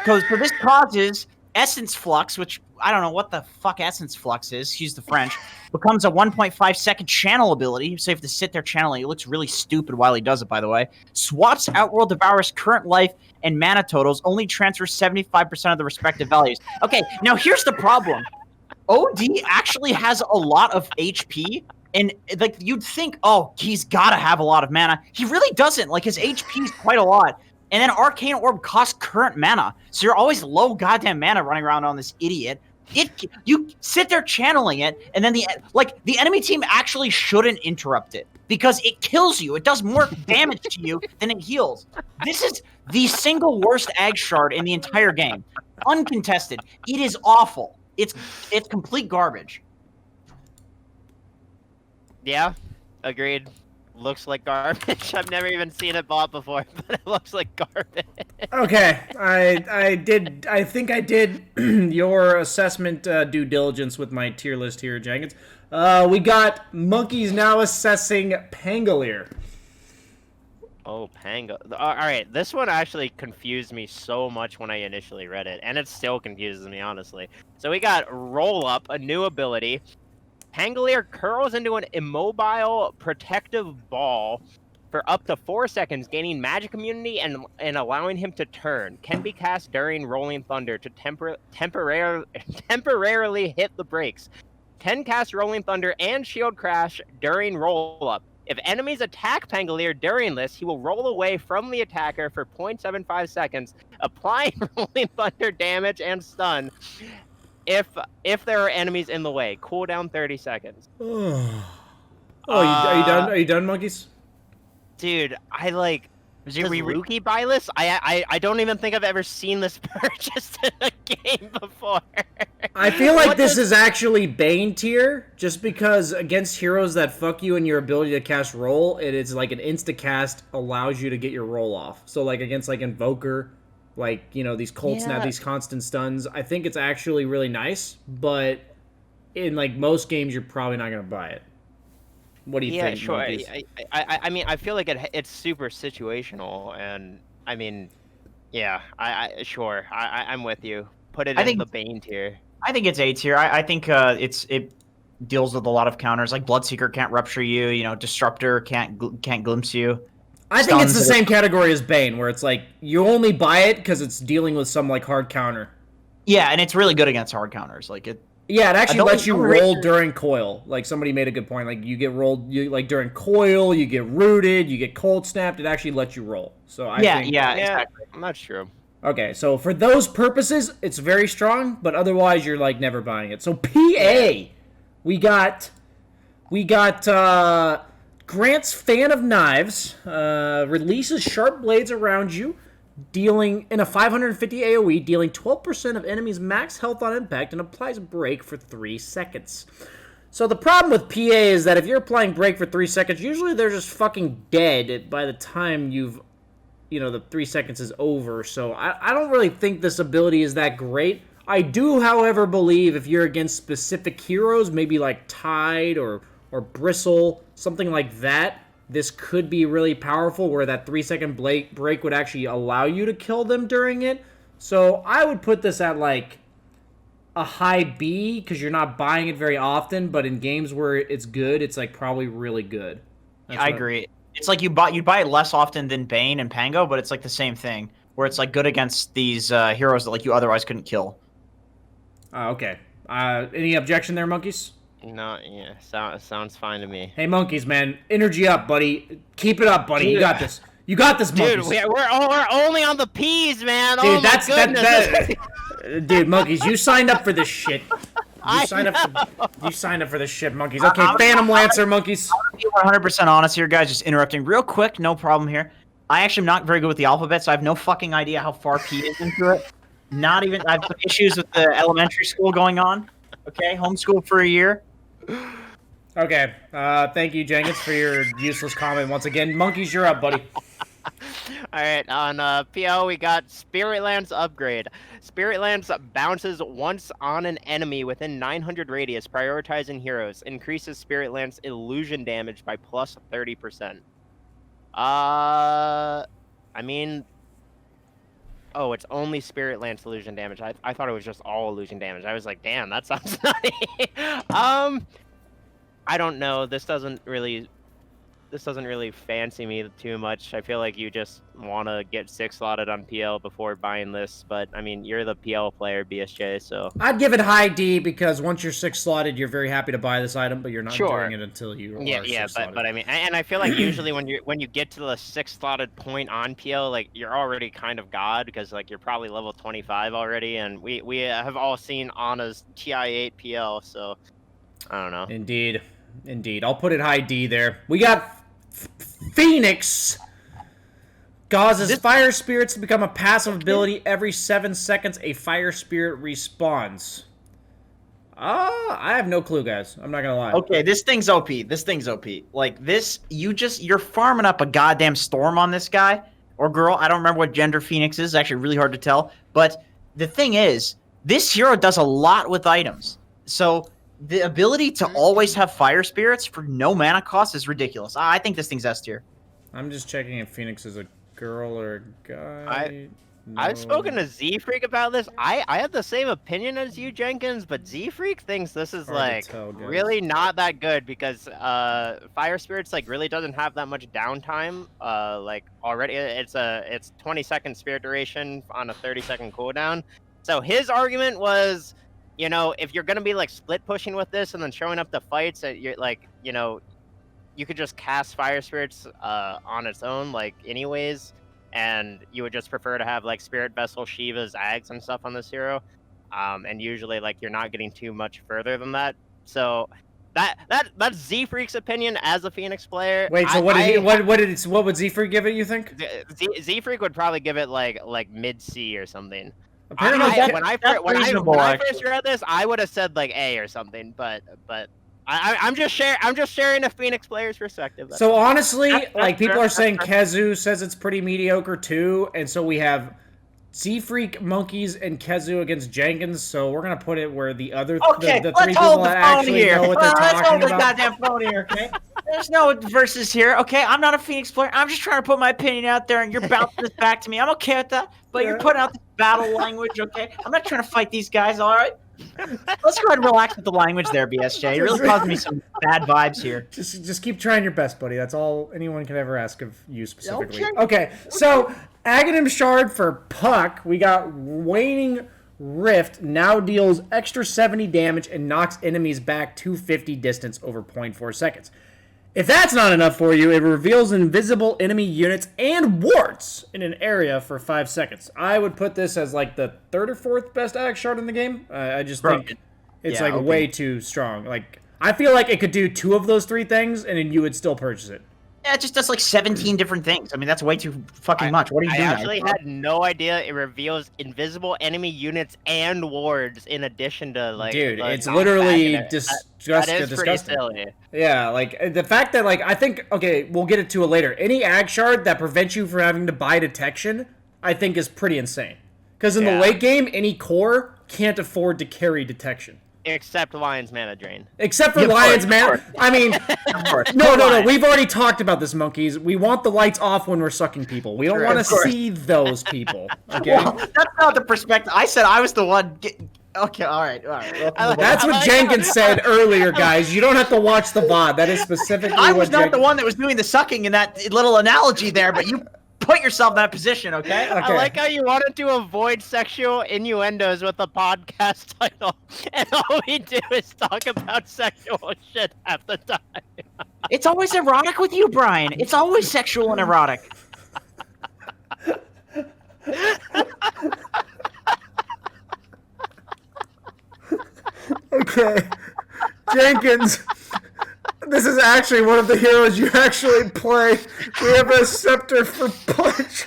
So this causes Essence Flux, which I don't know what the fuck Essence Flux is. Excuse the French. Becomes a 1.5 second channel ability. So you have to sit there channeling. It looks really stupid while he does it, by the way. Swaps Outworld Devourer's current life and mana totals. Only transfers 75% of the respective values. Okay, now here's the problem. OD actually has a lot of HP. And like you'd think, oh, he's got to have a lot of mana. He really doesn't. Like his HP is quite a lot. And then Arcane Orb costs current mana. So you're always low goddamn mana running around on this idiot. You sit there channeling it, and then the enemy team actually shouldn't interrupt it because it kills you. It does more damage to you than it heals. This is the single worst Ag Shard in the entire game. Uncontested. It is awful. It's complete garbage. Yeah, agreed. Looks like garbage. I've never even seen it bought before, but it looks like garbage. Okay, I think I did your assessment due diligence with my tier list here, Jenkins. We got Monkeys now assessing Pangolier. Oh, all right, this one actually confused me so much when I initially read it, and it still confuses me, honestly. So we got Roll Up, a new ability. Pangolier curls into an immobile protective ball for up to 4 seconds, gaining magic immunity and allowing him to turn. Can be cast during Rolling Thunder to temporarily hit the brakes. Can cast Rolling Thunder and Shield Crash during Roll Up. If enemies attack Pangolier during this, he will roll away from the attacker for 0.75 seconds, applying Rolling Thunder damage and stun. If there are enemies in the way, cooldown 30 seconds. Are you done? Are you done, Monkeys? Dude, I like. Does Rookie buy this? I don't even think I've ever seen this purchased in a game before. I feel like this is actually Bane tier, just because against heroes that fuck you and your ability to cast roll, it is like an insta-cast allows you to get your roll off. So like against like Invoker, like, you know, these Cold Snap, these constant stuns, I think it's actually really nice, but in like most games you're probably not going to buy it. What do you think? Yeah, sure. I mean, I feel like it's super situational, and I mean, yeah, I'm with you. Put it in the Bane tier. I think it's A tier. I think it deals with a lot of counters. Like Bloodseeker can't rupture you. You know, Disruptor can't glimpse you. I think it's the same category as Bane, where it's like you only buy it because it's dealing with some like hard counter. Yeah, and it's really good against hard counters. Like it. Yeah, it actually lets you roll during coil. Like somebody made a good point. Like you get rolled, like during coil, you get rooted, you get cold snapped. It actually lets you roll. So I think, exactly. That's true. Okay, so for those purposes, it's very strong, but otherwise you're like never buying it. So PA, we got Grant's Fan of Knives, releases sharp blades around you, dealing in a 550 AoE, dealing 12% of enemies' max health on impact, and applies Break for 3 seconds. So the problem with PA is that if you're applying Break for 3 seconds, usually they're just fucking dead by the time the 3 seconds is over. So I don't really think this ability is that great. I do, however, believe if you're against specific heroes, maybe like Tide or Bristle, something like that, this could be really powerful where that 3 second break would actually allow you to kill them during it. So I would put this at like a high B because you're not buying it very often, but in games where it's good, it's like probably really good. I agree. It's like you'd buy it less often than Bane and Pango, but it's like the same thing where it's like good against these heroes that like you otherwise couldn't kill. Okay. Any objection there, Monkeys? No, yeah, sounds fine to me. Hey, Monkeys, man, energy up, buddy. Keep it up, buddy. Dude. You got this. You got this, Monkeys. Dude, we're only on the P's, man. Dude, oh my goodness. Dude, Monkeys, you signed up for this shit. You signed up for this shit, Monkeys. Okay, Phantom Lancer, Monkeys. I'm gonna be 100% honest here, guys. Just interrupting real quick. No problem here. I actually am not very good with the alphabet, so I have no fucking idea how far P is into it. Not even. I have some issues with the elementary school going on. Okay, homeschool for a year. Okay, thank you, Jenkins, for your useless comment once again. Monkeys, you're up, buddy. Alright, on PL we got Spirit Lance upgrade. Spirit Lance bounces once on an enemy within 900 radius, prioritizing heroes. Increases Spirit Lance illusion damage by plus 30%. I mean... oh, it's only Spirit Lance illusion damage. I thought it was just all illusion damage. I was like, damn, that sounds nutty. I don't know. This doesn't really fancy me too much. I feel like you just want to get 6 slotted on PL before buying this, but I mean, you're the PL player, BSJ, so... I'd give it high D because once you're 6 slotted, you're very happy to buy this item, but you're not doing it until you are 6 slotted. but I mean, and I feel like usually when you get to the 6 slotted point on PL, like, you're already kind of god, because, like, you're probably level 25 already, and we have all seen Anna's TI8 PL, so... I don't know. Indeed. I'll put it high D there. We got Phoenix. Causes fire spirits to become a passive ability. Every 7 seconds, a fire spirit respawns. I have no clue, guys. I'm not gonna lie. Okay, this thing's OP. Like, this, you're farming up a goddamn storm on this guy. Or girl. I don't remember what gender Phoenix is. It's actually really hard to tell. But the thing is, this hero does a lot with items. So... the ability to always have fire spirits for no mana cost is ridiculous. I think this thing's S tier. I'm just checking if Phoenix is a girl or a guy. I've spoken to Z-Freak about this. I have the same opinion as you, Jenkins, but Z-Freak thinks this is really not that good because fire spirits really doesn't have that much downtime. Already it's 20-second spirit duration on a 30-second cooldown. So his argument was, you know, if you're gonna be split pushing with this and then showing up to fights, you're you could just cast fire spirits on its own, anyways, and you would just prefer to have Spirit Vessel, Shiva's, Ags, and stuff on this hero, and usually you're not getting too much further than that. So that's Z-Freak's opinion as a Phoenix player. Wait, so what would Z-Freak give it? You think? Z-Freak would probably give it mid C or something. Apparently, when I first read this, I would have said A or something, but I'm just sharing a Phoenix player's perspective. So honestly, people are saying Kezu says it's pretty mediocre too, and so we have Z-Freak, Monkeys, and Kezu against Jenkins. So we're gonna put it where the other the three people that actually know what they're talking about. Let's hold the goddamn phone here, okay? There's no verses here, okay? I'm not a Phoenix player. I'm just trying to put my opinion out there, and you're bouncing this back to me. I'm okay with that, but you're putting out this battle language, okay? I'm not trying to fight these guys, all right? Let's go ahead and relax with the language there, BSJ. It really caused me some bad vibes here. Just keep trying your best, buddy. That's all anyone can ever ask of you specifically. Okay, so Aghanim Shard for Puck. We got Waning Rift now deals extra 70 damage and knocks enemies back 250 distance over 0.4 seconds. If that's not enough for you, it reveals invisible enemy units and wards in an area for 5 seconds. I would put this as the 3rd or 4th best Ag Shard in the game. I just think it's way too strong. I feel like it could do 2 of those 3 things, and then you would still purchase it. Yeah, it just does 17 different things. I mean, that's way too fucking much. What are you doing? I actually had no idea it reveals invisible enemy units and wards in addition to Dude, it's literally disgusting. Pretty silly. Yeah, the fact that I think we'll get into it later. Any Ag Shard that prevents you from having to buy detection, I think is pretty insane. Because in the late game, any core can't afford to carry detection. Except Lion's Mana Drain. Except for Lion's Mana. I mean, no. We've already talked about this, Monkeys. We want the lights off when we're sucking people. We don't want to see those people. Okay. Well, that's not the perspective. I said I was the one. Okay, all right. That's what Jenkins said earlier, guys. You don't have to watch the VOD. That is specifically I was not the one that was doing the sucking in that little analogy there, but you put yourself in that position, okay? I like how you wanted to avoid sexual innuendos with the podcast title, and all we do is talk about sexual shit half the time. It's always erotic with you, Brian. It's always sexual and erotic. Okay. Jenkins. This is actually one of the heroes you actually play. We have a Scepter for Punch.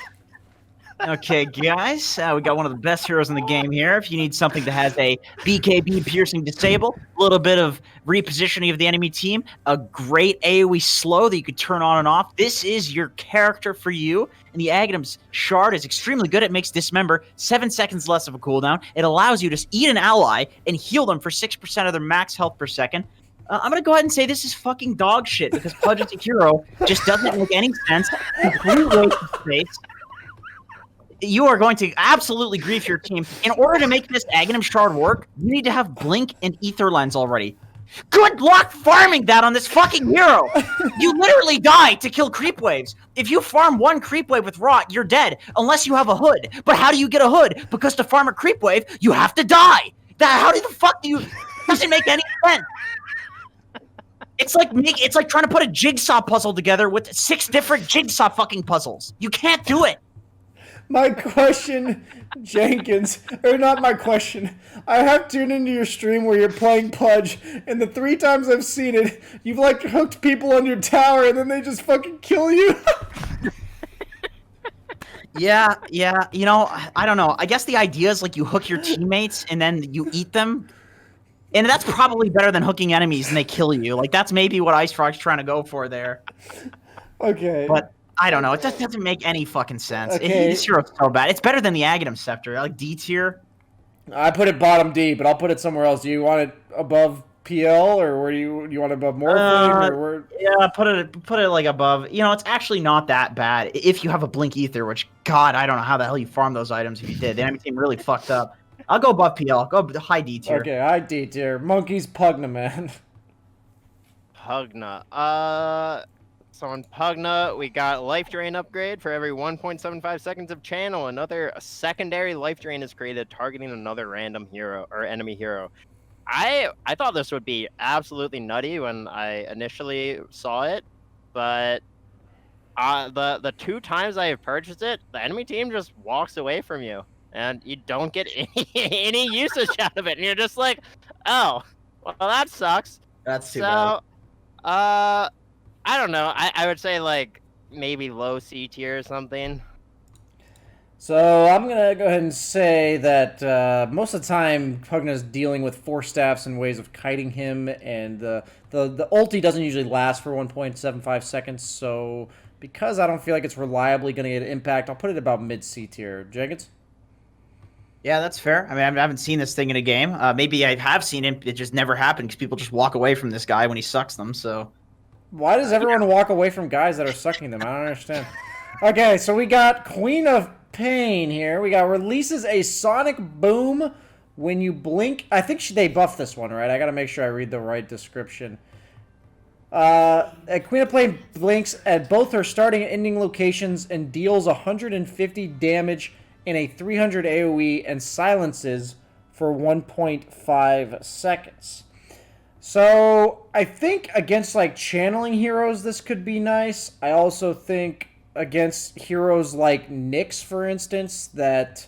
Okay, guys, we got one of the best heroes in the game here. If you need something that has a BKB piercing disable, a little bit of repositioning of the enemy team, a great AoE slow that you could turn on and off, this is your character for you. And the Aghanim's Shard is extremely good. It makes Dismember 7 seconds less of a cooldown. It allows you to eat an ally and heal them for 6% of their max health per second. I'm going to go ahead and say this is fucking dog shit because Pudge's Hero just doesn't make any sense. Complete waste of space. you are going to absolutely grief your team. In order to make this Aghanim Shard work, you need to have Blink and Ether Lens already. Good luck farming that on this fucking hero! You literally die to kill creep waves. If you farm one creep wave with Rot, you're dead, unless you have a hood. But how do you get a hood? Because to farm a creep wave, you have to die! How the fuck do you... Doesn't make any sense. It's like trying to put a jigsaw puzzle together with 6 different jigsaw fucking puzzles. You can't do it! My question, Jenkins, or not my question. I have tuned into your stream where you're playing Pudge, and the 3 times I've seen it, you've like hooked people on your tower, and then they just fucking kill you. Yeah, you know, I don't know. I guess the idea is like you hook your teammates, and then you eat them. And that's probably better than hooking enemies and they kill you. Like, that's maybe what Ice Frog's trying to go for there. Okay. But... I don't know. It just doesn't make any fucking sense. Okay. This hero's so bad. It's better than the Aghanim Scepter. I like D tier. I put it bottom D, but I'll put it somewhere else. Do you want it above PL, or where do you want it above Morphling? Or where? Yeah, put it like above. You know, it's actually not that bad if you have a Blink Ether, which, God, I don't know how the hell you farm those items if you did. The enemy team really fucked up. I'll go above PL. Go high D tier. Okay, high D tier. Monkeys Pugna, man. Pugna. So on Pugna, we got Life Drain upgrade for every 1.75 seconds of channel. Another secondary Life Drain is created targeting another random hero or enemy hero. I thought this would be absolutely nutty when I initially saw it, but the 2 times I have purchased it, the enemy team just walks away from you, and you don't get any usage out of it, and you're just like, oh, well, that sucks. That's too bad. I don't know. I would say, like, maybe low C tier or something. So I'm going to go ahead and say that most of the time Pugna's dealing with Force Staffs and ways of kiting him, and the ulti doesn't usually last for 1.75 seconds, so because I don't feel like it's reliably going to get an impact, I'll put it about mid-C tier. Jenkins? Yeah, that's fair. I mean, I haven't seen this thing in a game. Maybe I have seen it. It just never happened because people just walk away from this guy when he sucks them, so... Why does everyone walk away from guys that are sucking them? I don't understand. Okay, so we got Queen of Pain here. We got releases a sonic boom when you blink. I think they buffed this one, right? I gotta make sure I read the right description. Queen of Pain blinks at both her starting and ending locations and deals 150 damage in a 300 AoE and silences for 1.5 seconds. So, I think against, like, channeling heroes, this could be nice. I also think against heroes like Nyx, for instance, that,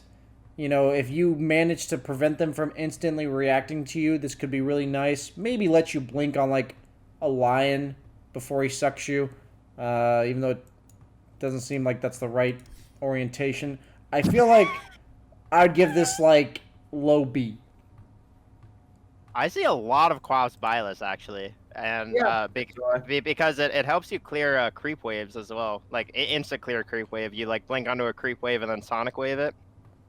you know, if you manage to prevent them from instantly reacting to you, this could be really nice. Maybe let you blink on, like, a lion before he sucks you, even though it doesn't seem like that's the right orientation. I feel like I'd give this, like, low B. I see a lot of Quaff's Byless, actually, and because it helps you clear creep waves as well, like instant clear creep wave. You like blink onto a creep wave and then sonic wave it.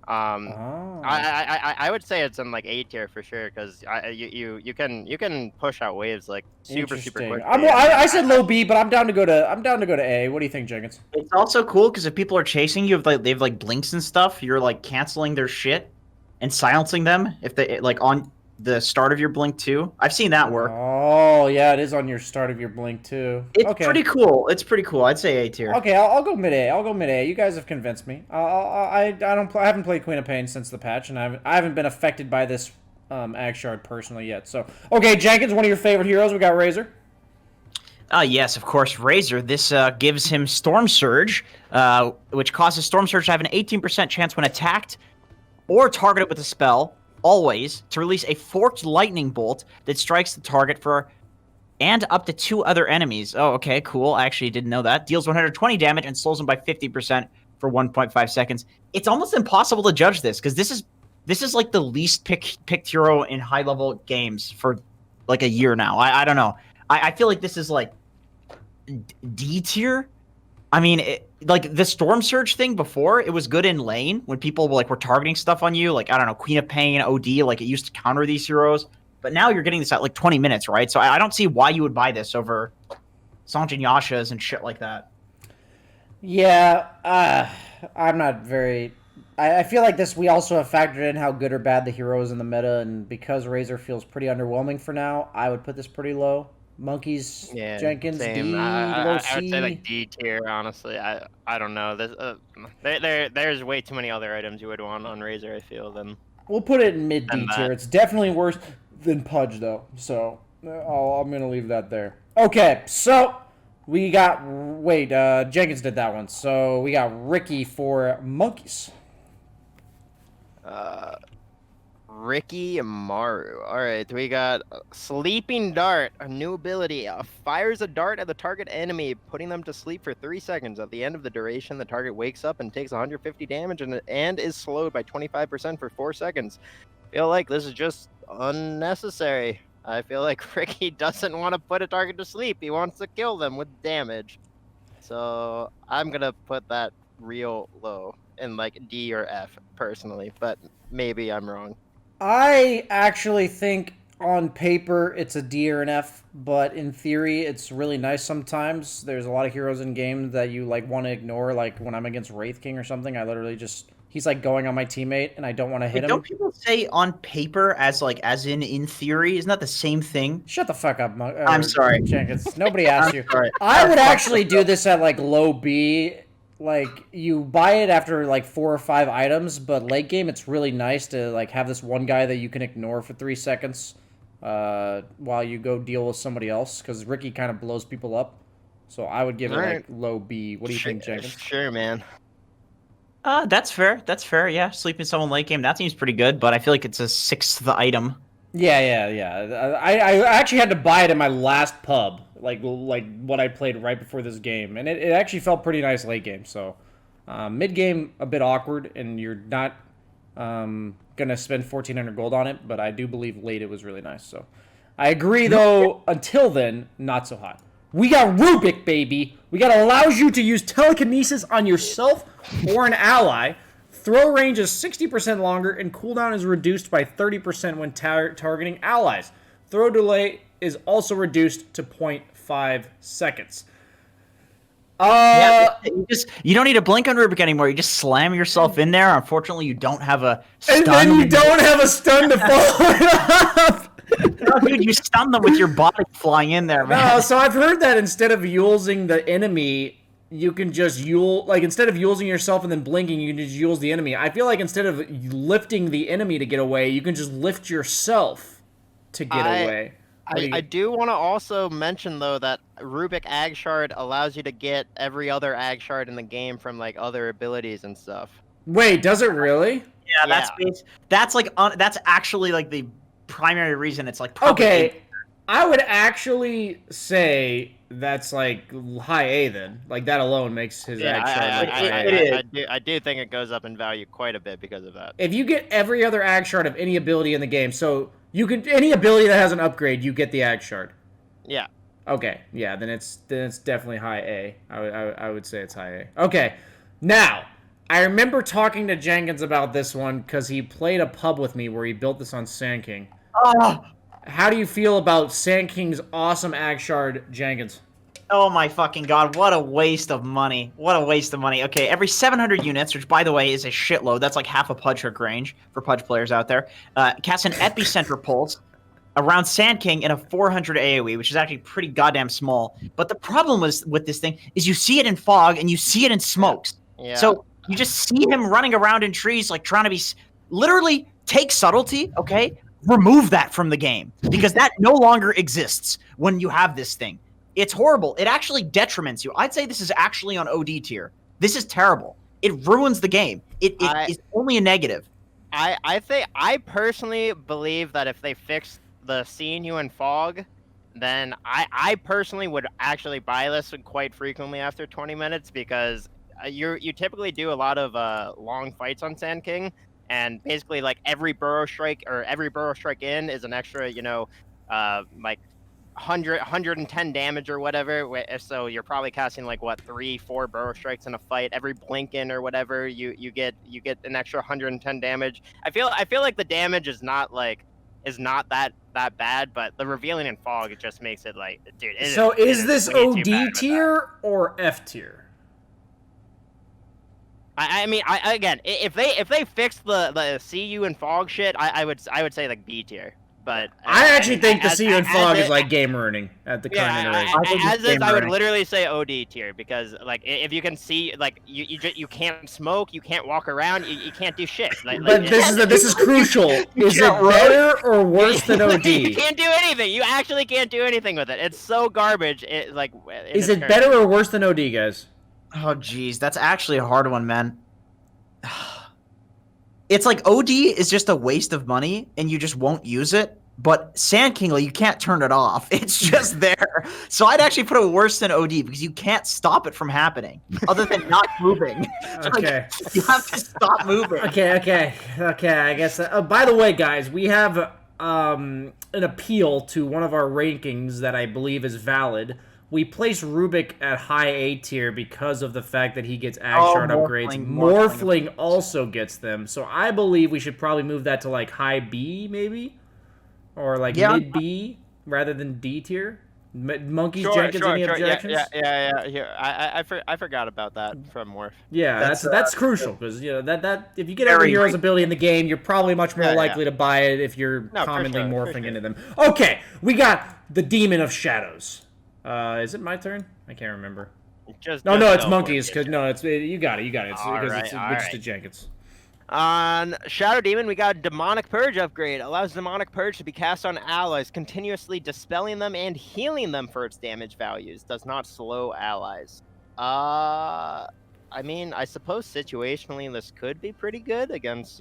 I would say it's in like A tier for sure because you can push out waves like super quick. I said low B, but I'm down to go to A. What do you think, Jenkins? It's also cool because if people are chasing you, if they have like blinks and stuff, you're like canceling their shit and silencing them if they like on the start of your blink too. I've seen that work. Oh yeah, it is on your start of your blink too. It's pretty cool. It's pretty cool. I'd say A tier. Okay, I'll go mid A. You guys have convinced me. I haven't played Queen of Pain since the patch, and I haven't been affected by this Ag Shard personally yet. So okay, Jenkins, one of your favorite heroes. We got Razor. Yes, of course, Razor. This gives him Storm Surge, which causes Storm Surge to have an 18% chance when attacked or targeted with a spell. Always to release a forked lightning bolt that strikes the target and up to 2 other enemies. Oh, okay, cool. I actually didn't know that. Deals 120 damage and slows them by 50% for 1.5 seconds. It's almost impossible to judge this because this is like the least picked hero in high level games for like a year now. I don't know. I feel like this is like D tier. I mean, like the Storm Surge thing before, it was good in lane when people were targeting stuff on you. Like, I don't know, Queen of Pain, OD, like it used to counter these heroes. But now you're getting this at like 20 minutes, right? So I don't see why you would buy this over Sanjin Yashas and shit like that. Yeah, I'm not very I feel like we also have factored in how good or bad the hero is in the meta, and because Razor feels pretty underwhelming for now, I would put this pretty low. Monkeys, Yeah, Jenkins, same. D, I low would say like C. D tier, honestly. I don't know. There's way too many other items you would want on Razor, I feel, than We'll put it in mid D than tier. that. It's definitely worse than Pudge, though. So I'm going to leave that there. Okay, so we got... Wait, Jenkins did that one. So we got Ricky for Monkeys. Ricky Maru. Alright, we got Sleeping Dart, a new ability. Fires a dart at the target enemy, putting them to sleep for 3 seconds. At the end of the duration, the target wakes up and takes 150 damage and is slowed by 25% for 4 seconds. I feel like this is just unnecessary. I feel like Ricky doesn't want to put a target to sleep. He wants to kill them with damage. So I'm going to put that real low in like D or F personally, but maybe I'm wrong. I actually think on paper it's a D or an F, but in theory it's really nice sometimes. There's a lot of heroes in game that you like want to ignore, like when I'm against Wraith King or something, I literally just he's like going on my teammate and I don't want to hit him. Don't people say on paper as in theory? Isn't that the same thing? Shut the fuck up, I'm sorry. Jenkins. Nobody asked you. Sorry. I would actually do this at like low B. Like you buy it after like 4 or 5 items, but late game it's really nice to like have this one guy that you can ignore for 3 seconds while you go deal with somebody else, because Ricky kind of blows people up. So I would give it like low B. What do you think, Jenkins? Sure, man. That's fair. That's fair. Yeah, sleeping someone late game, that seems pretty good, but I feel like it's a 6th item. Yeah. I actually had to buy it in my last pub, like what I played right before this game, and it actually felt pretty nice late game. So mid game a bit awkward, and you're not gonna spend 1,400 gold on it, but I do believe late it was really nice. So I agree, though. Until then, not so hot. We got Rubik, baby. We got allows you to use telekinesis on yourself or an ally. Throw range is 60% longer, and cooldown is reduced by 30% when targeting allies. Throw delay is also reduced to 0.5 seconds. You don't need to blink on Rubik anymore. You just slam yourself in there. Unfortunately, you don't have a stun. And then you don't have a stun to follow it up. No, dude, you stun them with your body flying in there, man. No, so I've heard that instead of Yulesing the enemy, you can just Yule, like instead of Yulesing yourself and then blinking, you can just Yules the enemy. I feel like instead of lifting the enemy to get away, you can just lift yourself to get away. I do want to also mention, though, that Rubik Ag Shard allows you to get every other Ag Shard in the game from like other abilities and stuff. Wait, does it really? Yeah, that's actually like the primary reason it's like okay. I would actually say that's like high A then. Like that alone makes his Ag Shard high A. I do think it goes up in value quite a bit because of that. If you get every other Ag Shard of any ability in the game, so you can any ability that has an upgrade, you get the Ag Shard. Yeah. Okay. Yeah. Then it's definitely high A. I would say it's high A. Okay. Now I remember talking to Jenkins about this one because he played a pub with me where he built this on Sand King. Oh. How do you feel about Sand King's awesome Ag Shard, Jenkins? Oh my fucking god, what a waste of money. What a waste of money. Okay, every 700 units, which by the way is a shitload, that's like half a Pudge hook range for Pudge players out there, cast an Epicenter Pulse around Sand King in a 400 AoE, which is actually pretty goddamn small. But the problem with this thing is you see it in fog and you see it in smokes. Yeah. So you just see him running around in trees like trying to be... Literally, take subtlety, okay? Remove that from the game because that no longer exists when you have this thing. It's horrible. It actually detriments you. I'd say this is actually on OD tier. This is terrible. It ruins the game. It is only a negative. I personally believe that if they fix the seeing you in fog, then I personally would actually buy this quite frequently after 20 minutes because you typically do a lot of long fights on Sand King. And basically, like every burrow strike in is an extra, like 110 damage or whatever. So you're probably casting like 3-4 burrow strikes in a fight. Every blink in or whatever, you get an extra 110 damage. I feel like the damage is not that bad, but the revealing in fog, it just makes it like, dude. Is this OD tier or F tier? I mean, again, if they fix the CU and fog shit, I would say like B tier. But I actually think the CU and fog is like game ruining at the current iteration. As is, I would literally say OD tier because like if you can see like you can't smoke, you can't walk around, you can't do shit. But this is crucial. Is it better or worse than OD? You can't do anything. You actually can't do anything with it. It's so garbage. Is it better or worse than OD, guys? Oh, geez, that's actually a hard one, man. It's like OD is just a waste of money, and you just won't use it. But Sand Kingly, you can't turn it off. It's just there. So I'd actually put it worse than OD because you can't stop it from happening, other than not moving. Okay. Like, you have to stop moving. Okay. I guess. By the way, guys, we have an appeal to one of our rankings that I believe is valid. We place Rubik at high A tier because of the fact that he gets Agshard upgrades. Morphling also gets them. So I believe we should probably move that to like high B, maybe? Or like mid B rather than D tier? Monkeys, Jenkins, any objections? Yeah. I forgot about that from Morph. Yeah, that's crucial because that if you get every hero's ability in the game, you're probably much more likely to buy it if you're commonly morphing into them. Okay, we got the Demon of Shadows. Is it my turn? I can't remember. It's Monkeys. Cause you got it. It's because it's to Jenkins. On Shadow Demon, we got Demonic Purge upgrade. Allows Demonic Purge to be cast on allies, continuously dispelling them and healing them for its damage values. Does not slow allies. I mean, I suppose situationally this could be pretty good against,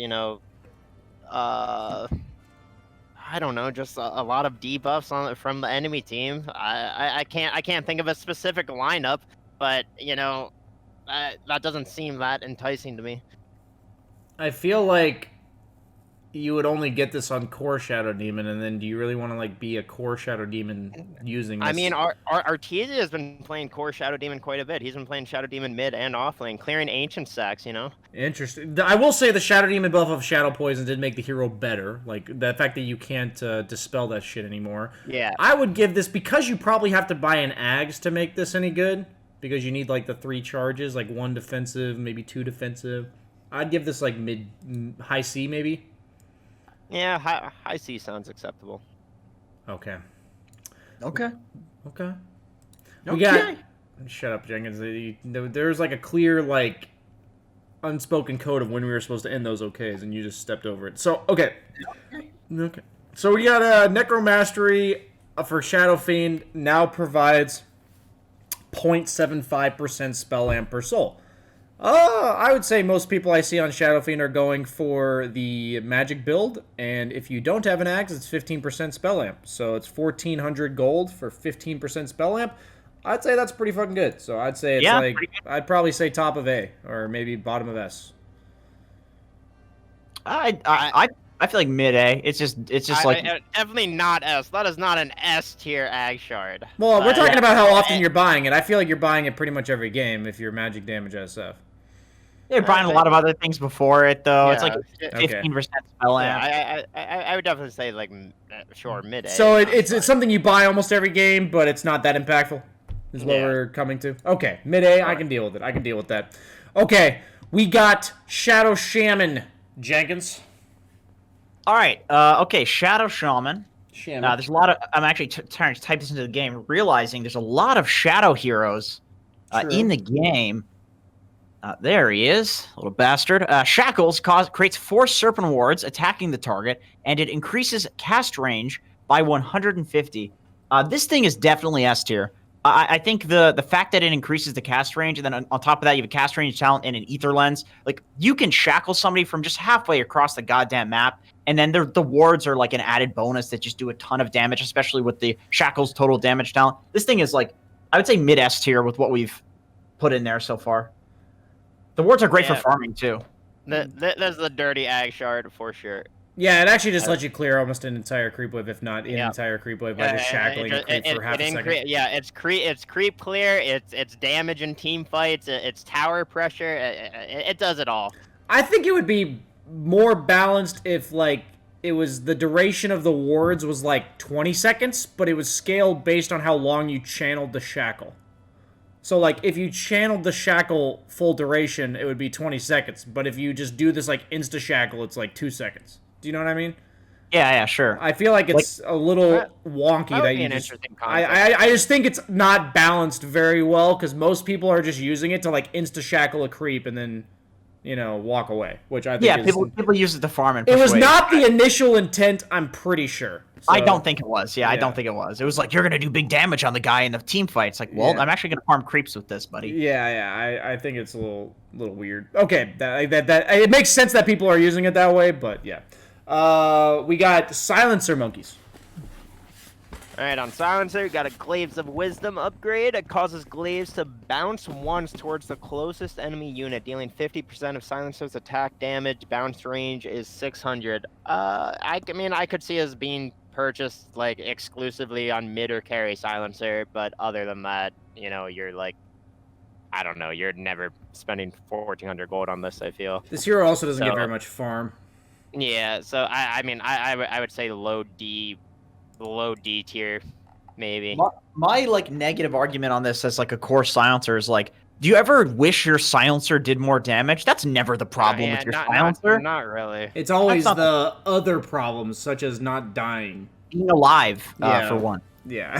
I don't know, just a lot of debuffs from the enemy team. I can't think of a specific lineup, but that doesn't seem that enticing to me. I feel like you would only get this on core Shadow Demon, and then do you really want to be a core Shadow Demon using this? I mean, Artesia has been playing core Shadow Demon quite a bit. He's been playing Shadow Demon mid and off lane, clearing ancient stacks, Interesting. I will say the Shadow Demon buff of Shadow Poison did make the hero better. Like, the fact that you can't dispel that shit anymore. Yeah. I would give this, because you probably have to buy an Ags to make this any good, because you need, the 3 charges, 1 defensive, maybe 2 defensive. I'd give this, high C, maybe? Yeah, high C sounds acceptable. Okay. We got... Shut up, Jenkins. There's, a clear, unspoken code of when we were supposed to end those okays, and you just stepped over it. So, okay. So we got Necromastery for Shadow Fiend now provides 0.75% spell amp per soul. I would say most people I see on Shadow Fiend are going for the magic build, and if you don't have an axe, it's 15% spell amp. So it's 1,400 gold for 15% spell amp. I'd say that's pretty fucking good. So I'd say it's I'd probably say top of A, or maybe bottom of S. I feel like mid A. It's just definitely not S. That is not an S tier Agshard. Well, we're talking about how often you're buying it. I feel like you're buying it pretty much every game if you're magic damage SF. They're buying a lot of other things before it, though. It's 15% spell amp. Yeah, I would definitely say mid A. So it's something you buy almost every game, but it's not that impactful. Is what we're coming to. Okay, mid A. I can deal with it. I can deal with that. Okay, we got Shadow Shaman, Jenkins. All right. Okay, Shadow Shaman. There's a lot of... I'm actually trying to type this into the game, realizing there's a lot of Shadow heroes in the game. There he is, little bastard. Shackles creates 4 Serpent Wards attacking the target, and it increases cast range by 150. This thing is definitely S tier. I think the fact that it increases the cast range, and then on top of that, you have a cast range talent and an ether lens. You can shackle somebody from just halfway across the goddamn map, and then the wards are an added bonus that just do a ton of damage, especially with the shackles total damage talent. This thing is I would say mid S tier with what we've put in there so far. The wards are great for farming too. That's the dirty Agshard for sure. Yeah, it actually just lets you clear almost an entire creep wave, if not an entire creep wave, by just shackling a creep for half a second. Yeah, it's creep clear, it's damage in team fights, it's tower pressure, it does it all. I think it would be more balanced if, it was the duration of the wards was 20 seconds, but it was scaled based on how long you channeled the shackle. So, like, if you channeled the shackle full duration, it would be 20 seconds. But if you just do this, like, insta-shackle, it's, like, 2 seconds. Do you know what I mean? Yeah, sure. I feel like it's a little wonky that you just... I just think it's not balanced very well, because most people are just using it to, like, insta-shackle a creep and then, you know, walk away, which I think is... people use it to farm and It was not the initial intent, I'm pretty sure. So, I don't think it was. Yeah, I don't think it was. It was like, you're going to do big damage on the guy in the team fight. It's like, well, I'm actually going to farm creeps with this, buddy. Yeah, I think it's a little weird. Okay, that it makes sense that people are using it that way, but yeah. We got Silencer Monkeys. Alright, on Silencer, got a Glaives of Wisdom upgrade. It causes Glaives to bounce once towards the closest enemy unit, dealing 50% of Silencer's attack damage. Bounce range is 600. I mean, I could see as being purchased, like, exclusively on mid or carry Silencer, but other than that, you know, you're, like, I don't know, you're never spending 1,400 gold on this, I feel. This hero also doesn't get very much farm. Yeah, so, I mean, I would say low D tier, maybe. My like negative argument on this as like a core silencer is like, do you ever wish your silencer did more damage? That's never the problem with your silencer. Not really. It's always the other problems, such as not dying, being alive, for one. Yeah.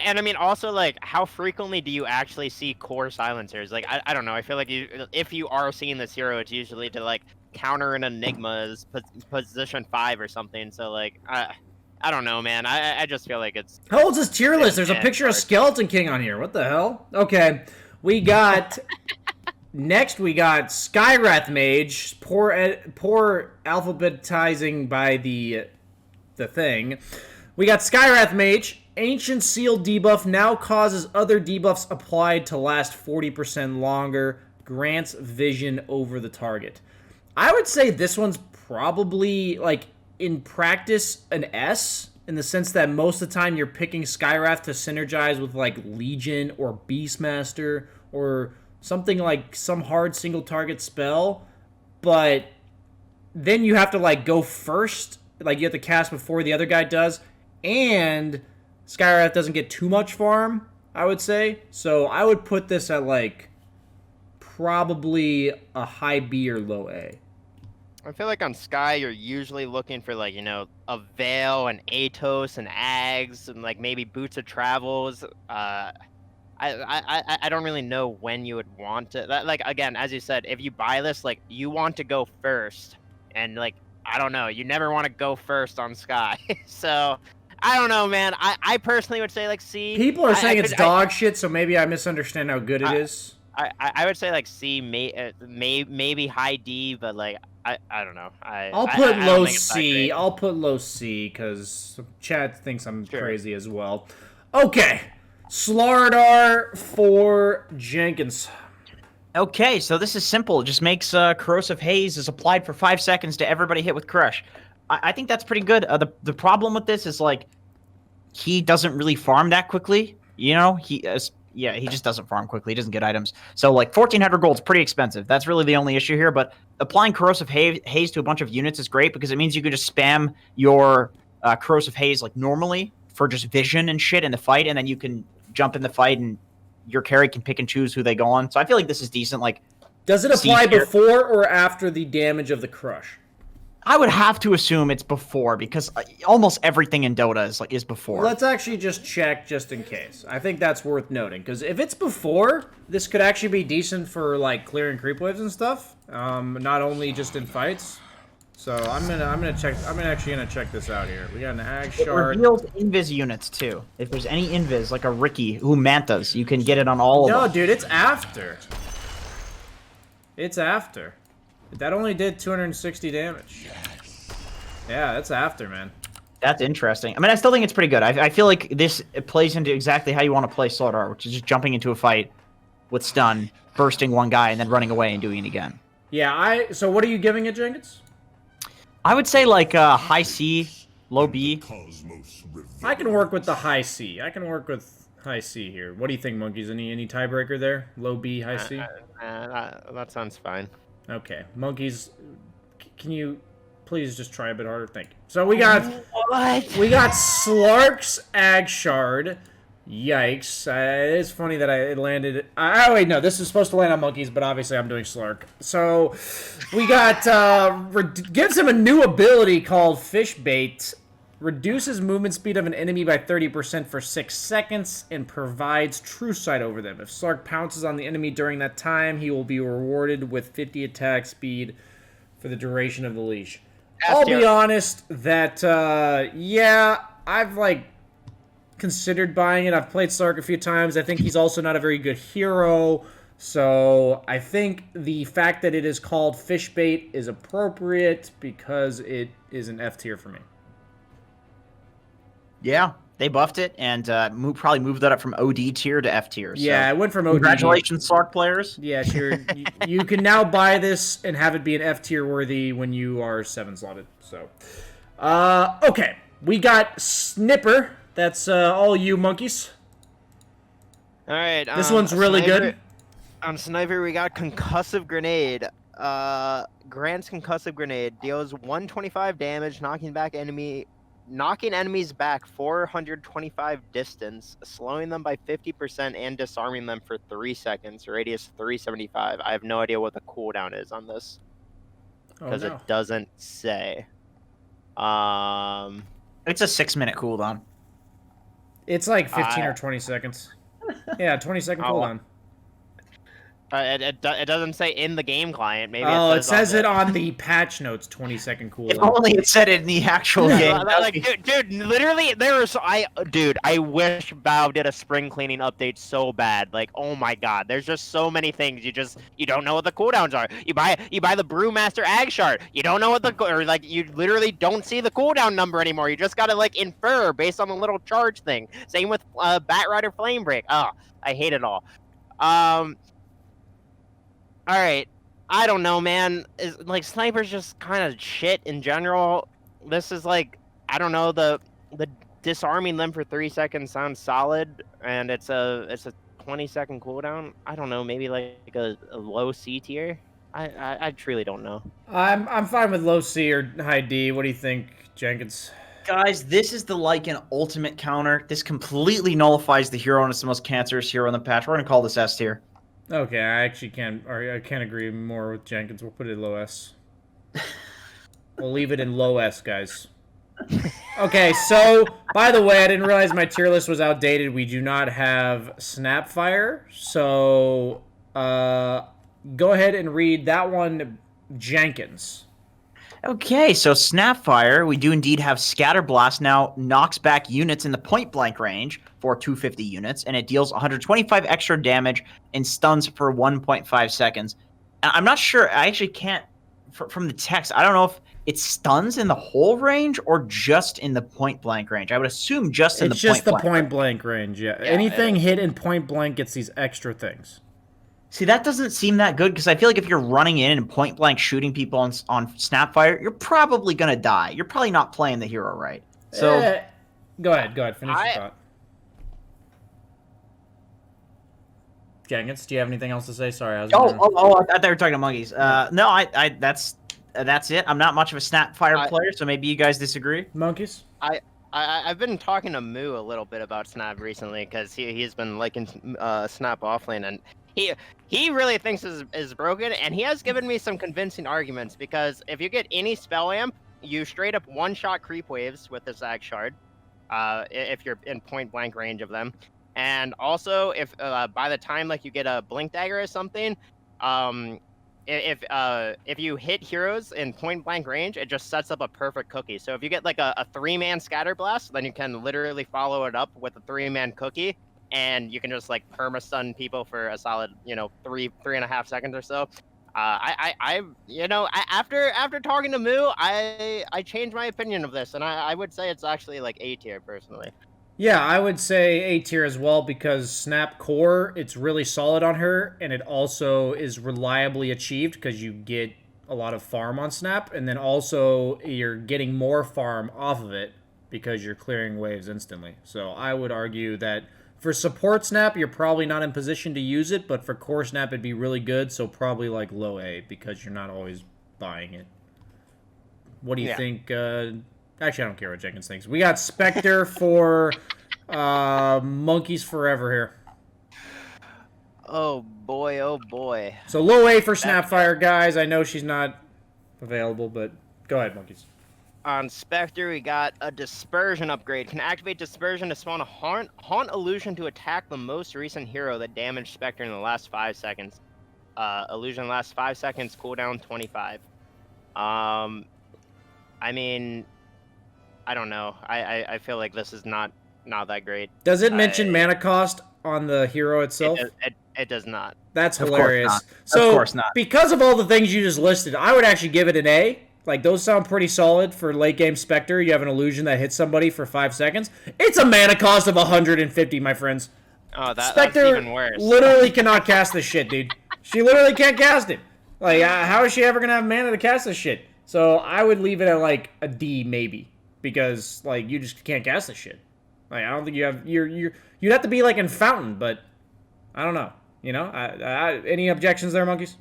And I mean, also, like, how frequently do you actually see core silencers? Like, I don't know. I feel like if you are seeing this hero, it's usually to like counter an Enigma's position 5 or something. So like, I don't know, man. I just feel like it's... How old's this tier list? There's a picture of Skeleton King on here. What the hell? Okay. We got... Next, we got Skywrath Mage. Poor alphabetizing by the thing. We got Skywrath Mage. Ancient Seal debuff now causes other debuffs applied to last 40% longer. Grants vision over the target. I would say this one's probably, like... in practice, an S, in the sense that most of the time you're picking Skywrath to synergize with, like, Legion or Beastmaster or something like some hard single-target spell, but then you have to, like, go first, like, you have to cast before the other guy does, and Skywrath doesn't get too much farm, I would say, so I would put this at, like, probably a high B or low A. I feel like on Sky, you're usually looking for, like, you know, a Veil and Atos and Ags and, like, maybe Boots of Travels. I don't really know when you would want to... Like, again, as you said, if you buy this, like, you want to go first. And, like, I don't know, you never want to go first on Sky. So, I don't know, man. I personally would say, like, C. People are saying it's dog shit, so maybe I misunderstand how good it is. I would say, like, C, maybe high D, but, like... I don't know. I'll put low C. I'll put low C because chat thinks I'm crazy as well. Okay. Slardar for Jenkins. Okay, so this is simple. It just makes Corrosive Haze is applied for 5 seconds to everybody hit with Crush. I think that's pretty good. The problem with this is, like, he doesn't really farm that quickly. You know, he just doesn't farm quickly. He doesn't get items. So, like, 1,400 gold is pretty expensive. That's really the only issue here. But applying Corrosive Haze to a bunch of units is great because it means you can just spam your Corrosive Haze, like, normally for just vision and shit in the fight. And then you can jump in the fight and your carry can pick and choose who they go on. So I feel like this is decent. Like, does it apply before or after the damage of the Crush? I would have to assume it's before because almost everything in Dota is before. Let's actually just check just in case. I think that's worth noting because if it's before, this could actually be decent for like clearing creep waves and stuff. Not only just in fights. So I'm actually gonna check this out here. We got an Ag Shard. It reveals invis units too. If there's any invis like a Ricky who mantas, you can get it on all of them. No, dude, it's after. It's after. That only did 260 damage. Yes. Yeah, that's after, man. That's interesting. I mean, I still think it's pretty good. I feel like it plays into exactly how you want to play Slardar, which is just jumping into a fight with stun, bursting one guy, and then running away and doing it again. Yeah, so what are you giving it, Jenkins? I would say like high C, low B. I can work with the high C. I can work with high C here. What do you think, Monkeys? Any tiebreaker there? Low B, high C? That sounds fine. Okay, Monkeys, can you please just try a bit harder? Thank you. So we got Slark's Ag Shard, Yikes. It's funny that it landed... Oh, wait, no. This is supposed to land on monkeys, but obviously I'm doing Slurk. So, we got... gives him a new ability called Fish Bait. Reduces movement speed of an enemy by 30% for 6 seconds and provides True Sight over them. If Slurk pounces on the enemy during that time, he will be rewarded with 50 attack speed for the duration of the leash. I'll be honest that, yeah, I've, considered buying it. I've played Slurk a few times. I think he's also not a very good hero. So I think the fact that it is called Fish Bait is appropriate because it is an F tier for me. Yeah, they buffed it and probably moved that up from OD tier to F tier. So yeah, it went from OD. Congratulations, Slurk players. Yeah, sure. You can now buy this and have it be an F tier worthy when you are 7 slotted. So, okay, we got Snipper. That's all you monkeys. All right. This one's really good. On Sniper, we got Concussive Grenade. Grants Concussive Grenade deals 125 damage, knocking enemies back 425 distance, slowing them by 50% and disarming them for 3 seconds. Radius 375. I have no idea what the cooldown is on this because it doesn't say. It's a 6-minute cooldown. It's like 15 or 20 seconds. Yeah, 20-second cooldown. It doesn't say in the game client. Maybe it says it on the patch notes. 20-second cooldown. If only it said it in the actual game. Dude, literally, I wish Valve did a spring cleaning update so bad. Like, oh my god, there's just so many things you don't know what the cooldowns are. You buy the Brewmaster Ag Shard. You don't know what you literally don't see the cooldown number anymore. You just gotta infer based on the little charge thing. Same with Batrider Flame Break. Oh, I hate it all. All right, I don't know, man. Sniper's just kind of shit in general. This is I don't know, the disarming them for 3 seconds sounds solid, and it's a 20-second cooldown. I don't know, maybe a low C tier. I truly don't know. I'm fine with low C or high D. What do you think, Jenkins? Guys, this is the Lycan ultimate counter. This completely nullifies the hero, and it's the most cancerous hero in the patch. We're gonna call this S tier. Okay, I can't agree more with Jenkins. We'll put it in low S. We'll leave it in low S, guys. Okay, so, by the way, I didn't realize my tier list was outdated. We do not have Snapfire, so go ahead and read that one, Jenkins. Okay, so Snapfire, we do indeed have Scatter Blast now knocks back units in the point blank range for 250 units, and it deals 125 extra damage and stuns for 1.5 seconds. And I'm not sure, I actually can't, from the text, I don't know if it stuns in the whole range or just in the point blank range. I would assume just in the point blank. It's just the point blank range, yeah. Anything hit in point blank gets these extra things. See, that doesn't seem that good, because I feel like if you're running in and point-blank shooting people on Snapfire, you're probably going to die. You're probably not playing the hero right. So, Go ahead. Finish your thought. Jenkins, do you have anything else to say? Sorry, I was. I thought they were talking to monkeys. No, that's it. I'm not much of a Snapfire player, so maybe you guys disagree. Monkeys? I've been talking to Moo a little bit about Snap recently, because he's been liking Snap offlane, and he really thinks is broken, and he has given me some convincing arguments, because if you get any spell amp, you straight up one-shot creep waves with this Ag Shard, if you're in point-blank range of them. And also, if by the time you get a Blink Dagger or something, if you hit heroes in point-blank range, it just sets up a perfect cookie. So if you get a 3-man Scatter Blast, then you can literally follow it up with a 3-man cookie, and you can just perma-stun people for a solid 3.5 seconds or so. After talking to Moo, I changed my opinion of this, and I would say it's actually A tier personally. Yeah, I would say A tier as well, because Snap Core, it's really solid on her, and it also is reliably achieved because you get a lot of farm on Snap, and then also you're getting more farm off of it because you're clearing waves instantly. So I would argue that for support Snap, you're probably not in position to use it, but for core Snap, it'd be really good, so probably low A, because you're not always buying it. What do you think? Actually, I don't care what Jenkins thinks. We got Spectre for Monkeys-Forever here. Oh boy, oh boy. So low A for Snapfire, guys. I know she's not available, but go ahead, Monkeys. On Spectre, we got a Dispersion upgrade. Can activate Dispersion to spawn a Haunt Illusion to attack the most recent hero that damaged Spectre in the last 5 seconds. Illusion lasts 5 seconds, cooldown 25. I mean, I don't know. I feel like this is not that great. Does it mention mana cost on the hero itself? It does not. That's hilarious. Of course not. Because of all the things you just listed, I would actually give it an A. Like, those sound pretty solid for late game Spectre. You have an illusion that hits somebody for 5 seconds. It's a mana cost of 150, my friends. Oh, Spectre that's even worse. literally cannot cast this shit, dude. She literally can't cast it. Like, how is she ever gonna have mana to cast this shit? So I would leave it at like a D maybe, because like you just can't cast this shit. Like, I don't think you have you'd have to be like in Fountain, but I don't know. You know, any objections there, Monkeys?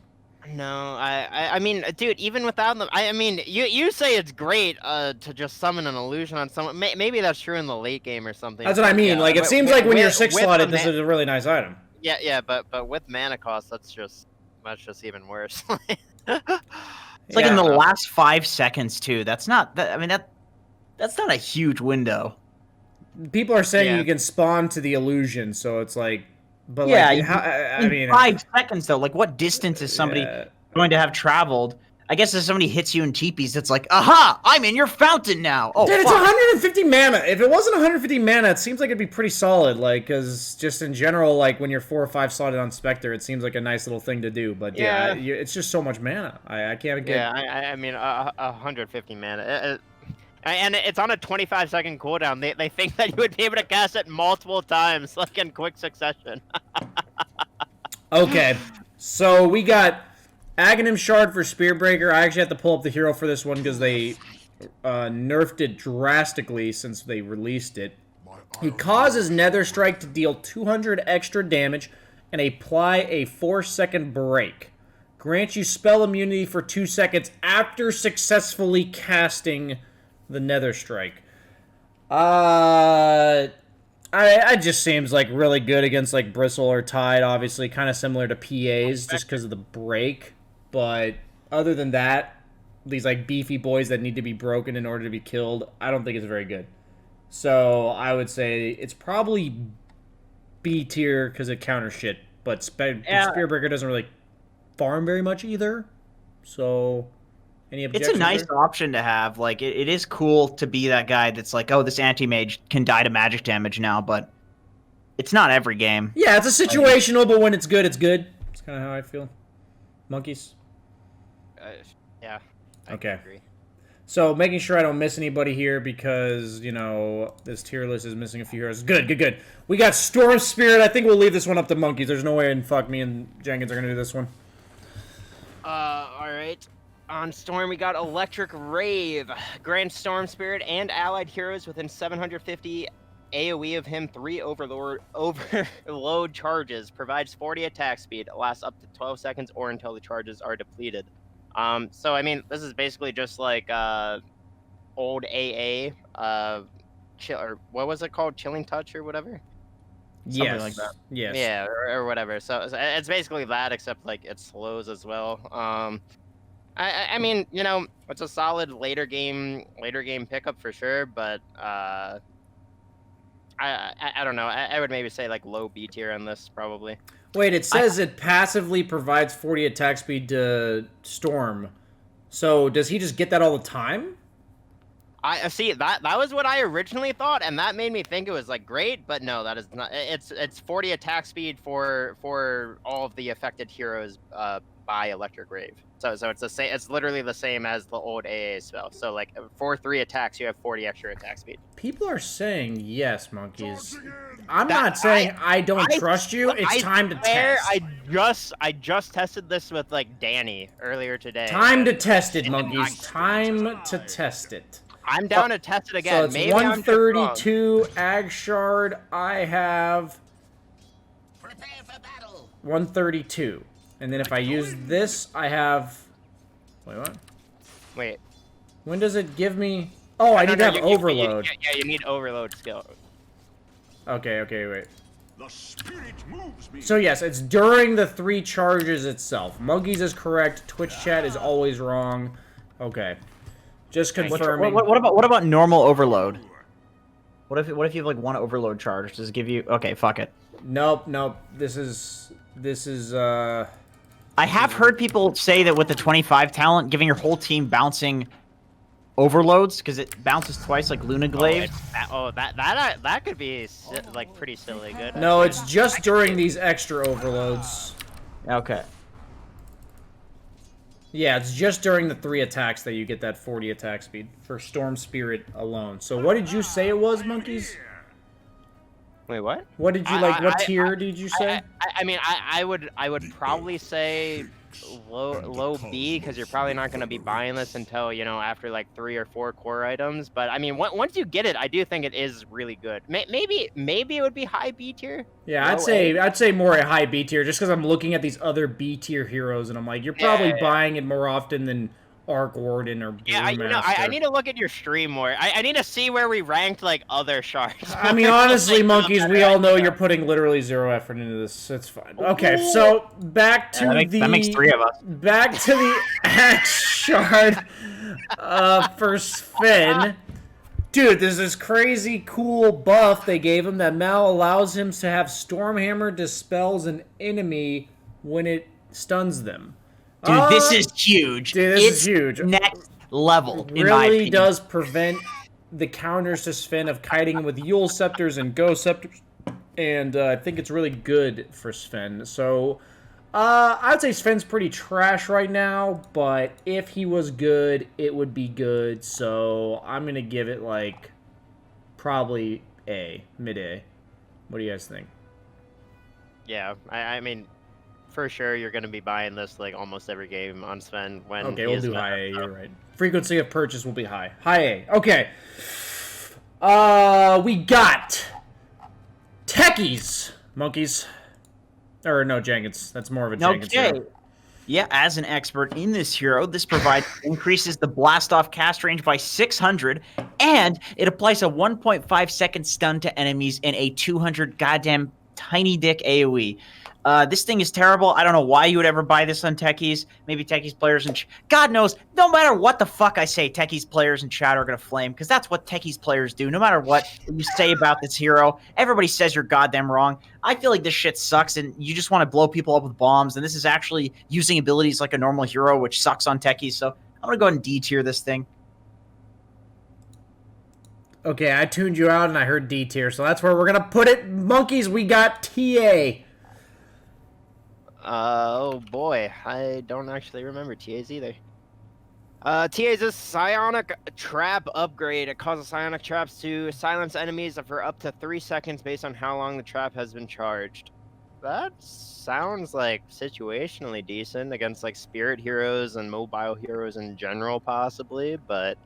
No, I mean, dude, even without them, I mean, you say it's great to just summon an illusion on someone. Maybe that's true in the late game or something. That's what I mean. Yeah, like, it seems like when you're 6-slotted, this is a really nice item. Yeah, but with mana cost, that's just even worse. It's like in the last 5 seconds too. That's not that. I mean that's not a huge window. People are saying you can spawn to the illusion, so it's like, but yeah, like, I mean, 5 seconds though. Like, what distance is somebody going to have traveled? I guess if somebody hits you in teepees, it's like, aha, I'm in your fountain now. Oh, dude, it's 150 mana. If it wasn't 150 mana, it seems like it'd be pretty solid. Like, because just in general, like when you're 4 or 5 slotted on Spectre, it seems like a nice little thing to do. But yeah, it's just so much mana. I can't get. Yeah, I mean, 150 mana. And it's on a 25-second cooldown. They think that you would be able to cast it multiple times, like in quick succession. Okay, so we got Aghanim Shard for Spearbreaker. I actually have to pull up the hero for this one because they nerfed it drastically since they released it. He causes Netherstrike to deal 200 extra damage and apply a 4-second break. Grants you spell immunity for 2 seconds after successfully casting the Netherstrike. It just seems like really good against like Bristle or Tide, obviously kind of similar to PAs just because of the break. But other than that, these like beefy boys that need to be broken in order to be killed, I don't think it's very good. So I would say it's probably B tier because it counters shit. But Spearbreaker doesn't really farm very much either. So any objections? It's a nice option to have. Like, it is cool to be that guy that's like, oh, this anti-mage can die to magic damage now, but it's not every game. Yeah, it's a situational, but when it's good, it's good. That's kind of how I feel. Monkeys? Yeah. I agree. So making sure I don't miss anybody here because, you know, this tier list is missing a few heroes. Good. We got Storm Spirit. I think we'll leave this one up to Monkeys. There's no way in fuck me and Jenkins are going to do this one. Alright. On Storm, we got Electric Rave. Grants Storm Spirit and allied heroes within 750 AoE of him 3 overload charges. Provides 40 attack speed. Lasts up to 12 seconds or until the charges are depleted. So, I mean, this is basically just like old AA. Or what was it called? Chilling Touch or whatever? Something like that. Yes. Yeah, or whatever. So it's basically that, except like it slows as well. I mean, you know, it's a solid later game pickup for sure, but I don't know. I would maybe say like low B tier on this probably. Wait, it says it passively provides 40 attack speed to Storm. So does he just get that all the time? I see that was what I originally thought, and that made me think it was like great, but no, that is not. It's 40 attack speed for all of the affected heroes by Electric Rave. So it's the same. It's literally the same as the old AA spell. So like for 3 attacks, you have 40 extra attack speed. People are saying yes, Monkeys. I'm not saying I don't trust you. It's time to test. I just tested this with like Danny earlier today. Time to test it, Monkeys. Time to test it. I'm down to test it again. So it's maybe 132 Ag Shard. I have 132. And then if I use this, I have... Wait, what? Wait. When does it give me... Oh, I need to have Overload. Yeah, you need Overload skill. Okay, wait. So yes, it's during the 3 charges itself. Monkeys is correct. Twitch chat is always wrong. Okay. Just confirming. What about normal overload? What if you have like 1 overload charge? Does it give you? Okay, fuck it. Nope. This is. I have heard people say that with the 25 talent, giving your whole team bouncing overloads because it bounces twice like Luna Glaive. That could be like pretty silly good. No, it's just during these extra overloads. Okay. Yeah, it's just during the 3 attacks that you get that 40 attack speed for Storm Spirit alone. So what did you say it was, Monkeys? Wait, what? What did you like? What tier did you say? I mean, I would probably say low B because you're probably not going to be buying this until after like 3 or 4 core items. But I mean, once you get it, I do think it is really good. Maybe it would be high B tier. Yeah, I'd say more a high B tier just because I'm looking at these other B tier heroes and I'm like, you're probably buying it more often than Arc Warden or Brewmaster. I need to look at your stream more. I need to see where we ranked like other shards. I mean, honestly, Monkeys, we all know you're putting literally 0 effort into this. It's fine. Okay, so back to that makes 3 of us. Back to the Axe Shard for Sven. Dude, there's this crazy cool buff they gave him that now allows him to have Stormhammer dispels an enemy when it stuns them. Dude, this is huge. Dude, this is huge. Next level, in my really opinion. does prevent the counters to Sven of kiting with Yule Scepters and Go Scepters. And I think it's really good for Sven. So, I'd say Sven's pretty trash right now. But if he was good, it would be good. So, I'm going to give it, like, probably A. Mid-A. What do you guys think? Yeah, I mean... For sure, you're going to be buying this like almost every game on Sven. Okay, we'll do high A, you're right. Frequency of purchase will be high. High A. Okay. We got Techies. Monkeys. Or no, Jenkins. That's more of a Jenkins hero. Yeah, as an expert in this hero, this increases the blast off cast range by 600, and it applies a 1.5 second stun to enemies in a 200 goddamn tiny dick AoE. This thing is terrible. I don't know why you would ever buy this on Techies. Maybe Techies players and God knows, no matter what the fuck I say, Techies players in chat are going to flame because that's what Techies players do. No matter what you say about this hero, everybody says you're goddamn wrong. I feel like this shit sucks and you just want to blow people up with bombs, and this is actually using abilities like a normal hero, which sucks on Techies. So I'm going to go ahead and D tier this thing. Okay, I tuned you out and I heard D tier, so that's where we're going to put it. Monkeys, we got TA. Oh boy, I don't actually remember TAs either. TA is a psionic trap upgrade. It causes psionic traps to silence enemies for up to 3 seconds based on how long the trap has been charged. That sounds like situationally decent against like spirit heroes and mobile heroes in general, possibly. But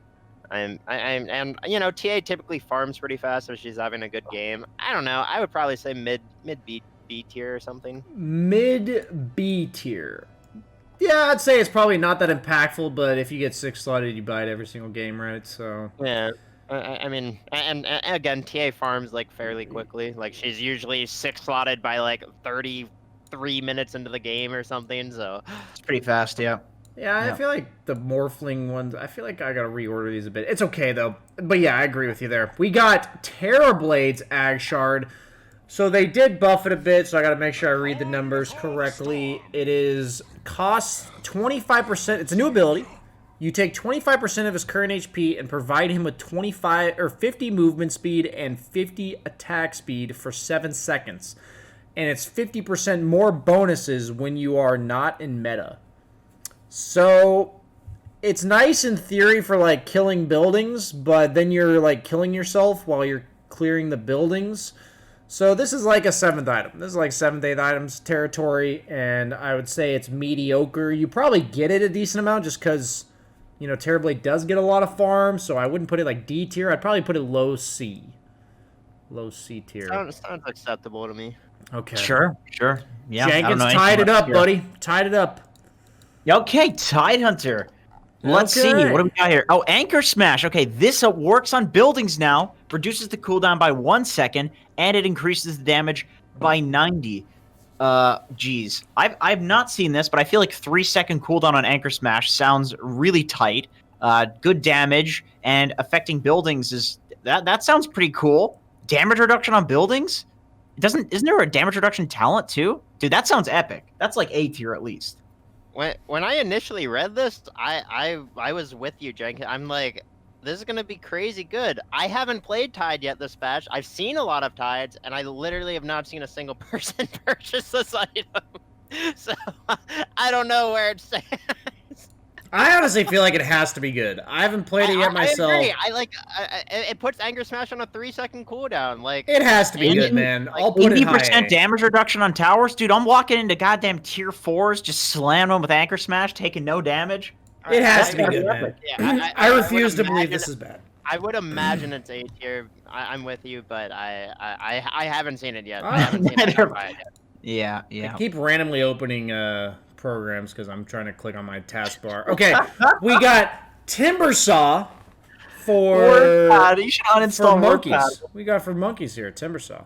and TA typically farms pretty fast if she's having a good game. I don't know. I would probably say mid B tier or something. Mid B tier. Yeah, I'd say it's probably not that impactful, but if you get 6 slotted, you buy it every single game, right? So yeah, I mean, and again, TA farms like fairly quickly. Like she's usually 6 slotted by like 33 minutes into the game or something. So it's pretty fast, yeah. Yeah, I feel like the Morphling ones, I feel like I gotta reorder these a bit. It's okay though, but yeah, I agree with you there. We got Terrablade's Ag Shard. So they did buff it a bit, so I gotta make sure I read the numbers correctly. It is costs 25%. It's a new ability. You take 25% of his current HP and provide him with 25 or 50 movement speed and 50 attack speed for 7 seconds. And it's 50% more bonuses when you are not in meta. So it's nice in theory for like killing buildings, but then you're like killing yourself while you're clearing the buildings. So this is like a 7th item. This is like 7th, 8th items territory, and I would say it's mediocre. You probably get it a decent amount just because, Terrorblade does get a lot of farm, so I wouldn't put it like D tier. I'd probably put it low C. Low C tier. Sounds acceptable to me. Okay. Sure. Yeah. Jenkins tied it up, buddy. Tied it up. Okay, Tidehunter. Let's see. What do we got here? Oh, Anchor Smash. Okay, this works on buildings now. Reduces the cooldown by 1 second and it increases the damage by 90. Geez. I've not seen this, but I feel like 3-second cooldown on Anchor Smash sounds really tight. Good damage, and affecting buildings is... That sounds pretty cool. Damage reduction on buildings? Isn't there a damage reduction talent, too? Dude, that sounds epic. That's like A tier at least. When I initially read this, I was with you, Jenkins. I'm like, this is gonna be crazy good. I haven't played Tide yet this patch. I've seen a lot of Tides, and I literally have not seen a single person purchase this item. So I don't know where it stands. I honestly feel like it has to be good. I haven't played it yet myself. I agree. It puts Anger Smash on a 3-second cooldown. Like it has to be good, man. I'll put it high. 80% damage reduction on towers, dude. I'm walking into goddamn tier 4s, just slamming them with Anchor Smash, taking no damage. It has to be good, man. Yeah, I refuse to believe this is bad. I would imagine it's A tier. I'm with you, but I haven't seen it yet. I haven't seen it yet. Yeah. I keep randomly opening programs because I'm trying to click on my taskbar. Okay, we got Timbersaw for you should uninstall monkeys. We got for monkeys here, Timbersaw.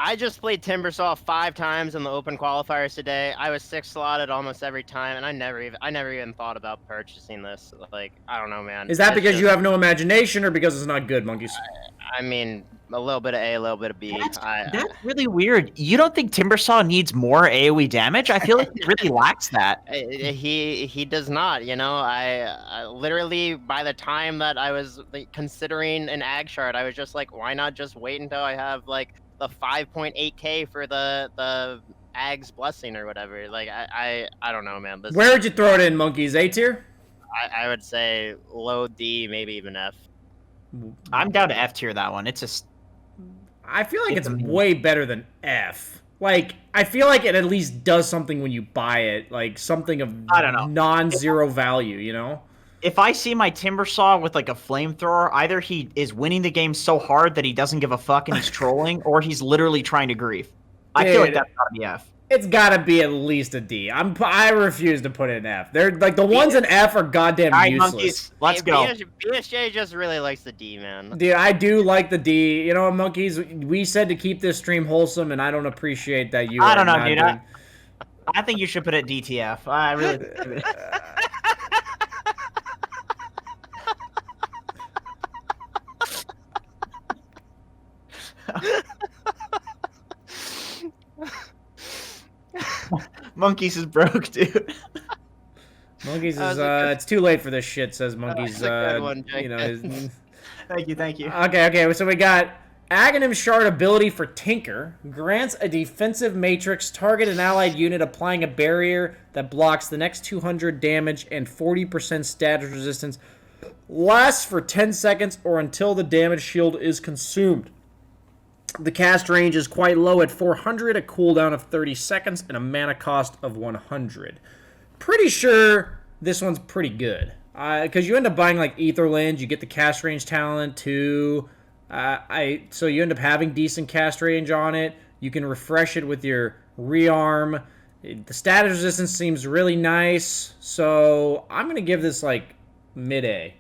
I just played Timbersaw 5 times in the open qualifiers today. I was 6 slotted almost every time, and I never even thought about purchasing this. Like, I don't know, man. Is that because you have no imagination, or because it's not good, monkeys? I mean, a little bit of A, a little bit of B. That's really weird. You don't think Timbersaw needs more AoE damage? I feel like he really lacks that. He does not. You know, I literally by the time that I was considering an Ag shard, I was just like, why not just wait until I have like the 5.8k for the Ag's blessing or whatever. Like I don't know, man. Where would you throw it in, monkeys? A tier? I would say low D, maybe even F. I'm down to F tier that one. I feel like it's way better than F. Like, I feel like it at least does something when you buy it, like something of non-zero value, you know? If I see my Timbersaw with like a flamethrower, either he is winning the game so hard that he doesn't give a fuck and he's trolling, or he's literally trying to grief. I feel like that's gotta be F. It's gotta be at least a D. I refuse to put it in F. They're like the ones in F are goddamn useless. Monkeys, let's go. BSJ just really likes the D, man. Dude, I do like the D. You know what, monkeys? We said to keep this stream wholesome, and I don't appreciate that you. I don't know, dude. I think you should put it DTF. I really. Monkeys is broke, dude. Monkeys is it's too late for this shit, says Monkeys. One, you know. Thank you. Okay. So we got Aghanim Shard ability for Tinker grants a defensive matrix target an allied unit applying a barrier that blocks the next 200 damage and 40% status resistance. Lasts for 10 seconds or until the damage shield is consumed. The cast range is quite low at 400, a cooldown of 30 seconds, and a mana cost of 100. Pretty sure this one's pretty good. Because you end up buying like Aetherland, you get the cast range talent too. So you end up having decent cast range on it. You can refresh it with your rearm. The status resistance seems really nice. So I'm going to give this like mid-A.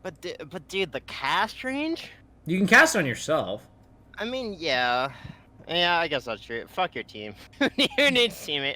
But dude, the cast range? You can cast on yourself. I mean, yeah, I guess that's true. Fuck your team. You need teammate.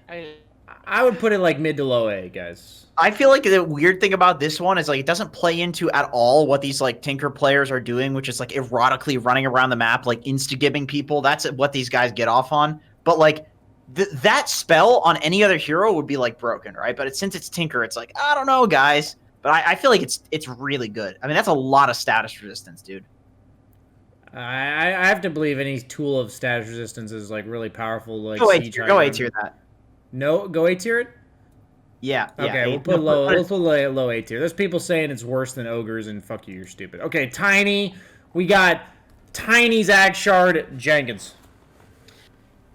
I would put it like mid to low A, guys. I feel like the weird thing about this one is like it doesn't play into at all what these like Tinker players are doing, which is like erotically running around the map, like insta-gibbing people. That's what these guys get off on. But like that spell on any other hero would be like broken, right? But since it's Tinker, it's like, I don't know, guys. But I feel like it's really good. I mean, that's a lot of status resistance, dude. I have to believe any tool of status resistance is like really powerful. Like go A tier that. No, go A tier it. Yeah. Okay, we'll put low. We'll put low A tier. There's people saying it's worse than ogres, and fuck you, you're stupid. Okay, Tiny. We got Tiny Zag Shard Jenkins.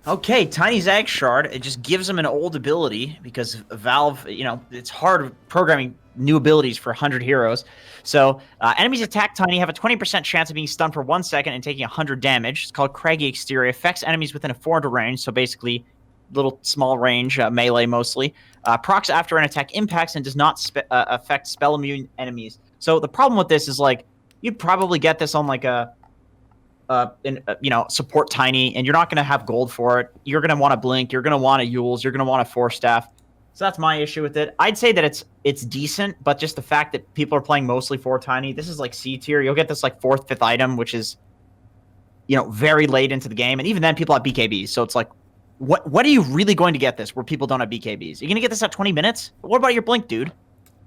Okay, Tiny Zag Shard. It just gives him an old ability because Valve. You know, it's hard programming new abilities for 100 heroes. So enemies attack Tiny have a 20% chance of being stunned for 1 second and taking 100 damage. It's called Craggy Exterior. Affects enemies within a 400 range, so basically little small range, melee mostly. Procs after an attack impacts and does not affect spell immune enemies. So the problem with this is like you'd probably get this on like a support Tiny, and you're not going to have gold for it. You're going to want a Blink. You're going to want a Yules. You're going to want a Force Staff. So that's my issue with it. I'd say that it's decent, but just the fact that people are playing mostly for Tiny, this is like C tier. You'll get this like 4th, 5th item, which is, very late into the game. And even then, people have BKBs. So it's like, what are you really going to get this where people don't have BKBs? You're going to get this at 20 minutes? What about your Blink, dude?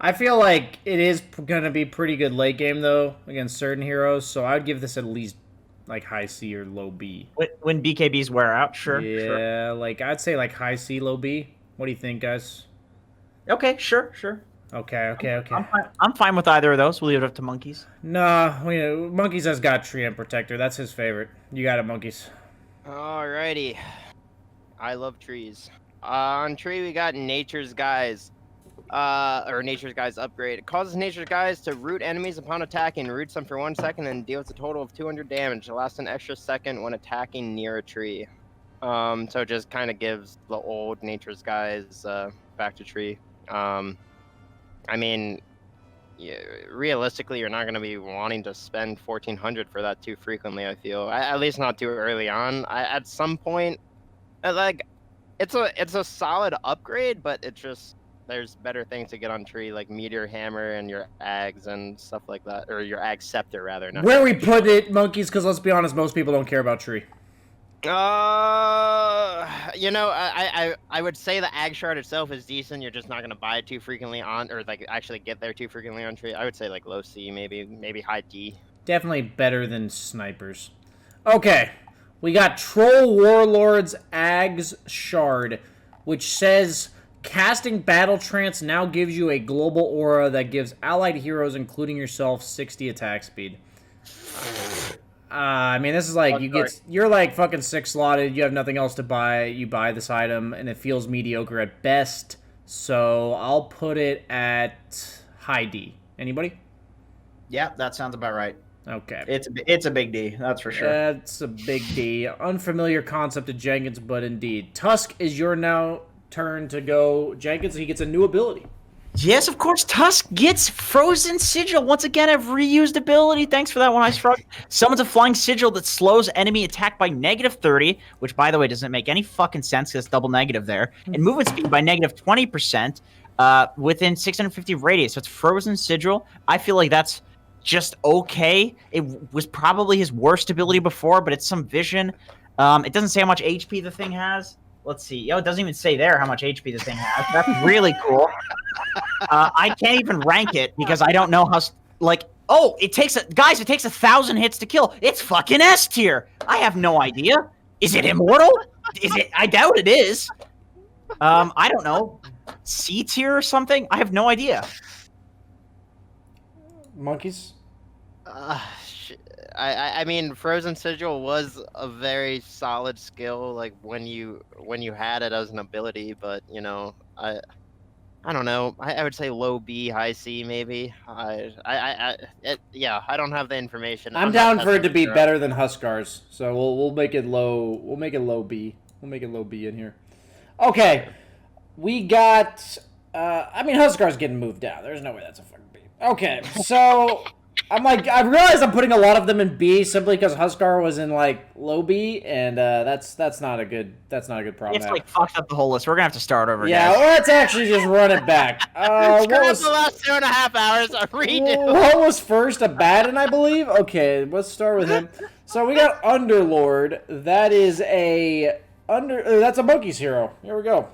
I feel like it is going to be pretty good late game, though, against certain heroes. So I would give this at least like high C or low B. When BKBs wear out, sure. Yeah, sure. like I'd say like high C, low B. What do you think, guys? Okay, sure. Okay. I'm fine with either of those. We'll leave it up to Monkeys. Nah, Monkeys has got Tree and Protector. That's his favorite. You got it, Monkeys. Alrighty. I love trees. On Tree, we got Nature's Guise. Nature's Guise upgrade. It causes Nature's Guise to root enemies upon attacking, roots them for 1 second, and deals a total of 200 damage. It lasts an extra second when attacking near a tree. So it just kind of gives the old Nature's Guise back to Tree. I mean, realistically, you're not going to be wanting to spend 1,400 for that too frequently, I feel. At least not too early on. At some point, it's a solid upgrade, but it just... There's better things to get on Tree, like Meteor Hammer and your Ags and stuff like that. Or your Ag Scepter, rather. Where we put it, Monkeys, because let's be honest, most people don't care about Tree. I would say the Ag Shard itself is decent. You're just not going to buy it too frequently on, or like actually get there too frequently on Tree. I would say like low C, maybe high D. Definitely better than Snipers. Okay, we got Troll Warlord's Ag's Shard, which says... Casting Battle Trance now gives you a global aura that gives allied heroes, including yourself, 60 attack speed. I mean, this is like you're like fucking 6 slotted. You have nothing else to buy. You buy this item, and it feels mediocre at best. So I'll put it at high D. Anybody? Yeah, that sounds about right. Okay. It's a big D, that's for sure. That's a big D. Unfamiliar concept to Jenkins, but indeed. Tusk is your now turn to go. Jenkins, he gets a new ability. Yes, of course. Tusk gets Frozen Sigil. Once again, I've reused ability. Thanks for that one, Ice Frog. Summons a Flying Sigil that slows enemy attack by -30, which, by the way, doesn't make any fucking sense because it's double negative there. And movement speed by -20% within 650 radius. So it's Frozen Sigil. I feel like that's just okay. It was probably his worst ability before, but it's some vision. It doesn't say how much HP the thing has. Let's see. It doesn't even say there how much HP the thing has. That's really cool. I can't even rank it because I don't know how. It takes 1,000 hits to kill. It's fucking S tier. I have no idea. Is it immortal? Is it? I doubt it is. I don't know. C tier or something? I have no idea. Monkeys? I mean, Frozen Sigil was a very solid skill, like when you had it as an ability. But I don't know. I would say low B, high C, maybe. I don't have the information. I'm down for it to be better than Huskar's, so we'll make it low. We'll make it low B. We'll make it low B in here. Okay, we got. Huskar's getting moved down. There's no way that's a fucking B. Okay, so. I realize I'm putting a lot of them in B simply because Huskar was in low B, and that's not a good problem. It's fucked up the whole list. We're gonna have to start over. Yeah, guys. let's actually just run it back. What was the last 2.5 hours? Redo. What was first? Abaddon, I believe. Okay, let's start with him. So we got Underlord. That is that's a Monkeys hero. Here we go.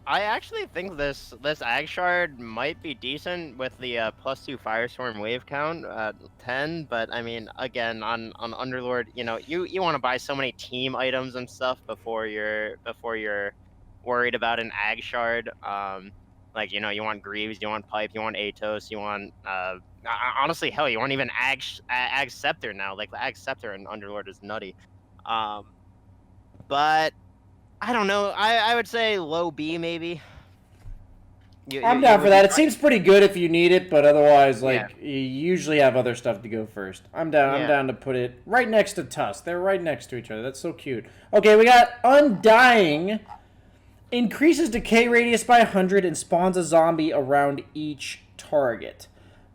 I actually think this Ag Shard might be decent with the +2 Firestorm wave count at 10, but I mean, again, on Underlord, you want to buy so many team items and stuff before you're worried about an Ag Shard. You want Greaves, you want Pipe, you want Atos, you want honestly, hell, you want even Ag Scepter now. Like the Ag Scepter in Underlord is nutty. But I don't know. I would say low B, maybe. I'm down for that. It seems pretty good if you need it, but otherwise, you usually have other stuff to go first. I'm down. Yeah. I'm down to put it right next to Tusk. They're right next to each other. That's so cute. Okay, we got Undying. Increases decay radius by 100 and spawns a zombie around each target.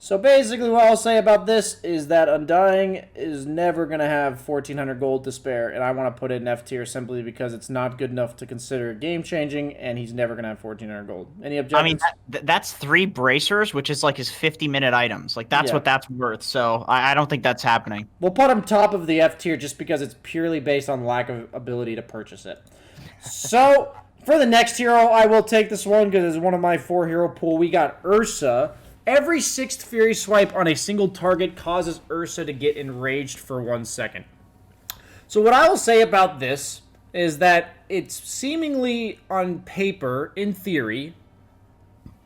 So basically what I'll say about this is that Undying is never going to have 1,400 gold to spare, and I want to put it in F tier simply because it's not good enough to consider game-changing, and he's never going to have 1,400 gold. Any objections? I mean, that's 3 bracers, which is like his 50-minute items. Like, that's what that's worth, so I don't think that's happening. We'll put him top of the F tier just because it's purely based on lack of ability to purchase it. So, for the next hero, I will take this one because it's one of my 4-hero pool. We got Ursa. Every 6th Fury swipe on a single target causes Ursa to get enraged for 1 second. So what I will say about this is that it's seemingly on paper, in theory,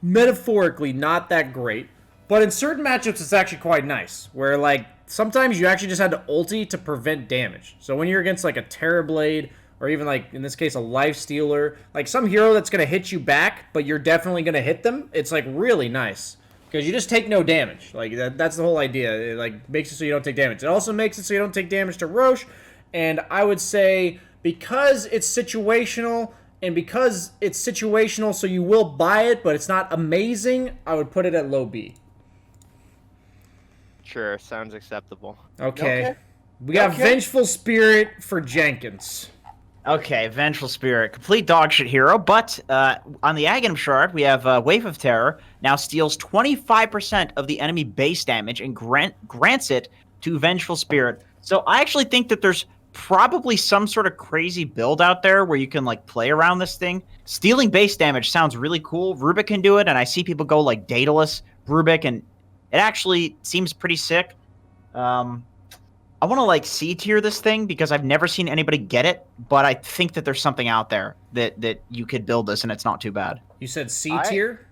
metaphorically not that great, but in certain matchups it's actually quite nice, where like sometimes you actually just had to ulti to prevent damage. So when you're against like a Terrorblade, or even like in this case a Lifestealer, like some hero that's going to hit you back, but you're definitely going to hit them, it's like really nice. Because you just take no damage. Like, that's the whole idea. It, like, makes it so you don't take damage. It also makes it so you don't take damage to Roche. And I would say, because it's situational, so you will buy it, but it's not amazing, I would put it at low B. Sure, sounds acceptable. Okay. We got Vengeful Spirit for Jenkins. Okay, Vengeful Spirit. Complete dogshit hero, but on the Aghanim Shard, we have Wave of Terror. Now steals 25% of the enemy base damage and grants it to Vengeful Spirit. So I actually think that there's probably some sort of crazy build out there where you can like play around this thing. Stealing base damage sounds really cool. Rubik can do it, and I see people go like Daedalus, Rubik, and it actually seems pretty sick. I want to like C tier this thing because I've never seen anybody get it, but I think that there's something out there that you could build this and it's not too bad. You said C tier?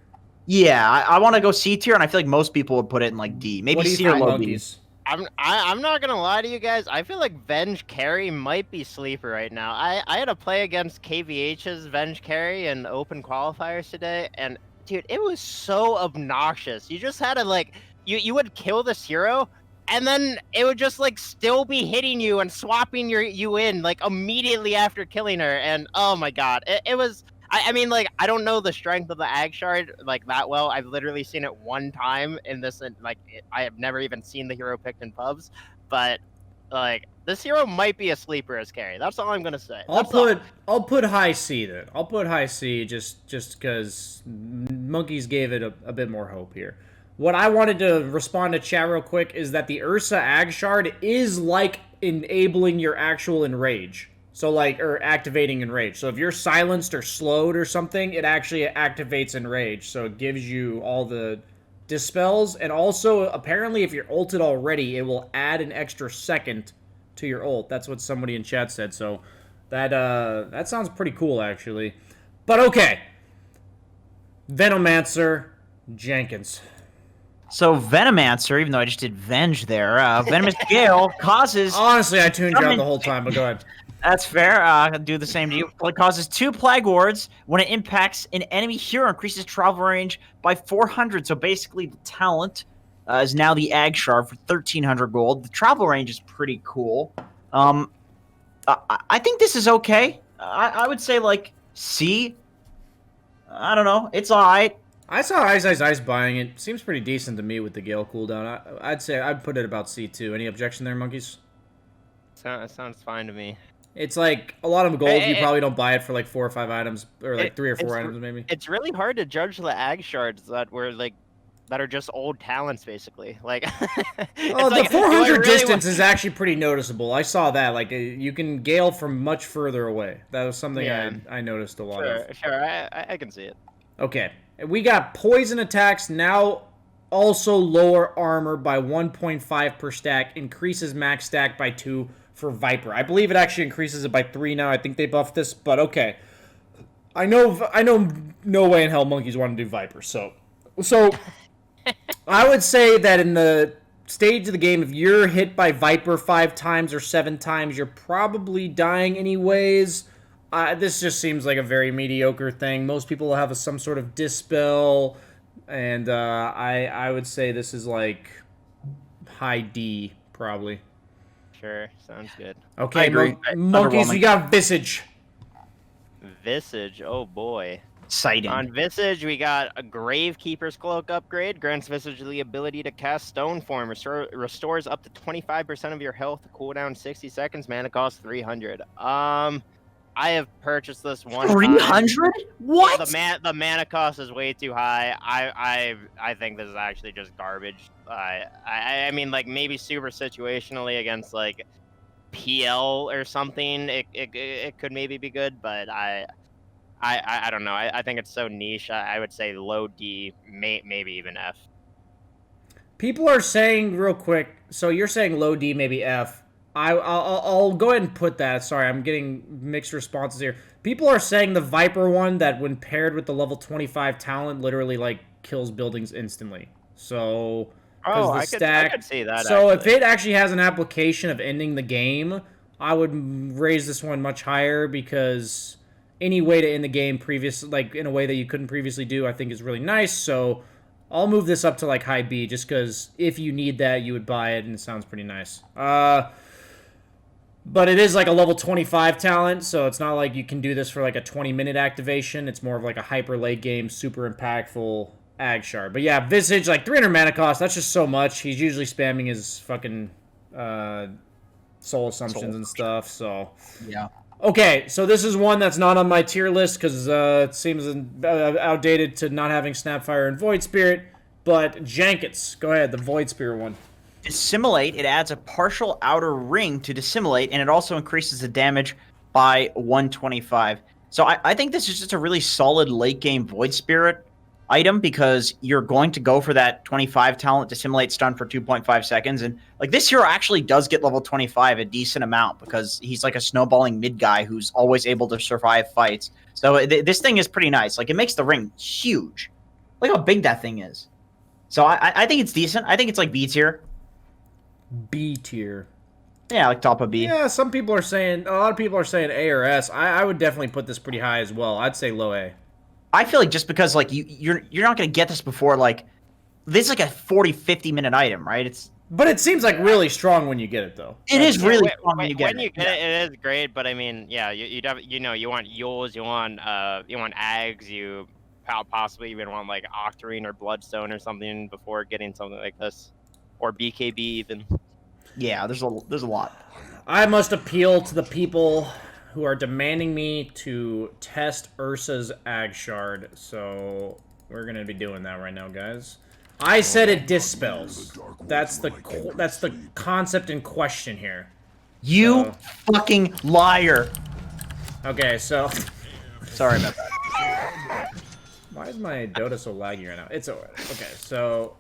Yeah, I want to go C tier, and I feel like most people would put it in like D, maybe C or low B. I'm not gonna lie to you guys. I feel like Venge Carry might be sleeper right now. I had to play against KVH's Venge Carry in open qualifiers today, and dude, it was so obnoxious. You just had to like you would kill this hero, and then it would just like still be hitting you and swapping you in like immediately after killing her. And oh my god, it was. I mean, like, I don't know the strength of the Ag Shard like that well. I've literally seen it one time in this, and like I have never even seen the hero picked in pubs. But like this hero might be a sleeper as carry. That's all I'm gonna say. I'll put high C then. I'll put high C just because Monkeys gave it a bit more hope here. What I wanted to respond to chat real quick is that the Ursa Ag Shard is like enabling your actual Enrage. So like, or activating Enrage. So if you're silenced or slowed or something, it actually activates Enrage. So it gives you all the dispels. And also, apparently, if you're ulted already, it will add an extra second to your ult. That's what somebody in chat said. So that sounds pretty cool, actually. But okay. Venomancer, Jenkins. So Venomancer, even though I just did Venge there, Venomous Gale causes... Honestly, I tuned you out the whole time, but go ahead. That's fair. I'll do the same to you. It causes 2 Plague Wards. When it impacts an enemy hero, increases travel range by 400. So basically, the talent is now the Ag Shard for 1,300 gold. The travel range is pretty cool. I think this is okay. I would say, like, C. I don't know. It's alright. I saw Ice buying it. Seems pretty decent to me with the Gale cooldown. I'd say I'd put it about C2. Any objection there, Monkeys? Sounds fine to me. It's like a lot of gold. You probably don't buy it for like 4 or 5 items, or like 3 or 4 items maybe. It's really hard to judge the Ag Shards that are just old talents basically. Like, oh, the 400 distance is actually pretty noticeable. I saw that. Like, you can Gale from much further away. That was something I noticed a lot of. Sure, I can see it. Okay, we got poison attacks now. Also lower armor by 1.5 per stack. Increases max stack by 2. For Viper. I believe it actually increases it by 3 now. I think they buffed this, but okay. I know no way in hell Monkeys want to do Viper, so I would say that in the stage of the game, if you're hit by Viper 5 times or 7 times, you're probably dying anyways. This just seems like a very mediocre thing. Most people will have some sort of Dispel, and I would say this is like high D, probably. Sure, sounds good. Okay, Monkeys, we got Visage. Visage, oh boy. Exciting. On Visage, we got a Gravekeeper's Cloak upgrade. Grants Visage the ability to cast Stone Form. Restores up to 25% of your health. Cooldown 60 seconds. Mana cost 300. I have purchased this one 300? What? The mana cost is way too high. I think this is actually just garbage. I mean, like, maybe super situationally against like PL or something, it could maybe be good, but I don't know. I think it's so niche. I would say low D, maybe even F. People are saying real quick. So you're saying low D, maybe F. I'll go ahead and put that. Sorry, I'm getting mixed responses here. People are saying the Viper one, that when paired with the level 25 talent, literally like kills buildings instantly. So I could see that. So actually. if it actually has an application of ending the game, I would raise this one much higher, because any way to end the game like in a way that you couldn't previously do, I think is really nice. So I'll move this up to like high B, just because if you need that, you would buy it, and it sounds pretty nice. But it is like a level 25 talent, so it's not like you can do this for like a 20-minute activation. It's more of like a hyper late game, super impactful Ag Shard. But yeah, Visage, like 300 mana cost, that's just so much. He's usually spamming his fucking soul assumptions and stuff, so. Yeah. Okay, so this is one that's not on my tier list, because it seems outdated to not having Snapfire and Void Spirit. But Jenkins, go ahead, the Void Spirit one. Dissimulate, it adds a partial outer ring to Dissimulate, and it also increases the damage by 125. So I think this is just a really solid late game Void Spirit item, because you're going to go for that 25 talent Dissimulate stun for 2.5 seconds. And like, this hero actually does get level 25 a decent amount, because he's like a snowballing mid guy who's always able to survive fights. So this thing is pretty nice. Like, it makes the ring huge. Look how big that thing is. So I think it's decent. I think it's like B tier. B tier. Yeah, like top of B. Yeah, a lot of people are saying A or S. I would definitely put this pretty high as well. I'd say low A. I feel like just because like you're not gonna get this before, like, this is like a 40-50 minute item, right? But it seems like really strong when you get it, though. It is really strong when you get it. When you get it, it is great. But I mean, yeah, you want Yules, you want Ags, you possibly even want like Octarine or Bloodstone or something before getting something like this, or BKB even. Yeah, there's a lot. I must appeal to the people who are demanding me to test Ursa's Ag Shard, so we're gonna be doing that right now, guys. I said it dispels. That's the concept in question here. You fucking liar. Okay, so Sorry about that. why is my Dota so laggy right now? It's alright. Okay, so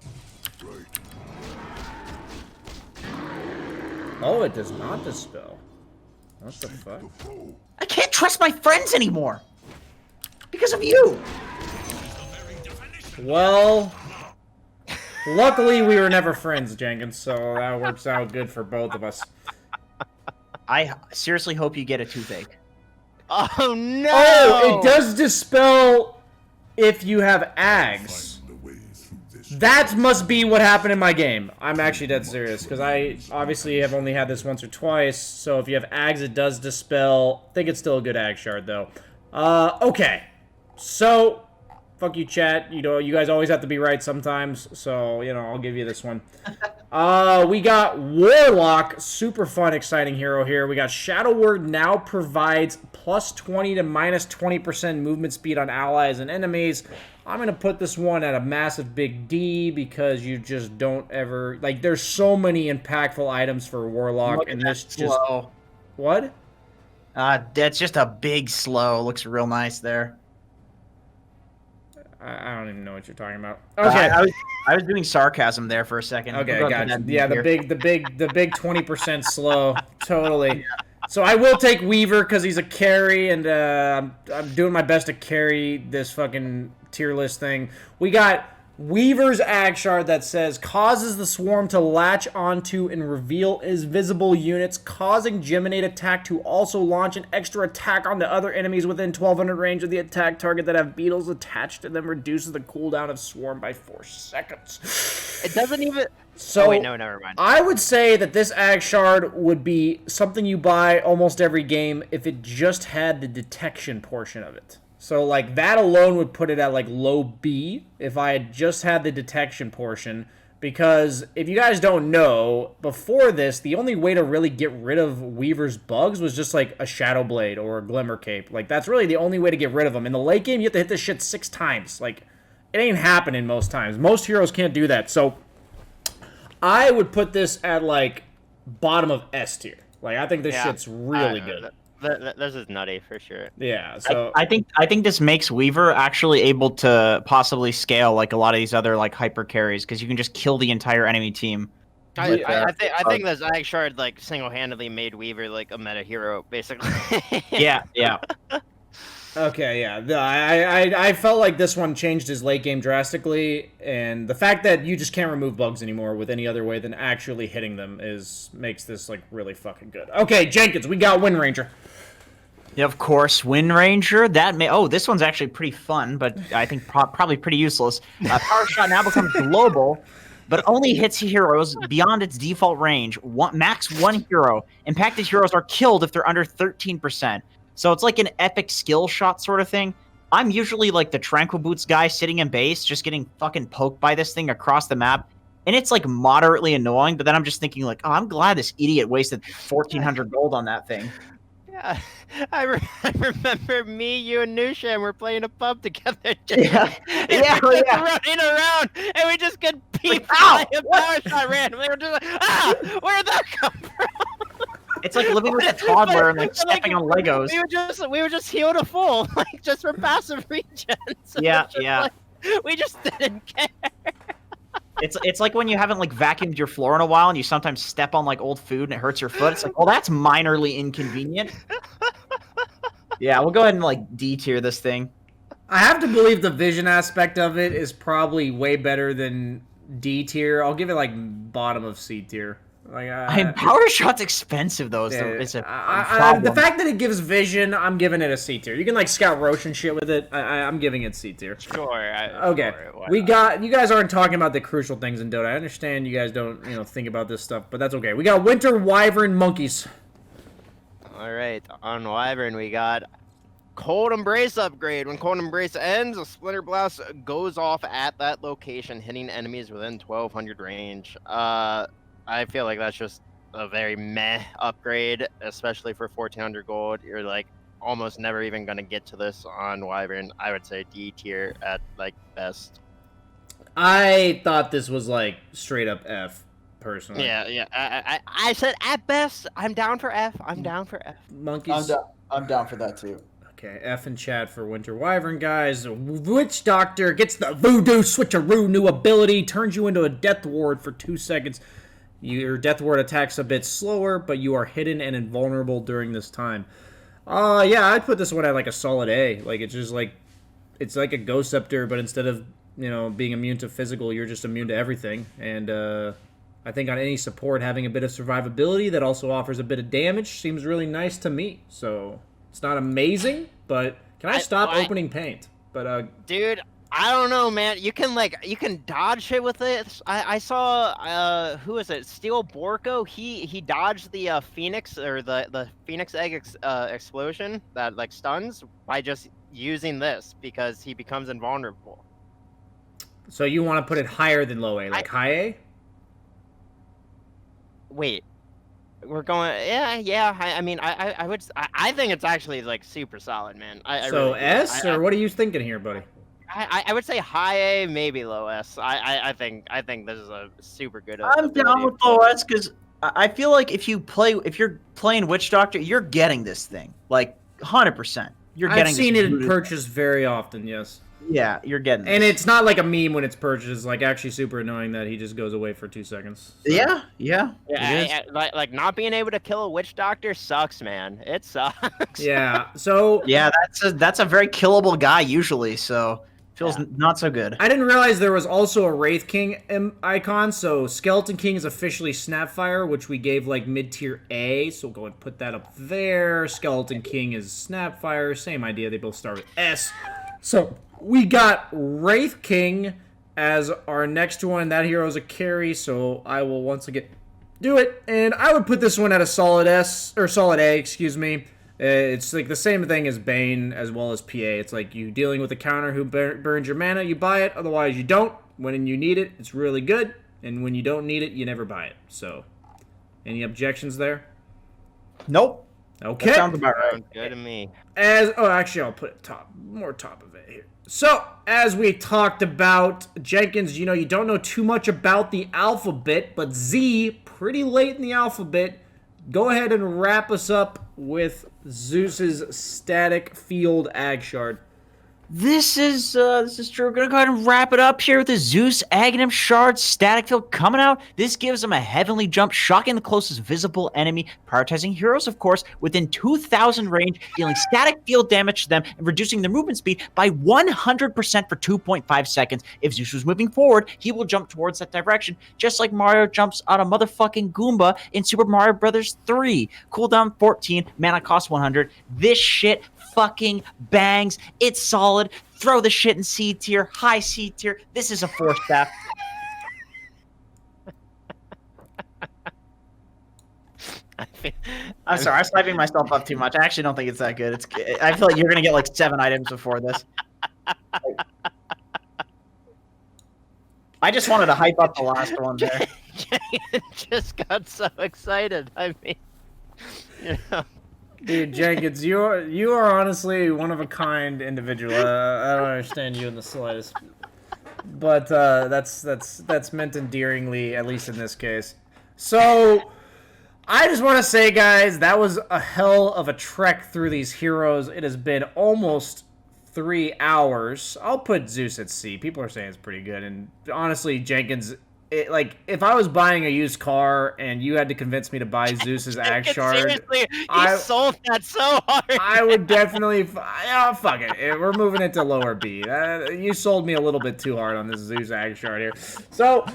oh, it does not dispel. What the fuck? I can't trust my friends anymore because of you. Well, luckily we were never friends, Jenkins, so that works out good for both of us. I seriously hope you get a toothache. Oh no! Oh, it does dispel if you have Ags. That must be what happened in my game. I'm actually dead serious, because I obviously have only had this once or twice, so if you have Ags, it does dispel. I think it's still a good Ag Shard, though. Okay. So, fuck you, chat. You know, you guys always have to be right sometimes, so, you know, I'll give you this one. We got Warlock, super fun, exciting hero here. We got Shadow Word now provides plus 20 to minus 20% movement speed on allies and enemies. I'm going to put this one at a massive big D, because you just don't ever... Like, there's so many impactful items for Warlock, and this just... Slow. What? That's just a big slow. Looks real nice there. I don't even know what you're talking about. Okay. I was doing sarcasm there for a second. Okay, gotcha. Yeah, the big 20% slow. Totally. Yeah. So I will take Weaver because he's a carry, and I'm doing my best to carry this fucking tier list thing. We got Weaver's Ag Shard that says causes the swarm to latch onto and reveal invisible units, causing Geminate attack to also launch an extra attack onto other enemies within 1200 range of the attack target that have beetles attached to them, reduces the cooldown of swarm by 4 seconds. It doesn't even... So, oh, wait, no, never mind. I would say that this Ag Shard would be something you buy almost every game if it just had the detection portion of it. So, like, that alone would put it at, like, low B if I had just had the detection portion. Because if you guys don't know, before this, the only way to really get rid of Weaver's bugs was just, like, a Shadow Blade or a Glimmer Cape. Like, that's really the only way to get rid of them. In the late game, you have to hit this shit 6 times. Like, it ain't happening most times. Most heroes can't do that. So, I would put this at, like, bottom of S tier. Like, I think this shit's really good. This is nutty for sure. Yeah, so I think this makes Weaver actually able to possibly scale like a lot of these other like hyper carries because you can just kill the entire enemy team. I think this Ag Shard like single-handedly made Weaver like a meta hero basically. Yeah. okay, yeah. I felt like this one changed his late game drastically, and the fact that you just can't remove bugs anymore with any other way than actually hitting them makes this like really fucking good. Okay, Jenkins, we got Wind Ranger. Yeah, of course, Wind Ranger. This one's actually pretty fun, but I think probably pretty useless. Power Shot now becomes global, but only hits heroes beyond its default range. Max 1 hero. Impacted heroes are killed if they're under 13%. So it's like an epic skill shot sort of thing. I'm usually like the Tranquil Boots guy sitting in base, just getting fucking poked by this thing across the map. And it's like moderately annoying, but then I'm just thinking like, oh, I'm glad this idiot wasted 1,400 gold on that thing. Yeah, I remember me, you, and Nushan were playing a pub together. Running around, and we just get beat by a power shot randomly. We're just like, where'd that come from? It's like living with a toddler and like stepping on Legos. We were just healed to full, like just for passive regen. So yeah. Like, we just didn't care. It's like when you haven't like vacuumed your floor in a while and you sometimes step on like old food and it hurts your foot. It's like, well, that's minorly inconvenient. Yeah, we'll go ahead and like D tier this thing. I have to believe the vision aspect of it is probably way better than D tier. I'll give it like bottom of C tier. Like, Power Shot's expensive though. It's a problem. The fact that it gives vision, I'm giving it a C tier. You can like scout Roche and shit with it. I'm giving it C tier. Sure. Okay. You guys aren't talking about the crucial things in Dota. I understand you guys don't think about this stuff, but that's okay. We got Winter Wyvern Monkeys. All right, on Wyvern we got Cold Embrace upgrade. When Cold Embrace ends, a Splinter Blast goes off at that location, hitting enemies within 1,200 range. I feel like that's just a very meh upgrade, especially for 1,400 gold. You're like almost never even gonna get to this on Wyvern. I would say D tier at like best. I thought this was like straight up F, personally. Yeah. I said at best. I'm down for F. Monkeys. I'm down for that too. Okay, F in chat for Winter Wyvern, guys. Witch Doctor gets the Voodoo Switcheroo new ability, turns you into a Death Ward for 2 seconds. Your Death Ward attacks a bit slower, but you are hidden and invulnerable during this time. Yeah, I'd put this one at like a solid A. Like it's just like it's like a Ghost Scepter, but instead of being immune to physical, you're just immune to everything. And I think on any support, having a bit of survivability that also offers a bit of damage seems really nice to me. So it's not amazing, but can I stop opening paint? But dude, I don't know, man. You can dodge shit with it. I saw who is it? Steel Borko. He dodged the Phoenix or the Phoenix Egg explosion that like stuns by just using this because he becomes invulnerable. So you want to put it higher than low A, like high A? Wait, we're going. Yeah. I think it's actually like super solid, man. So really S or what are you thinking here, buddy? I would say high A, maybe low S. I think this is a super good. I'm down with low S because I feel like if you're playing Witch Doctor, you're getting this thing like 100%. I've seen it purchased very often. Yes. Yeah, you're getting this. And it's not like a meme when it's purchased. It's like actually super annoying that he just goes away for 2 seconds. So. Yeah. Like not being able to kill a Witch Doctor sucks, man. It sucks. Yeah. So. Yeah, that's a very killable guy usually. So. Feels not so good. I didn't realize there was also a Wraith King icon, so Skeleton King is officially Snapfire, which we gave like mid-tier A, so we'll go and put that up there. Skeleton King is Snapfire, same idea, they both start with S. So we got Wraith King as our next one. That hero is a carry, so I will once again do it, and I would put this one at a solid S, or solid A, excuse me. It's like the same thing as Bane as well as PA. It's like you dealing with a counter who burns your mana, you buy it, otherwise you don't. When you need it, it's really good, and when you don't need it, you never buy it. So, any objections there? Nope. Okay. That sounds about right. Sounds good to me. Actually, I'll put it more top of it here. So, as we talked about, Jenkins, you don't know too much about the alphabet, but Z, pretty late in the alphabet, go ahead and wrap us up with Zeus's Static Field Ag Shard. This is true. We're going to go ahead and wrap it up here with the Zeus Aghanim Shard Static Field coming out. This gives them a heavenly jump, shocking the closest visible enemy, prioritizing heroes, of course, within 2,000 range, dealing static field damage to them, and reducing their movement speed by 100% for 2.5 seconds. If Zeus was moving forward, he will jump towards that direction, just like Mario jumps on a motherfucking Goomba in Super Mario Bros. 3. Cooldown 14, mana cost 100. This shit fucking bangs. It's solid. Throw the shit in C tier, high C tier. This is a 4-star. I'm sorry, I'm hyping myself up too much. I actually don't think it's that good. I feel like you're gonna get like 7 items before this. I just wanted to hype up the last one there. Just got so excited. I mean, Dude, Jenkins, you are honestly one of a kind individual. I don't understand you in the slightest, but that's meant endearingly, at least in this case. So, I just want to say, guys, that was a hell of a trek through these heroes. It has been almost 3 hours. I'll put Zeus at C. People are saying it's pretty good, and honestly, Jenkins. If I was buying a used car and you had to convince me to buy Zeus's Ag Shard, seriously, he sold that so hard. I would definitely, fuck it. We're moving it to lower B. You sold me a little bit too hard on this Zeus Ag Shard here. So,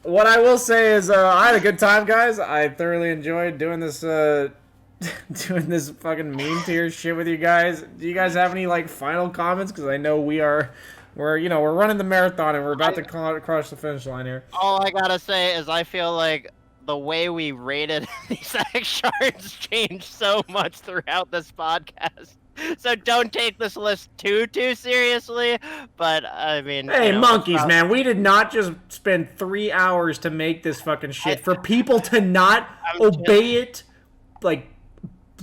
what I will say is, I had a good time, guys. I thoroughly enjoyed doing this, doing this fucking meme tier shit with you guys. Do you guys have any final comments? Because I know we're running the marathon and we're about to cross the finish line here. All I gotta say is I feel like the way we rated these Ag Shards changed so much throughout this podcast. So don't take this list too seriously, but I mean... Hey, monkeys, man, we did not just spend 3 hours to make this fucking shit. For people to not obey it,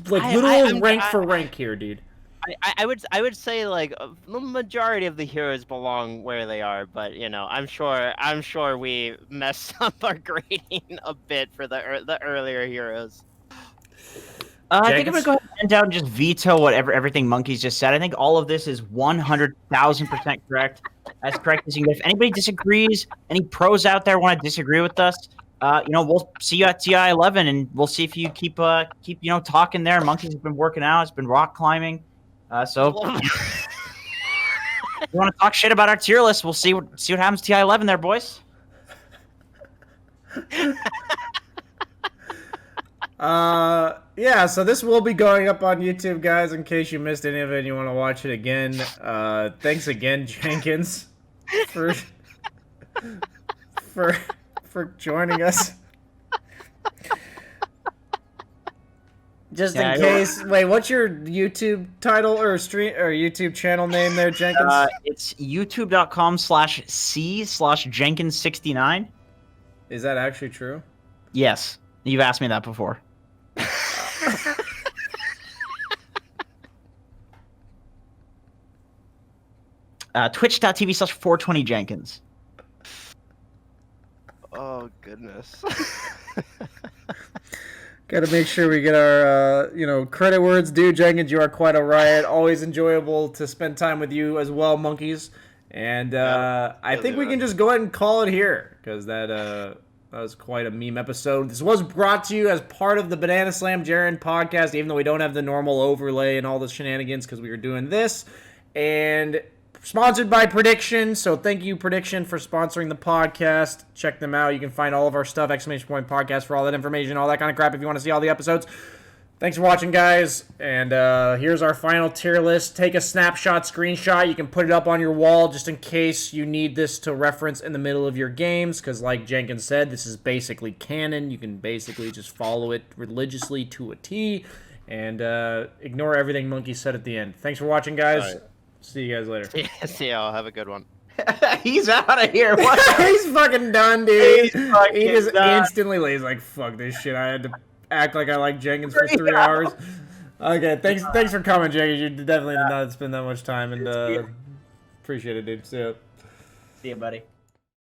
literal rank for rank here, dude. I would say the majority of the heroes belong where they are, but I'm sure we messed up our grading a bit for the earlier heroes. I think I'm gonna go ahead and down and just veto everything Monkeys just said. I think all of this is 100,000% correct. As correct as you can get. If anybody disagrees, any pros out there want to disagree with us, we'll see you at TI 11, and we'll see if you keep talking there. Monkeys has been working out, has been rock climbing. So, if you want to talk shit about our tier list, we'll see what happens to TI 11 there, boys. Yeah, so this will be going up on YouTube, guys, in case you missed any of it and you want to watch it again. Thanks again, Jenkins, for joining us. Just in case, wait, what's your YouTube title or YouTube channel name there, Jenkins? It's youtube.com/c/Jenkins69. Is that actually true? Yes. You've asked me that before. Twitch.tv/420Jenkins. Oh, goodness. Got to make sure we get our, credit where it's due. Jenkins, you are quite a riot. Always enjoyable to spend time with you as well, monkeys. And I think we can just go ahead and call it here, because that was quite a meme episode. This was brought to you as part of the BANANASLAMJARON Podcast, even though we don't have the normal overlay and all the shenanigans, because we were doing this. And sponsored by Prediction, so thank you, Prediction, for sponsoring the podcast. Check them out. You can find all of our stuff, !podcast, for all that information, all that kind of crap if you want to see all the episodes. Thanks for watching, guys, and here's our final tier list. Take a snapshot, screenshot. You can put it up on your wall just in case you need this to reference in the middle of your games, because like Jenkins said, this is basically canon. You can basically just follow it religiously to a T. and ignore everything Monkey said at the end. Thanks for watching, guys. All right. See you guys later. Yeah, see y'all. Have a good one. He's out of here. What? He's fucking done, dude. He's fucking He just done. instantly lays like, fuck this shit. I had to act like I like Jenkins for 3 hours. Okay, thanks for coming, Jenkins. You definitely did not spend that much time, and appreciate it, dude. See ya. See you, buddy.